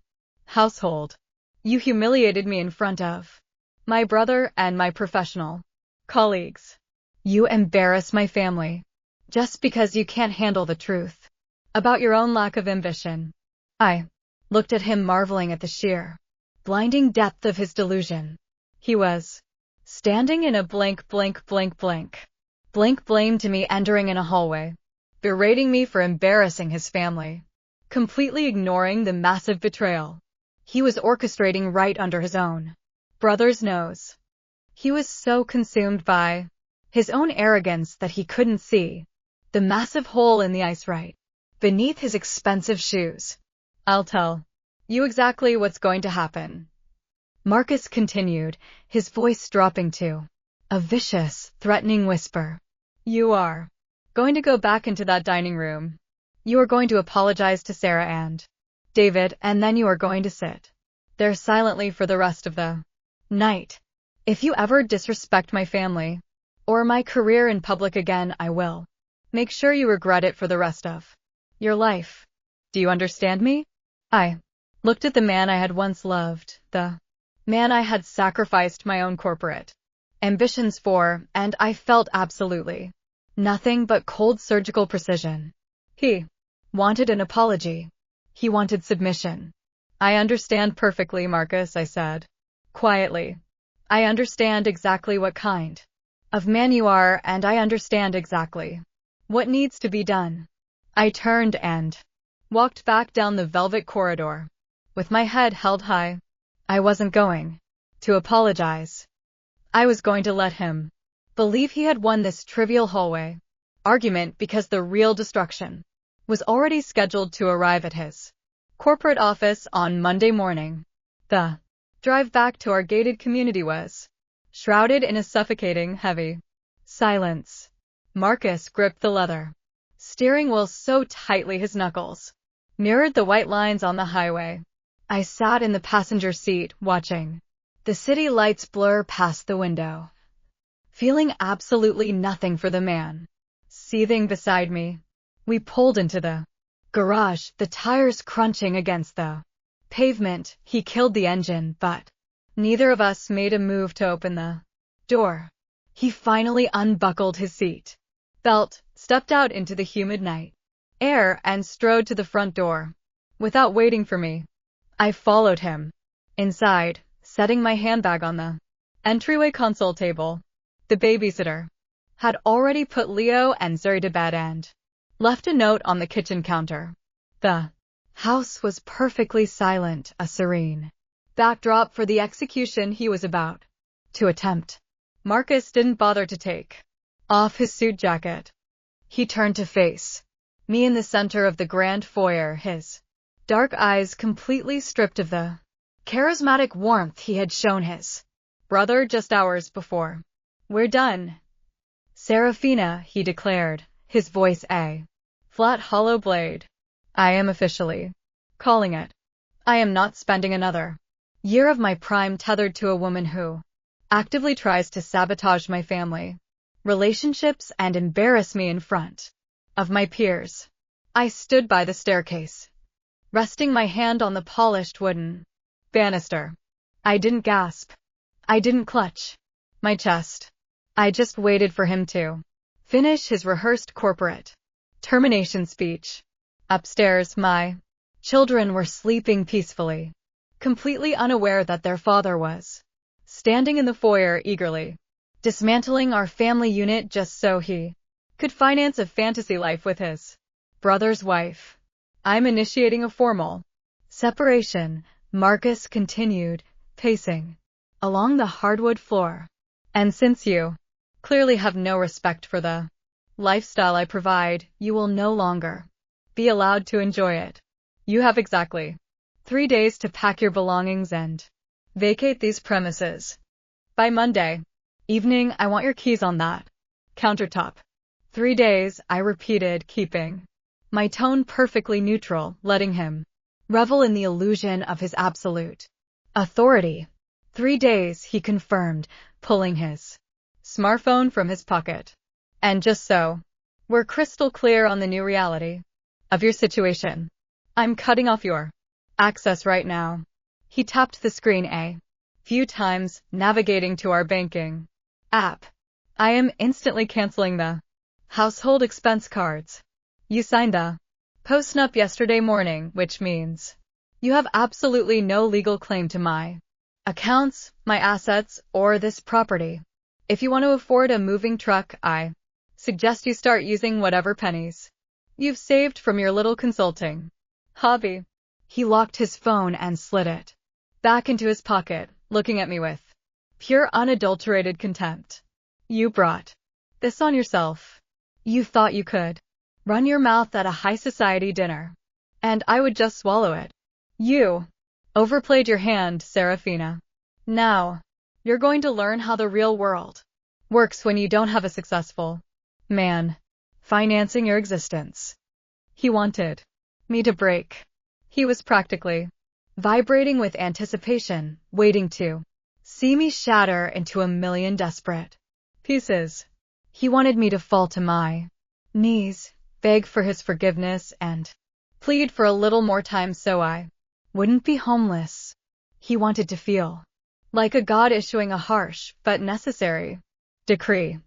household. You humiliated me in front of my brother and my professional colleagues. You embarrass my family just because you can't handle the truth about your own lack of ambition. I looked at him, marveling at the sheer, blinding depth of his delusion. He was standing in a blank blame to me, entering in a hallway, berating me for embarrassing his family, completely ignoring the massive betrayal he was orchestrating right under his own brother's nose. He was so consumed by his own arrogance that he couldn't see the massive hole in the ice right beneath his expensive shoes. I'll tell you exactly what's going to happen, Marcus continued, his voice dropping to a vicious, threatening whisper. You are going to go back into that dining room. You are going to apologize to Sarah and David, and then you are going to sit there silently for the rest of the night. If you ever disrespect my family or my career in public again, I will make sure you regret it for the rest of your life. Do you understand me? I looked at the man I had once loved, the man I had sacrificed my own corporate ambitions for, and I felt absolutely nothing but cold surgical precision. He wanted an apology. He wanted submission. I understand perfectly, Marcus, I said quietly. I understand exactly what kind of man you are, and I understand exactly what needs to be done. I turned and walked back down the velvet corridor, with my head held high. I wasn't going to apologize. I was going to let him believe he had won this trivial hallway argument, because the real destruction was already scheduled to arrive at his corporate office on Monday morning. The drive back to our gated community was shrouded in a suffocating, heavy silence. Marcus gripped the leather steering wheel so tightly his knuckles mirrored the white lines on the highway. I sat in the passenger seat, watching the city lights blur past the window, feeling absolutely nothing for the man seething beside me. We pulled into the garage, the tires crunching against the pavement. He killed the engine, but neither of us made a move to open the door. He finally unbuckled his seat belt, stepped out into the humid night air, and strode to the front door. Without waiting for me, I followed him inside, setting my handbag on the entryway console table. The babysitter had already put Leo and Zuri to bed and left a note on the kitchen counter. The house was perfectly silent, a serene backdrop for the execution he was about to attempt. Marcus didn't bother to take off his suit jacket. He turned to face me in the center of the grand foyer, his dark eyes completely stripped of the charismatic warmth he had shown his brother just hours before. We're done, Serafina, he declared, his voice a flat hollow blade. I am officially calling it. I am not spending another year of my prime tethered to a woman who actively tries to sabotage my family relationships and embarrass me in front of my peers. I stood by the staircase, resting my hand on the polished wooden banister. I didn't gasp. I didn't clutch my chest. I just waited for him to finish his rehearsed corporate termination speech. Upstairs, my Children were sleeping peacefully, completely unaware that their father was standing in the foyer eagerly, dismantling our family unit just so he could finance a fantasy life with his brother's wife. I'm initiating a formal separation, Marcus continued, pacing along the hardwood floor. And since you clearly have no respect for the lifestyle I provide, you will no longer be allowed to enjoy it. You have exactly 3 days to pack your belongings and vacate these premises. By Monday evening, I want your keys on that countertop. 3 days, I repeated, keeping my tone perfectly neutral, letting him revel in the illusion of his absolute authority. 3 days, he confirmed, pulling his smartphone from his pocket. And just so we're crystal clear on the new reality of your situation, I'm cutting off your access right now. He tapped the screen a few times, navigating to our banking app. I am instantly canceling the household expense cards. You signed the post-nup yesterday morning, which means you have absolutely no legal claim to my accounts, my assets, or this property. If you want to afford a moving truck, I suggest you start using whatever pennies you've saved from your little consulting hobby. He locked his phone and slid it back into his pocket, looking at me with pure unadulterated contempt. You brought this on yourself. You thought you could run your mouth at a high society dinner, and I would just swallow it. You overplayed your hand, Serafina. Now, you're going to learn how the real world works when you don't have a successful man financing your existence. He wanted me to break. He was practically vibrating with anticipation, waiting to see me shatter into a million desperate pieces. He wanted me to fall to my knees, beg for his forgiveness, and plead for a little more time so I wouldn't be homeless. He wanted to feel like a god issuing a harsh but necessary decree.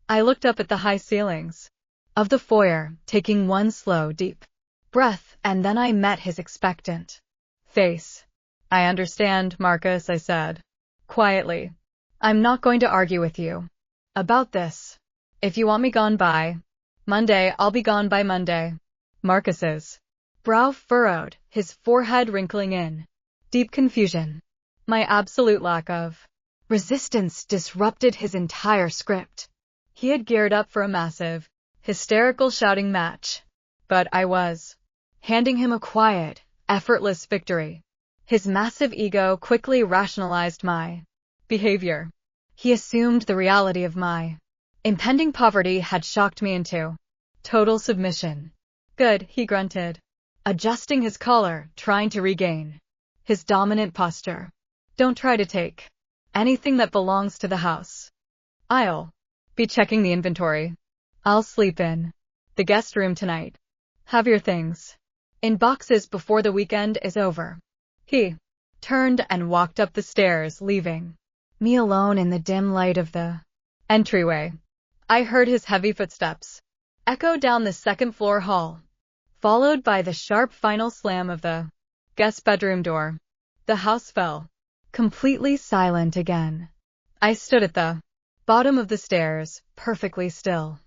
I looked up at the high ceilings of the foyer, taking one slow, deep breath, and then I met his expectant face. I understand, Marcus, I said quietly. I'm not going to argue with you about this. If you want me gone by Monday, I'll be gone by Monday. Marcus's brow furrowed, his forehead wrinkling in deep confusion. My absolute lack of resistance disrupted his entire script. He had geared up for a massive, hysterical shouting match, but I was handing him a quiet, effortless victory. His massive ego quickly rationalized my behavior. He assumed the reality of my impending poverty had shocked me into total submission. Good, he grunted, adjusting his collar, trying to regain his dominant posture. Don't try to take anything that belongs to the house. I'll be checking the inventory. I'll sleep in the guest room tonight. Have your things in boxes before the weekend is over. He turned and walked up the stairs, leaving me alone in the dim light of the entryway. I heard his heavy footsteps echo down the second-floor hall, followed by the sharp final slam of the guest bedroom door. The house fell completely silent again. I stood at the bottom of the stairs, perfectly still,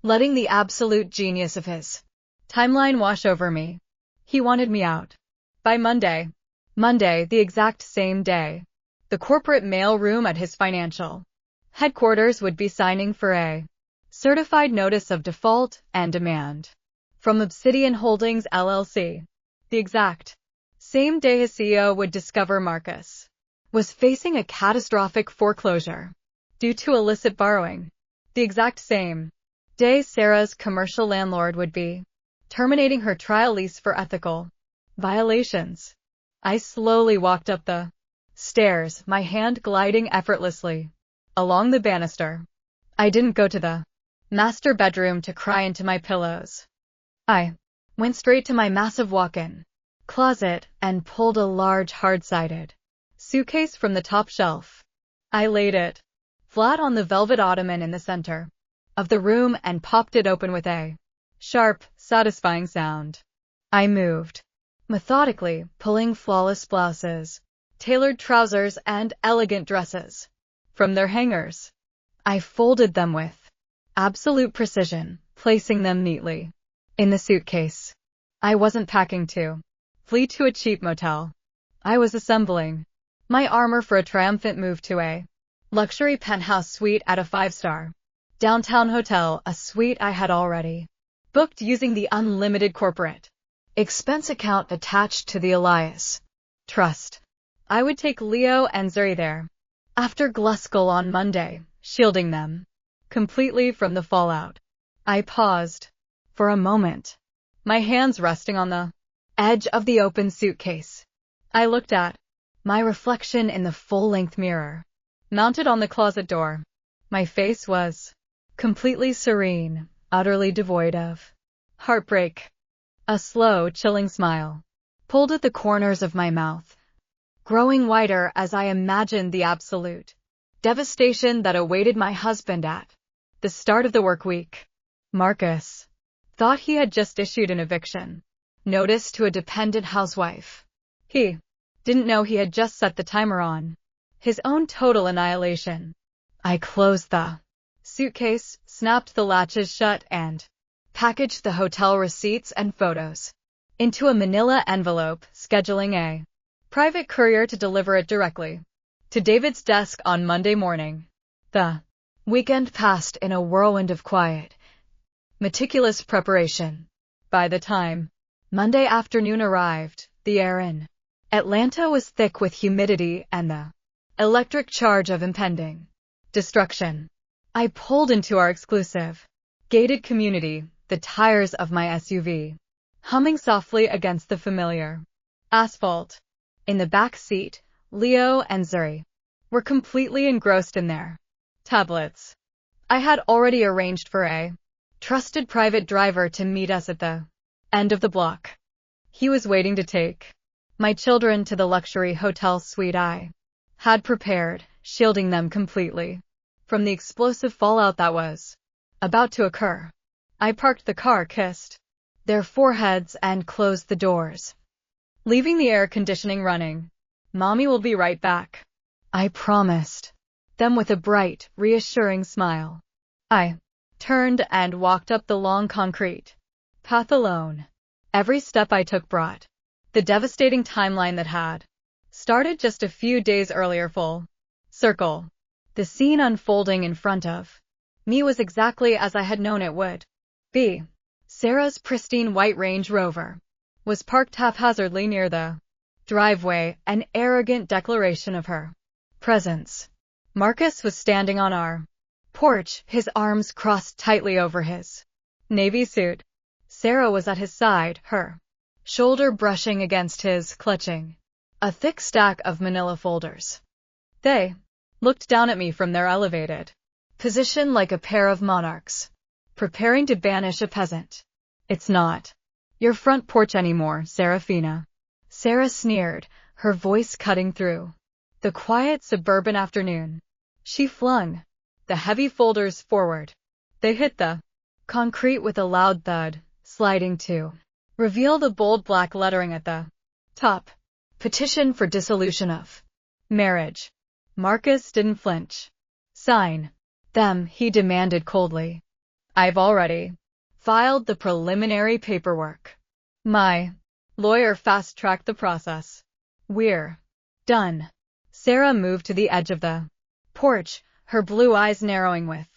letting the absolute genius of his timeline wash over me. He wanted me out by Monday. Monday, the exact same day. The corporate mail room at his financial headquarters would be signing for a certified notice of default and demand from Obsidian Holdings LLC. The exact same day his CEO would discover Marcus was facing a catastrophic foreclosure due to illicit borrowing. The exact same day Sarah's commercial landlord would be terminating her trial lease for ethical violations. I slowly walked up the stairs, my hand gliding effortlessly along the banister. I didn't go to the master bedroom to cry into my pillows. I went straight to my massive walk-in closet and pulled a large hard-sided suitcase from the top shelf. I laid it flat on the velvet ottoman in the center of the room and popped it open with a sharp, satisfying sound. I moved methodically pulling flawless blouses, tailored trousers, and elegant dresses from their hangers. I folded them with absolute precision, placing them neatly in the suitcase. I wasn't packing to flee to a cheap motel. I was assembling my armor for a triumphant move to a luxury penthouse suite at a 5-star downtown hotel, a suite I had already booked using the unlimited corporate expense account attached to the Elias Trust. I would take Leo and Zuri there after Gluskull on Monday, shielding them completely from the fallout. I paused for a moment, my hands resting on the edge of the open suitcase. I looked at my reflection in the full-length mirror mounted on the closet door. My face was completely serene, utterly devoid of heartbreak. A slow, chilling smile pulled at the corners of my mouth, growing wider as I imagined the absolute devastation that awaited my husband at the start of the work week. Marcus thought he had just issued an eviction notice to a dependent housewife. He didn't know he had just set the timer on his own total annihilation. I closed the suitcase, snapped the latches shut, and packaged the hotel receipts and photos into a manila envelope, scheduling a private courier to deliver it directly to David's desk on Monday morning. The weekend passed in a whirlwind of quiet, meticulous preparation. By the time Monday afternoon arrived, the air in Atlanta was thick with humidity and the electric charge of impending destruction. I pulled into our exclusive gated community, the tires of my SUV humming softly against the familiar asphalt. In the back seat, Leo and Zuri were completely engrossed in their tablets. I had already arranged for a trusted private driver to meet us at the end of the block. He was waiting to take my children to the luxury hotel suite I had prepared, shielding them completely from the explosive fallout that was about to occur. I parked the car, kissed their foreheads, and closed the doors, leaving the air conditioning running. "Mommy will be right back," I promised them with a bright, reassuring smile. I turned and walked up the long concrete path alone. Every step I took brought the devastating timeline that had started just a few days earlier full circle. The scene unfolding in front of me was exactly as I had known it would be. Sarah's pristine white Range Rover was parked haphazardly near the driveway, an arrogant declaration of her presence. Marcus was standing on our porch, his arms crossed tightly over his navy suit. Sarah was at his side, her shoulder brushing against his, clutching a thick stack of manila folders. They looked down at me from their elevated position like a pair of monarchs preparing to banish a peasant. "It's not your front porch anymore, Serafina," Sarah sneered, her voice cutting through the quiet suburban afternoon. She flung the heavy folders forward. They hit the concrete with a loud thud, sliding to reveal the bold black lettering at the top. "Petition for dissolution of marriage." Marcus didn't flinch. "Sign them," he demanded coldly. "I've already filed the preliminary paperwork. My lawyer fast-tracked the process. We're done." Sarah moved to the edge of the porch, her blue eyes narrowing with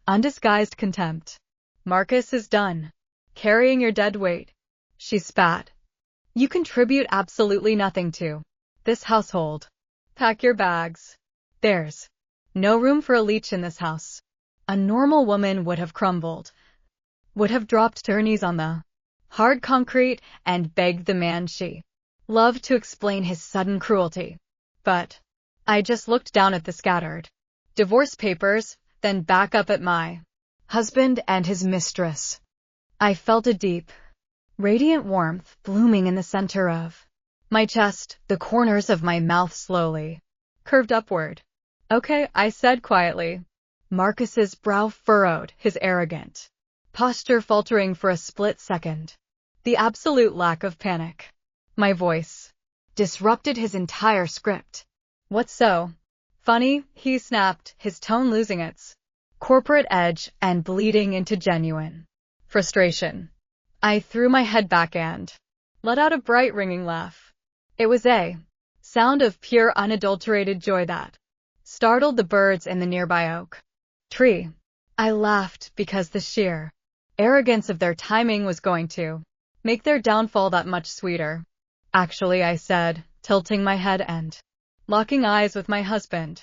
undisguised contempt. "Marcus is done carrying your dead weight," she spat. "You contribute absolutely nothing to this household. Pack your bags. There's no room for a leech in this house." A normal woman would have crumbled, would have dropped to her knees on the hard concrete and begged the man she loved to explain his sudden cruelty. But I just looked down at the scattered divorce papers, then back up at my husband and his mistress. I felt a deep, radiant warmth blooming in the center of my chest. The corners of my mouth slowly curved upward. "Okay," I said quietly. Marcus's brow furrowed, his arrogant posture faltering for a split second. The absolute lack of panic My voice disrupted his entire script. What's so funny? He snapped, his tone losing its corporate edge and bleeding into genuine frustration. I threw my head back and let out a bright ringing laugh. It was a sound of pure unadulterated joy that startled the birds in the nearby oak tree. I laughed because the sheer arrogance of their timing was going to make their downfall that much sweeter. Actually, I said, tilting my head and locking eyes with my husband.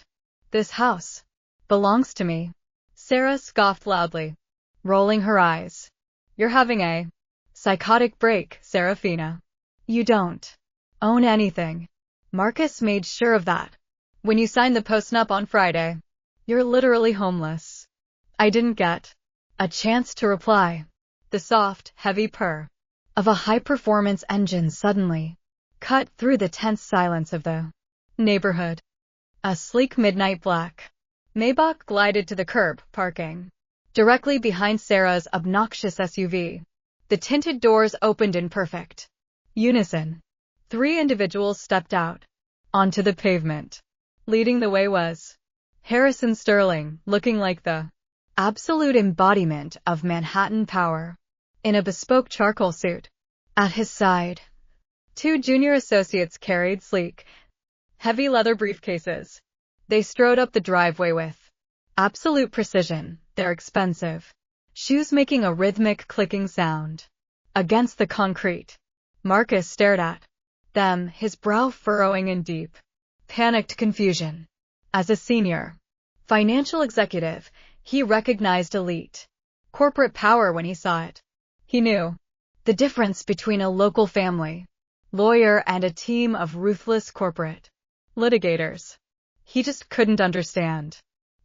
This house belongs to me. Sarah scoffed loudly, rolling her eyes. You're having a psychotic break, Serafina. You don't own anything. Marcus made sure of that. When you signed the postnup on Friday, you're literally homeless. I didn't get a chance to reply. The soft, heavy purr of a high-performance engine suddenly cut through the tense silence of the neighborhood. A sleek midnight black Maybach glided to the curb, parking directly behind Sarah's obnoxious SUV. The tinted doors opened in perfect unison. 3 individuals stepped out onto the pavement. Leading the way was Harrison Sterling, looking like the absolute embodiment of Manhattan power, in a bespoke charcoal suit. At his side, 2 junior associates carried sleek, heavy leather briefcases. They strode up the driveway with absolute precision, their expensive shoes making a rhythmic clicking sound against the concrete. Marcus stared at them, his brow furrowing in deep, panicked confusion. As a senior financial executive, he recognized elite corporate power when he saw it. He knew the difference between a local family lawyer and a team of ruthless corporate litigators. He just couldn't understand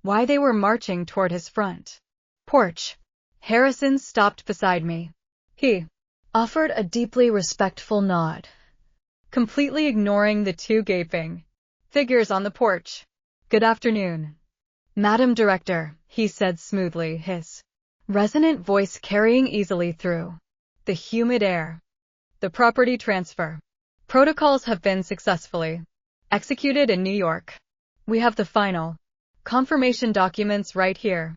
why they were marching toward his front porch. Harrison stopped beside me. He offered a deeply respectful nod, completely ignoring the 2 gaping figures on the porch. Good afternoon, Madam Director, he said smoothly, his resonant voice carrying easily through the humid air. The property transfer protocols have been successfully executed in New York. We have the final confirmation documents right here.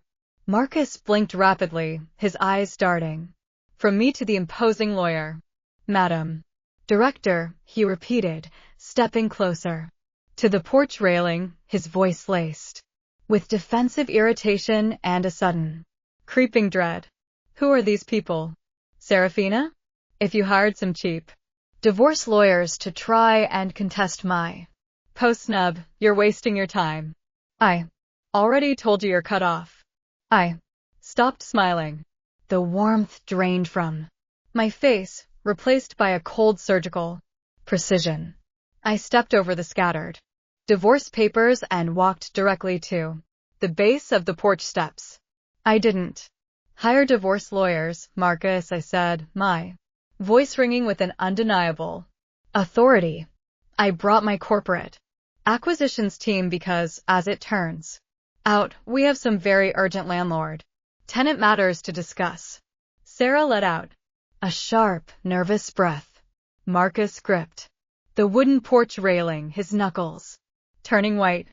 Marcus blinked rapidly, his eyes darting from me to the imposing lawyer. Madam Director, he repeated, stepping closer to the porch railing, his voice laced with defensive irritation and a sudden creeping dread. Who are these people? Serafina? If you hired some cheap divorce lawyers to try and contest my post-nub, you're wasting your time. I already told you you're cut off. I stopped smiling. The warmth drained from my face, replaced by a cold surgical precision. I stepped over the scattered divorce papers and walked directly to the base of the porch steps. I didn't hire divorce lawyers, Marcus, I said, my voice ringing with an undeniable authority. I brought my corporate acquisitions team because, as it turns out, we have some very urgent landlord-tenant matters to discuss. Sarah let out a sharp, nervous breath. Marcus gripped the wooden porch railing, his knuckles turning white.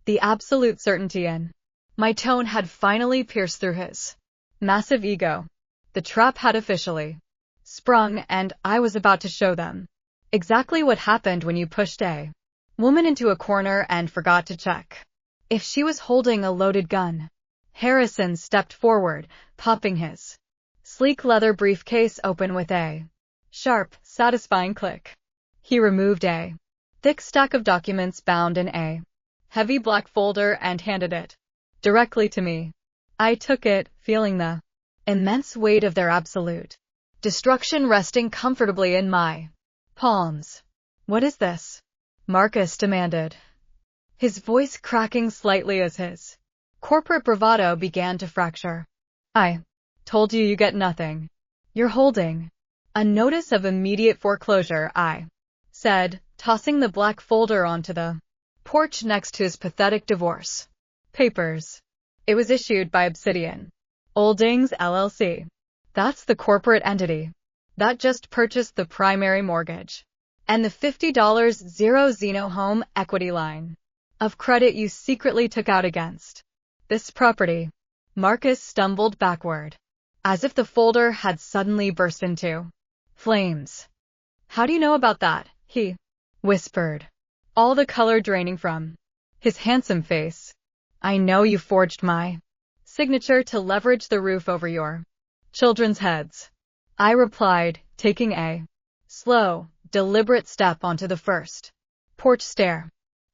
The absolute certainty in my tone had finally pierced through his massive ego. The trap had officially sprung, and I was about to show them exactly what happened when you pushed a woman into a corner and forgot to check if she was holding a loaded gun. Harrison stepped forward, popping his sleek leather briefcase open with a sharp, satisfying click. He removed a thick stack of documents bound in a heavy black folder and handed it directly to me. I took it, feeling the immense weight of their absolute destruction resting comfortably in my palms. What is this? Marcus demanded, his voice cracking slightly as his corporate bravado began to fracture. I told you you get nothing. You're holding a notice of immediate foreclosure, I said, tossing the black folder onto the porch next to his pathetic divorce papers. It was issued by Obsidian Holdings, LLC. That's the corporate entity that just purchased the primary mortgage. and the $50 zero Zeno home equity line of credit you secretly took out against this property. Marcus stumbled backward, as if the folder had suddenly burst into flames. How do you know about that? He whispered, all the color draining from his handsome face. I know you forged my signature to leverage the roof over your children's heads, I replied, taking a slow, deliberate step onto the first porch stair.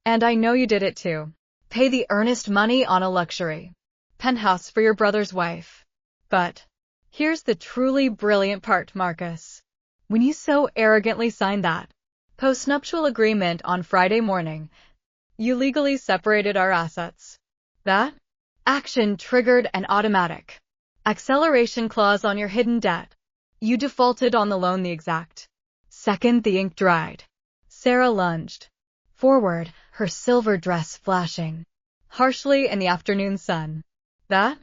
And I know you did it too. Pay the earnest money on a luxury penthouse for your brother's wife. But here's the truly brilliant part, Marcus. When you so arrogantly signed that postnuptial agreement on Friday morning, you legally separated our assets. That action triggered an automatic acceleration clause on your hidden debt. You defaulted on the loan the exact second the ink dried. Sarah lunged forward, her silver dress flashing harshly in the afternoon sun. That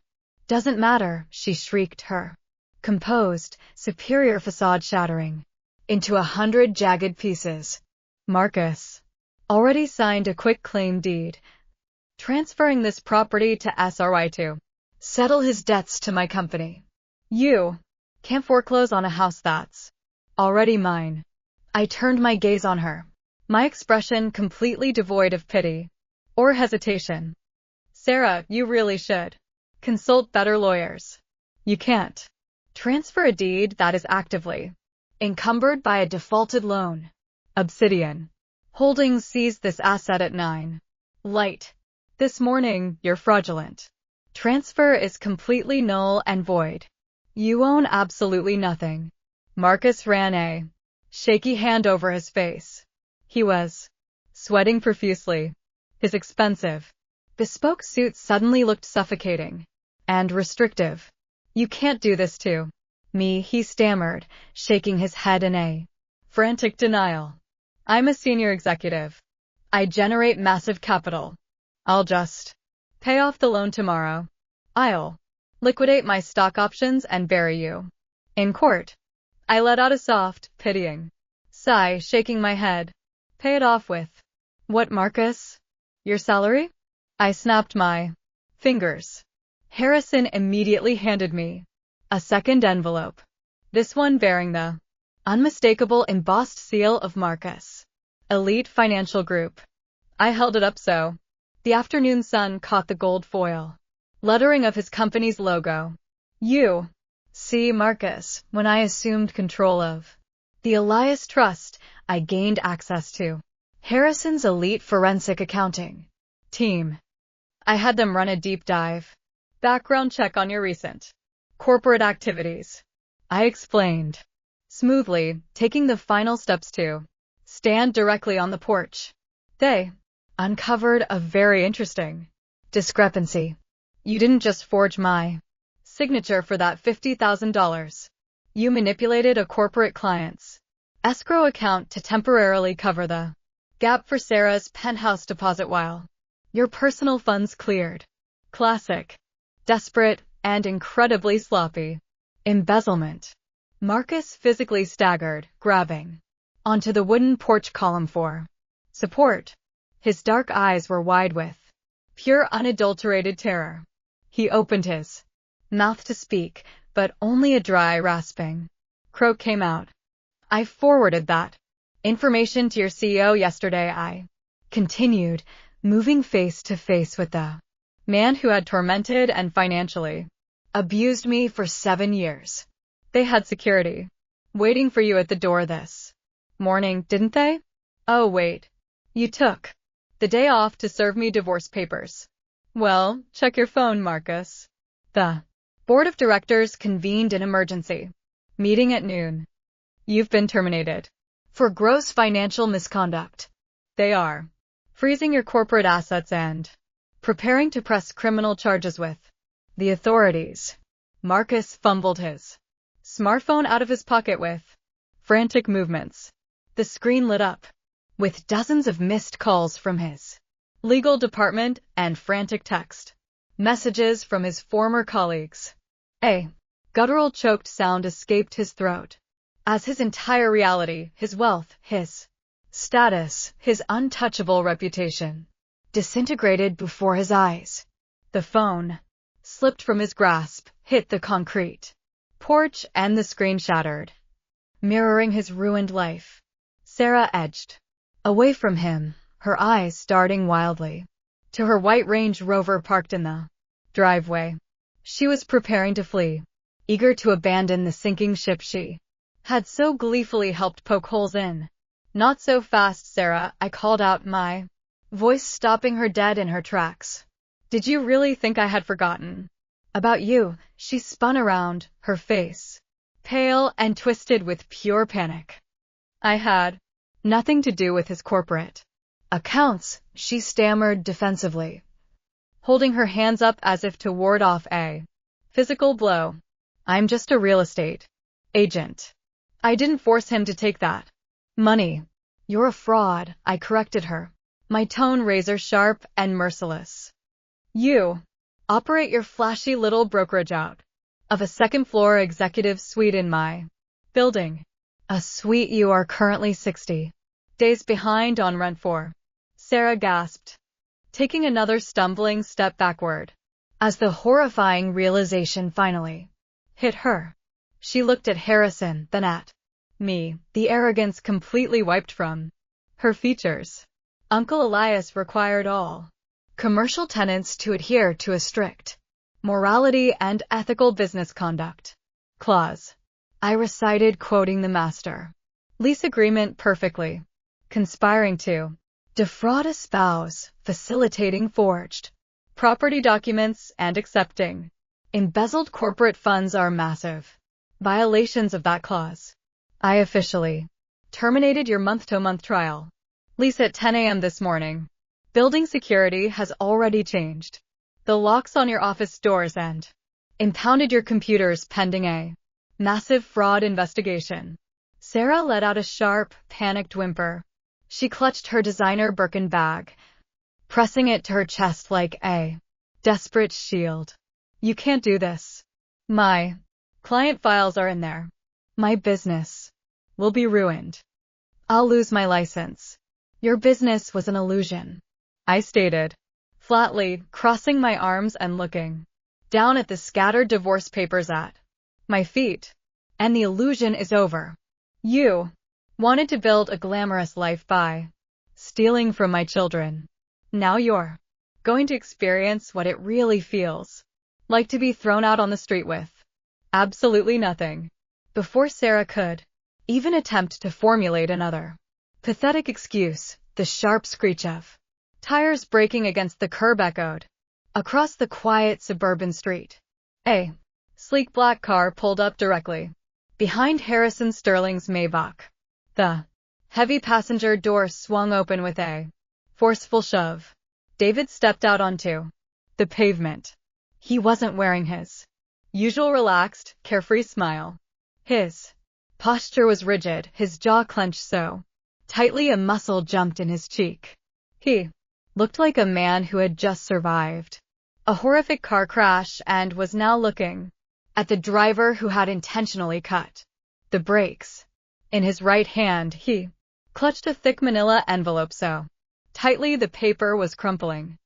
doesn't matter, she shrieked, her composed, superior facade shattering into 100 jagged pieces. Marcus already signed a quitclaim deed, transferring this property to SRY to settle his debts to my company. You can't foreclose on a house that's already mine. I turned my gaze on her, my expression completely devoid of pity or hesitation. Sarah, you really should consult better lawyers. You can't transfer a deed that is actively encumbered by a defaulted loan. Obsidian Holdings seized this asset at 9 light this morning. Your fraudulent transfer is completely null and void. You own absolutely nothing. Marcus ran a shaky hand over his face. He was sweating profusely. His expensive, bespoke suit suddenly looked suffocating and restrictive. You can't do this to me, he stammered, shaking his head in a frantic denial. I'm a senior executive. I generate massive capital. I'll just pay off the loan tomorrow. I'll liquidate my stock options and bury you in court. I let out a soft, pitying sigh, shaking my head. Pay it off with what, Marcus? Your salary? I snapped my fingers. Harrison immediately handed me a second envelope, this one bearing the unmistakable embossed seal of Marcus Elite Financial Group. I held it up so the afternoon sun caught the gold foil lettering of his company's logo. You see, Marcus, when I assumed control of the Elias Trust, I gained access to Harrison's elite forensic accounting team. I had them run a deep dive background check on your recent corporate activities. I explained smoothly, taking the final steps to stand directly on the porch. They uncovered a very interesting discrepancy. You didn't just forge my signature for that $50,000. You manipulated a corporate client's escrow account to temporarily cover the gap for Sarah's penthouse deposit while your personal funds cleared. Classic, desperate, and incredibly sloppy embezzlement. Marcus physically staggered, grabbing onto the wooden porch column for support. His dark eyes were wide with pure unadulterated terror. He opened his mouth to speak, but only a dry, rasping croak came out. I forwarded that information to your CEO yesterday, I continued, moving face to face with the man who had tormented and financially abused me for 7 years. They had security waiting for you at the door this morning, didn't they? Oh, wait. You took the day off to serve me divorce papers. Well, check your phone, Marcus. The board of directors convened an emergency meeting at noon. You've been terminated for gross financial misconduct. They are freezing your corporate assets and preparing to press criminal charges with the authorities. Marcus fumbled his smartphone out of his pocket with frantic movements. The screen lit up with dozens of missed calls from his legal department and frantic text messages from his former colleagues. A guttural choked sound escaped his throat as his entire reality, his wealth, his status, his untouchable reputation, disintegrated before his eyes. The phone slipped from his grasp, hit the concrete porch, and the screen shattered, mirroring his ruined life. Sarah edged away from him, her eyes darting wildly to her white Range Rover parked in the driveway. She was preparing to flee, eager to abandon the sinking ship she had so gleefully helped poke holes in. "Not so fast, Sarah," I called out, my voice stopping her dead in her tracks. "Did you really think I had forgotten about you?" She spun around, her face pale and twisted with pure panic. "I had nothing to do with his corporate accounts," she stammered defensively, holding her hands up as if to ward off a physical blow. "I'm just a real estate agent. I didn't force him to take that money." "You're a fraud," I corrected her, my tone razor-sharp and merciless. "You operate your flashy little brokerage out of a second-floor executive suite in my building. A suite you are currently 60 days behind on rent for." Sarah gasped, taking another stumbling step backward. As the horrifying realization finally hit her, she looked at Harrison, then at me, the arrogance completely wiped from her features. Uncle Elias required all commercial tenants to adhere to a strict morality and ethical business conduct clause. I recited, quoting the master lease agreement perfectly. Conspiring to defraud a spouse, facilitating forged property documents, and accepting embezzled corporate funds are massive violations of that clause. I officially terminated your month-to-month trial lease at 10 a.m. this morning. Building security has already changed the locks on your office doors and impounded your computers pending a massive fraud investigation. Sarah let out a sharp, panicked whimper. She clutched her designer Birkin bag, pressing it to her chest like a desperate shield. "You can't do this. My client files are in there. My business will be ruined. I'll lose my license." "Your business was an illusion," I stated flatly, crossing my arms and looking down at the scattered divorce papers at my feet. "And the illusion is over. You wanted to build a glamorous life by stealing from my children. Now you're going to experience what it really feels like to be thrown out on the street with absolutely nothing." Before Sarah could even attempt to formulate another pathetic excuse, the sharp screech of tires breaking against the curb echoed across the quiet suburban street. A sleek black car pulled up directly behind Harrison Sterling's Maybach. The heavy passenger door swung open with a forceful shove. David stepped out onto the pavement. He wasn't wearing his usual relaxed, carefree smile. His posture was rigid, his jaw clenched so tightly a muscle jumped in his cheek. He looked like a man who had just survived a horrific car crash and was now looking at the driver who had intentionally cut the brakes. In his right hand, he clutched a thick manila envelope so tightly the paper was crumpling.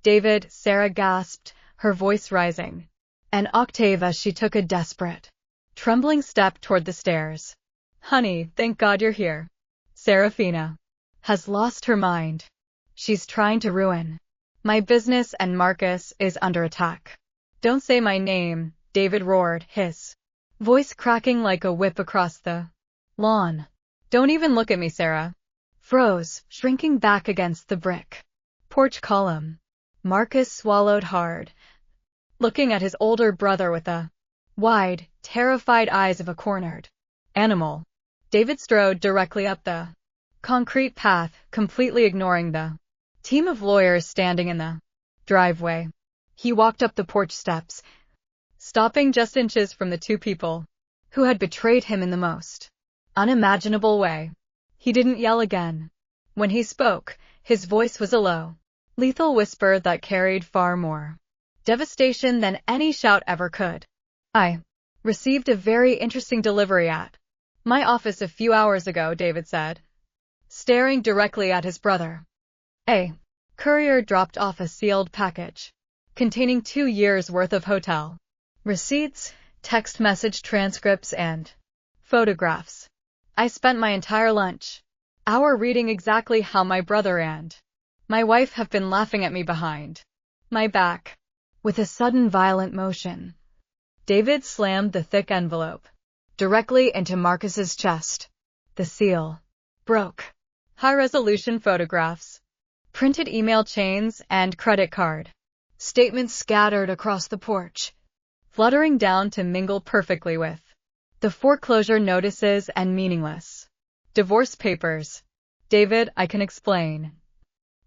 "David," Sarah gasped, her voice rising an octave as she took a desperate, trembling step toward the stairs. "Honey, thank God you're here. Serafina has lost her mind. She's trying to ruin my business and Marcus is under attack." "Don't say my name," David roared, his voice cracking like a whip across the lawn. "Don't even look at me." Sarah froze, shrinking back against the brick porch column. Marcus swallowed hard, looking at his older brother with the wide, terrified eyes of a cornered animal. David strode directly up the concrete path, completely ignoring the team of lawyers standing in the driveway. He walked up the porch steps, stopping just inches from the two people who had betrayed him in the most unimaginable way. He didn't yell again. When he spoke, his voice was a low, lethal whisper that carried far more devastation than any shout ever could. "I received a very interesting delivery at my office a few hours ago," David said, staring directly at his brother. A courier dropped off a sealed package containing 2 years' worth of hotel receipts, text message transcripts, and photographs. I spent my entire lunch hour reading exactly how my brother and my wife have been laughing at me behind my back. With a sudden violent motion, David slammed the thick envelope directly into Marcus's chest. The seal broke. High-resolution photographs, printed email chains, and credit card statements scattered across the porch, fluttering down to mingle perfectly with the foreclosure notices and meaningless divorce papers. David, I can explain.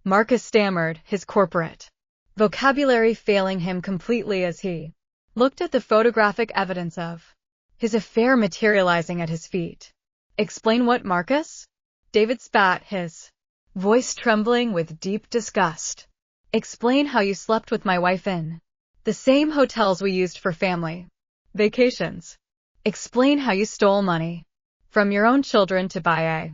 Marcus stammered, his corporate vocabulary failing him completely as he looked at the photographic evidence of his affair materializing at his feet. Explain what, Marcus? David spat, his voice trembling with deep disgust. Explain how you slept with my wife in the same hotels we used for family vacations. Explain how you stole money from your own children to buy a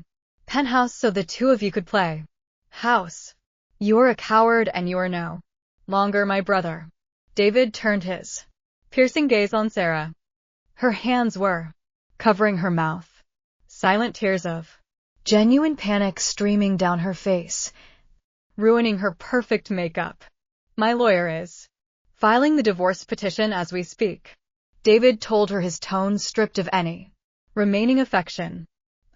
penthouse so the two of you could play house. You're a coward and you're no longer my brother. David turned his piercing gaze on Sarah. Her hands were covering her mouth, silent tears of genuine panic streaming down her face, ruining her perfect makeup. My lawyer is filing the divorce petition as we speak. David told her, his tone stripped of any remaining affection.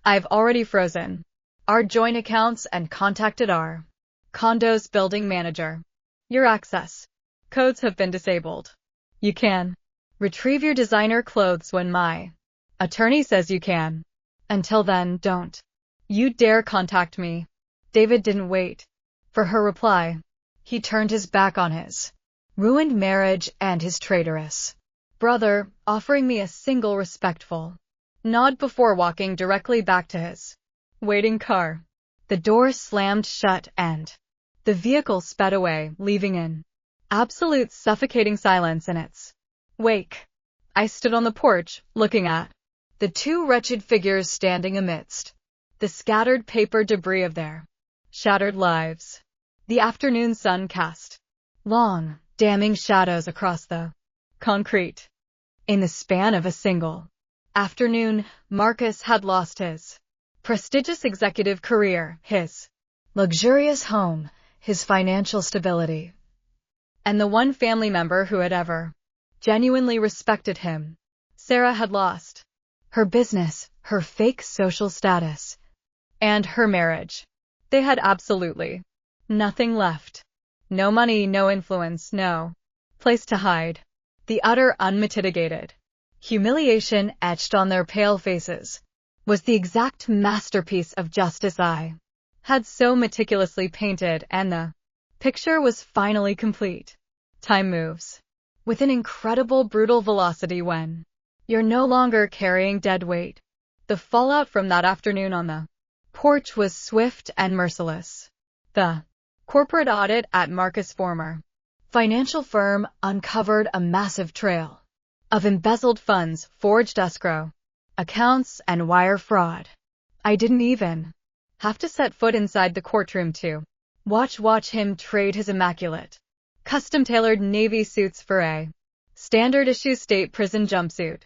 I've already frozen our joint accounts and contacted our condo's building manager. Your access codes have been disabled. You can retrieve your designer clothes when my attorney says you can. Until then, don't you dare contact me. David didn't wait for her reply. He turned his back on his ruined marriage and his traitorous brother, offering me a single respectful nod before walking directly back to his waiting car. The door slammed shut and the vehicle sped away, leaving an absolute suffocating silence in its wake. I stood on the porch, looking at the two wretched figures standing amidst the scattered paper debris of their shattered lives. The afternoon sun cast long, damning shadows across the concrete. In the span of a single afternoon, Marcus had lost his prestigious executive career, his luxurious home, his financial stability, and the one family member who had ever genuinely respected him. Sarah had lost her business, her fake social status, and her marriage. They had absolutely nothing left. No money, no influence, no place to hide. The utter unmitigated humiliation etched on their pale faces was the exact masterpiece of justice I had so meticulously painted, and the picture was finally complete. Time moves with an incredible brutal velocity when you're no longer carrying dead weight. The fallout from that afternoon on the porch was swift and merciless. The corporate audit at Marcus' former financial firm uncovered a massive trail of embezzled funds, forged escrow accounts, and wire fraud. I didn't even have to set foot inside the courtroom to watch him trade his immaculate, custom-tailored navy suits for a standard-issue state prison jumpsuit.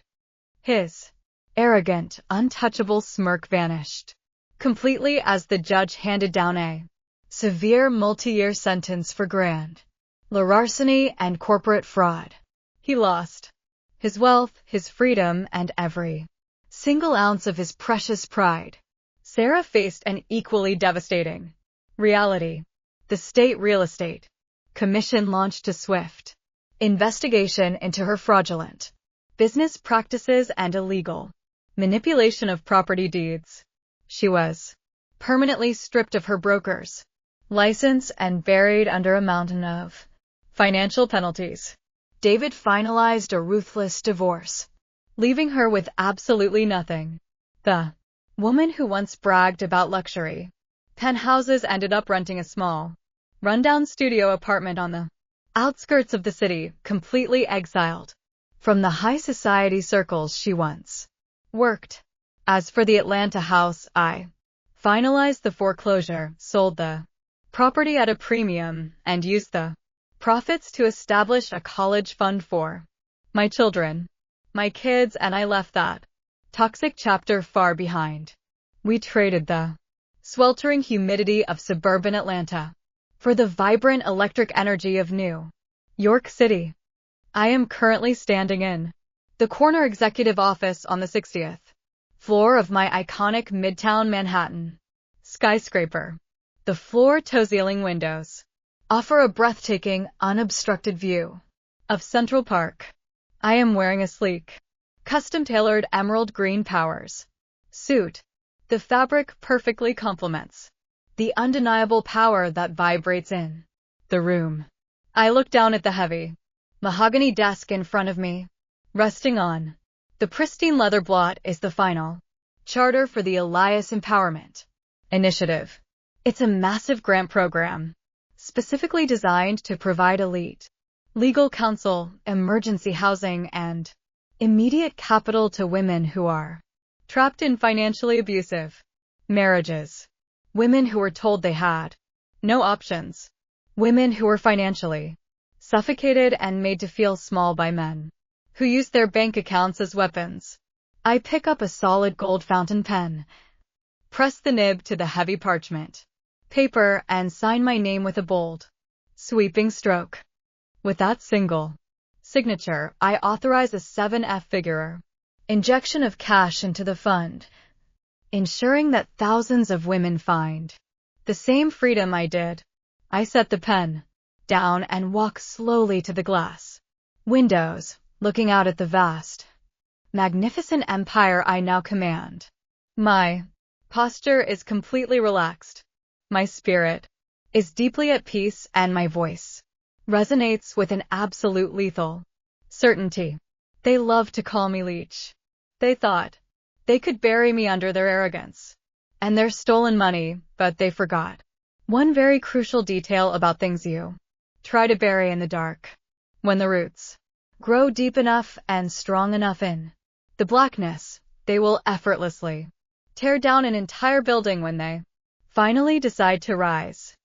His arrogant, untouchable smirk vanished completely as the judge handed down a severe multi-year sentence for grand larceny and corporate fraud. He lost his wealth, his freedom, and every single ounce of his precious pride. Sarah faced an equally devastating reality. The state real estate commission launched a swift investigation into her fraudulent business practices and illegal manipulation of property deeds. She was permanently stripped of her broker's license and buried under a mountain of financial penalties. David finalized a ruthless divorce, leaving her with absolutely nothing. The woman who once bragged about luxury penthouses ended up renting a small, rundown studio apartment on the outskirts of the city, completely exiled from the high society circles she once worked. As for the Atlanta house I finalized the foreclosure, sold the property at a premium, and used the profits to establish a college fund for my children, my kids, and I left that toxic chapter far behind. We traded the sweltering humidity of suburban Atlanta for the vibrant electric energy of New York City. I am currently standing in the corner executive office on the 60th floor of my iconic Midtown Manhattan skyscraper. The floor-to-ceiling windows offer a breathtaking, unobstructed view of Central Park. I am wearing a sleek, custom-tailored emerald green Powers suit. The fabric perfectly complements the undeniable power that vibrates in the room. I look down at the heavy mahogany desk in front of me. Resting on the pristine leather blot is the final charter for the Elias Empowerment Initiative. It's a massive grant program specifically designed to provide elite legal counsel, emergency housing, and immediate capital to women who are trapped in financially abusive marriages, women who were told they had no options, women who were financially suffocated and made to feel small by men who use their bank accounts as weapons. I pick up a solid gold fountain pen, press the nib to the heavy parchment paper, and sign my name with a bold, sweeping stroke. With that single signature, I authorize a 7-figure injection of cash into the fund, ensuring that thousands of women find the same freedom I did. I set the pen down and walk slowly to the glass windows, looking out at the vast, magnificent empire I now command. My posture is completely relaxed. My spirit is deeply at peace, and my voice resonates with an absolute lethal certainty. They love to call me leech. They thought they could bury me under their arrogance and their stolen money, but they forgot one very crucial detail about things you try to bury in the dark. When the roots grow deep enough and strong enough in the blackness, they will effortlessly tear down an entire building. When they finally decide to rise,